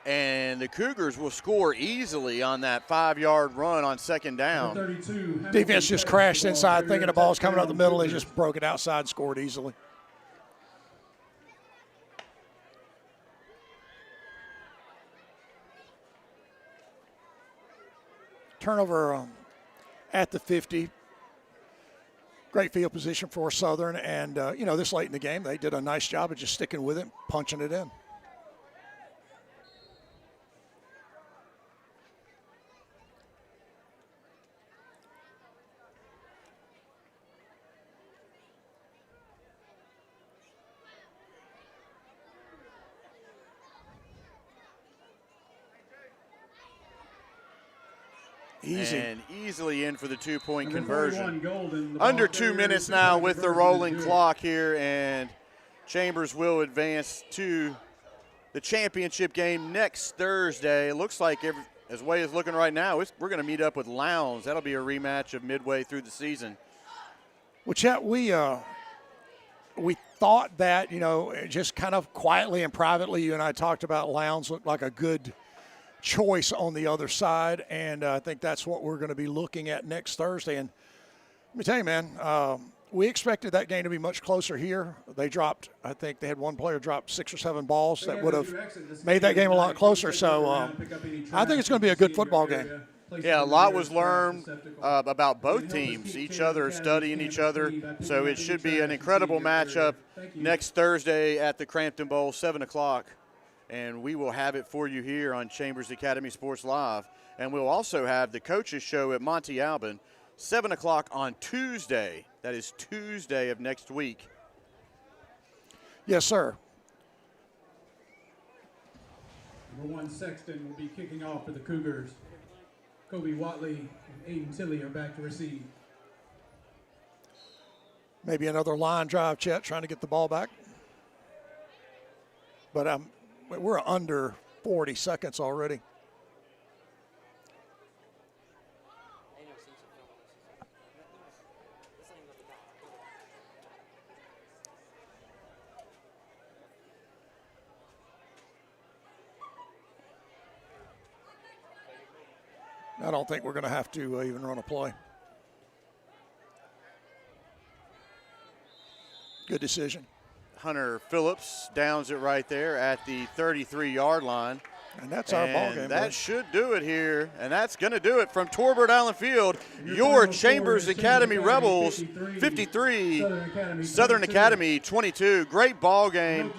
And the Cougars will score easily on that 5-yard run on second down. Defense just crashed inside, thinking the ball's coming up the middle. They just broke it outside and scored easily. Turnover at the 50. Great field position for Southern. And, you know, this late in the game, they did a nice job of just sticking with it, punching it in. Easy. And easily in for the 2-point conversion. Under 2 minutes now with the rolling clock here, and Chambers will advance to the championship game next Thursday. It looks like, as way is looking right now, we're going to meet up with Lowndes. That'll be a rematch of midway through the season. Well, Chet, we thought that, you know, just kind of quietly and privately, you and I talked about Lowndes looked like a good choice on the other side, and I think that's what we're going to be looking at next Thursday. And let me tell you, man, we expected that game to be much closer here. They dropped, I think they had one player drop 6 or 7 balls that would have made that game a lot closer. So I think it's going to be a good football game. Yeah, a lot was learned about both teams, each other studying each other. So it should be an incredible matchup next Thursday at the Crampton Bowl, 7 o'clock. And we will have it for you here on Chambers Academy Sports Live. And we'll also have the coaches show at Monte Alban, 7 o'clock on Tuesday. That is Tuesday of next week. Yes, sir. Number 1, Sexton will be kicking off for the Cougars. Kobe Watley and Aiden Tilley are back to receive. Maybe another line drive, Chet, trying to get the ball back. But we're under 40 seconds already. I don't think we're going to have to even run a play. Good decision. Hunter Phillips downs it right there at the 33-yard line. And that's our ball game. That should do it here. And that's going to do it from Torbert Allen Field. Your Chambers Academy Rebels 53, Southern Academy 22. Great ball game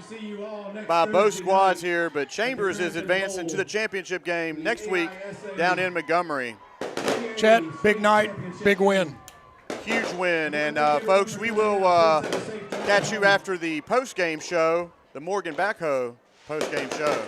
by both squads here. But Chambers is advancing to the championship game next week down in Montgomery. Chad, big night, big win. Huge win. And, folks, we will catch you after the post-game show, the Morgan Backhoe post-game show.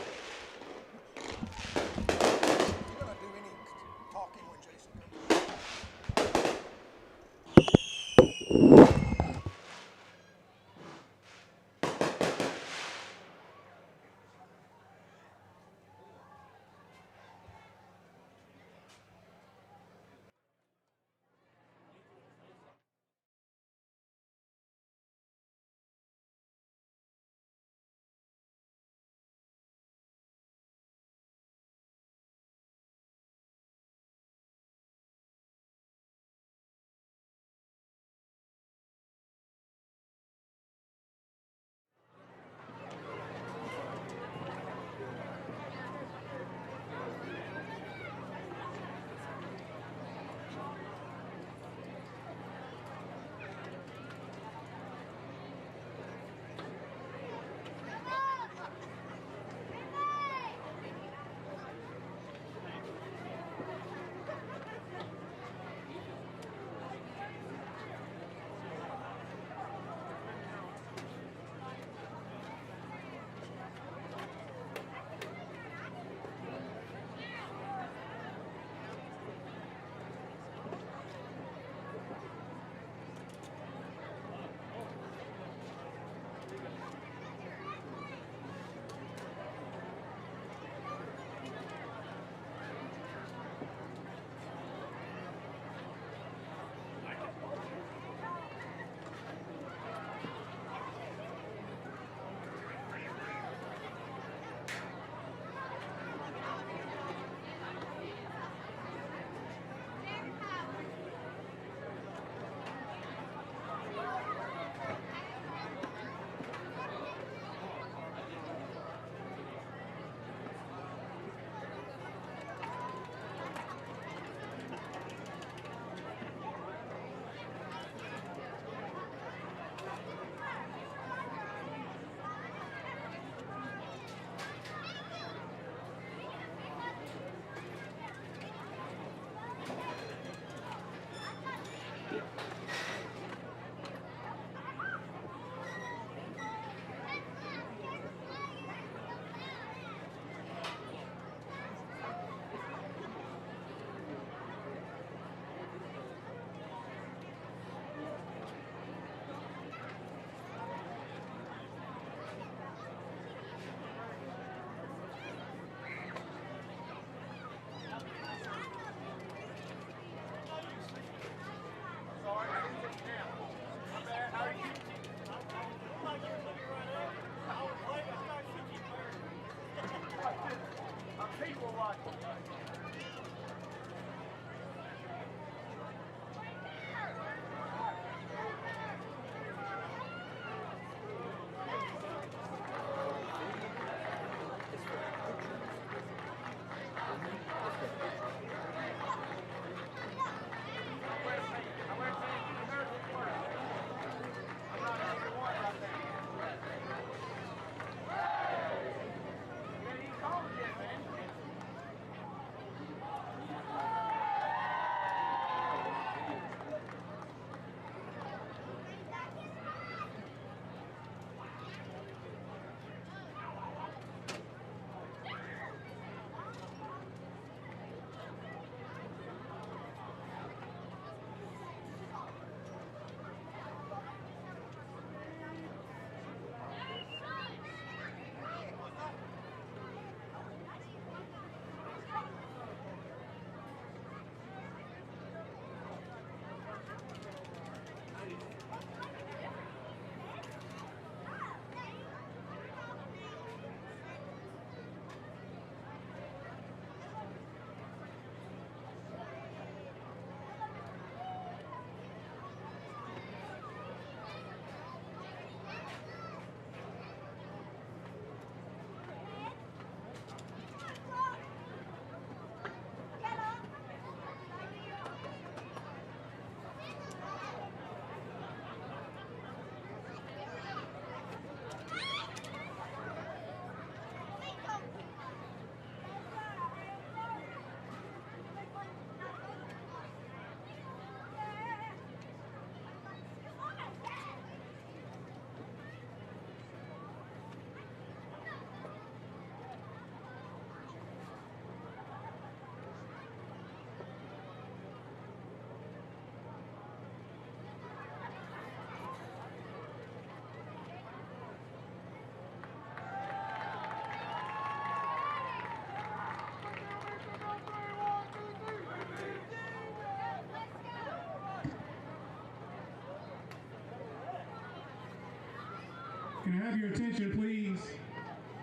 Can I have your attention, please?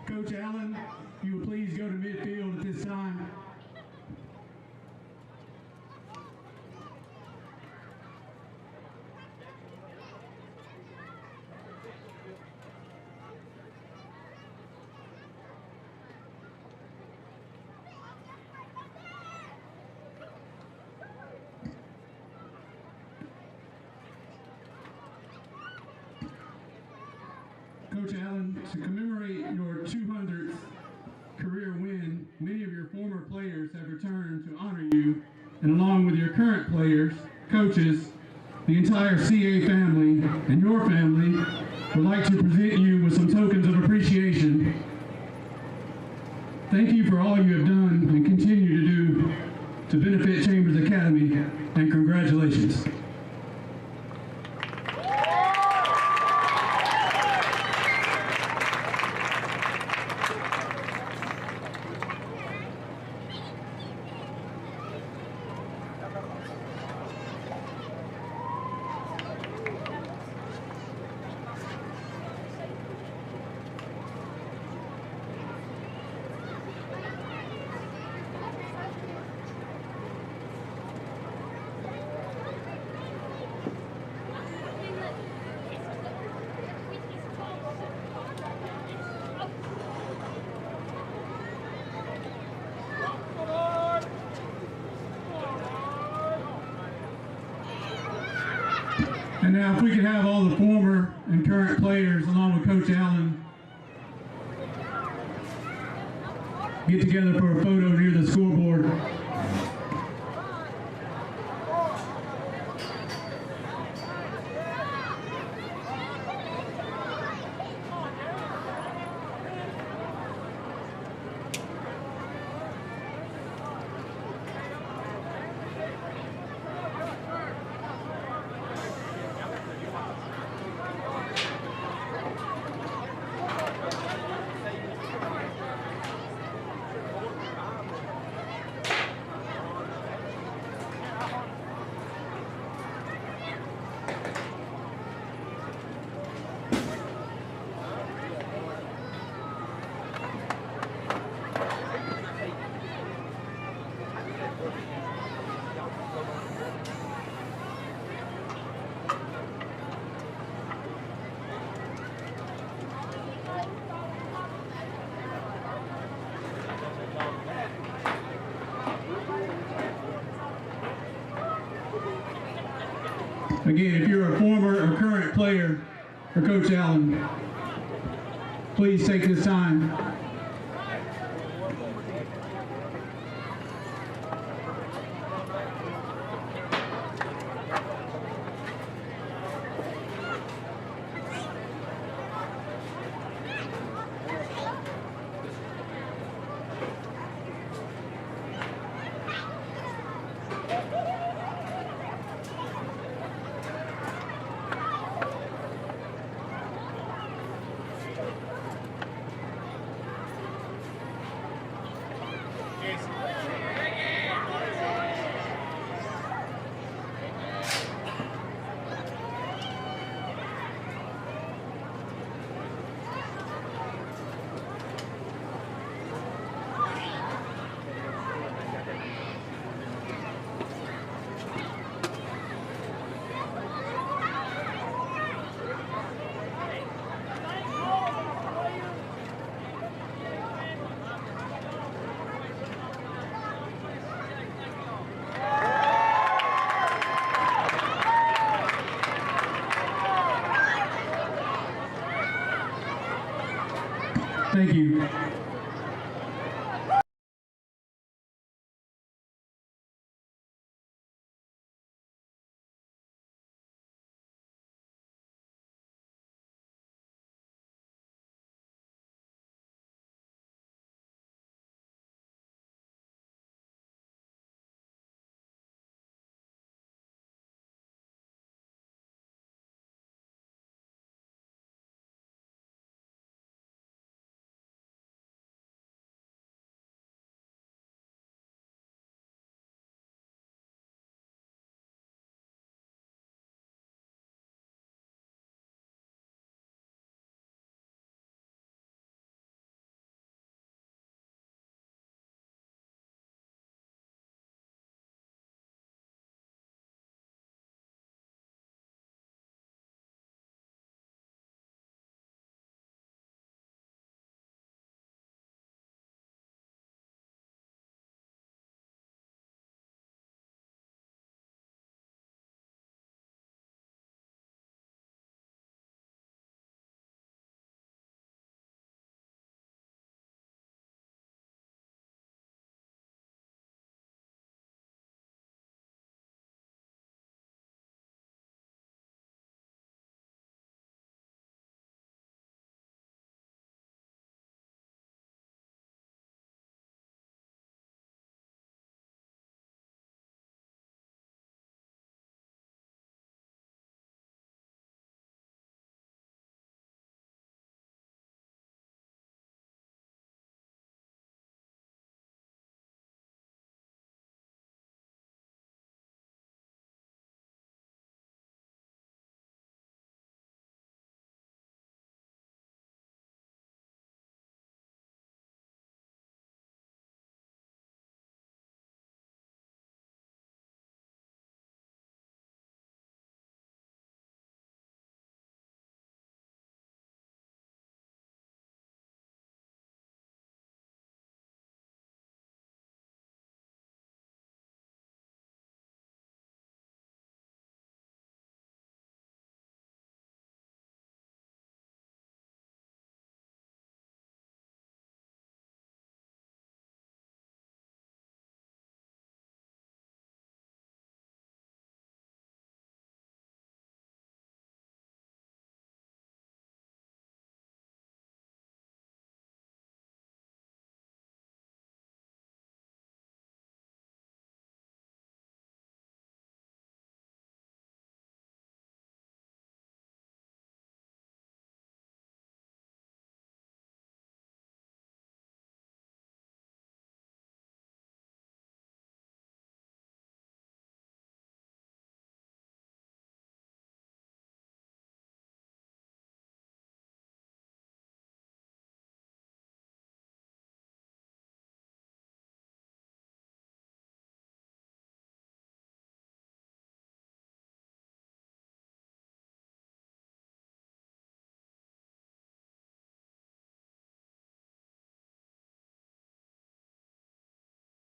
Coach Allen, you will please go to midfield at this time. Coach Allen, to commemorate your 200th career win, many of your former players have returned to honor you, and along with your current players, coaches, the entire CA family, and your family, would like to present you with some tokens of appreciation. Thank you for all you have done and continue to do to benefit Chambers Academy, and congratulations. And now if we could have all the former and current players along with Coach Allen get together for a photo near the scoreboard. Again, if you're a former or current player for Coach Allen, please take this time. Thank you.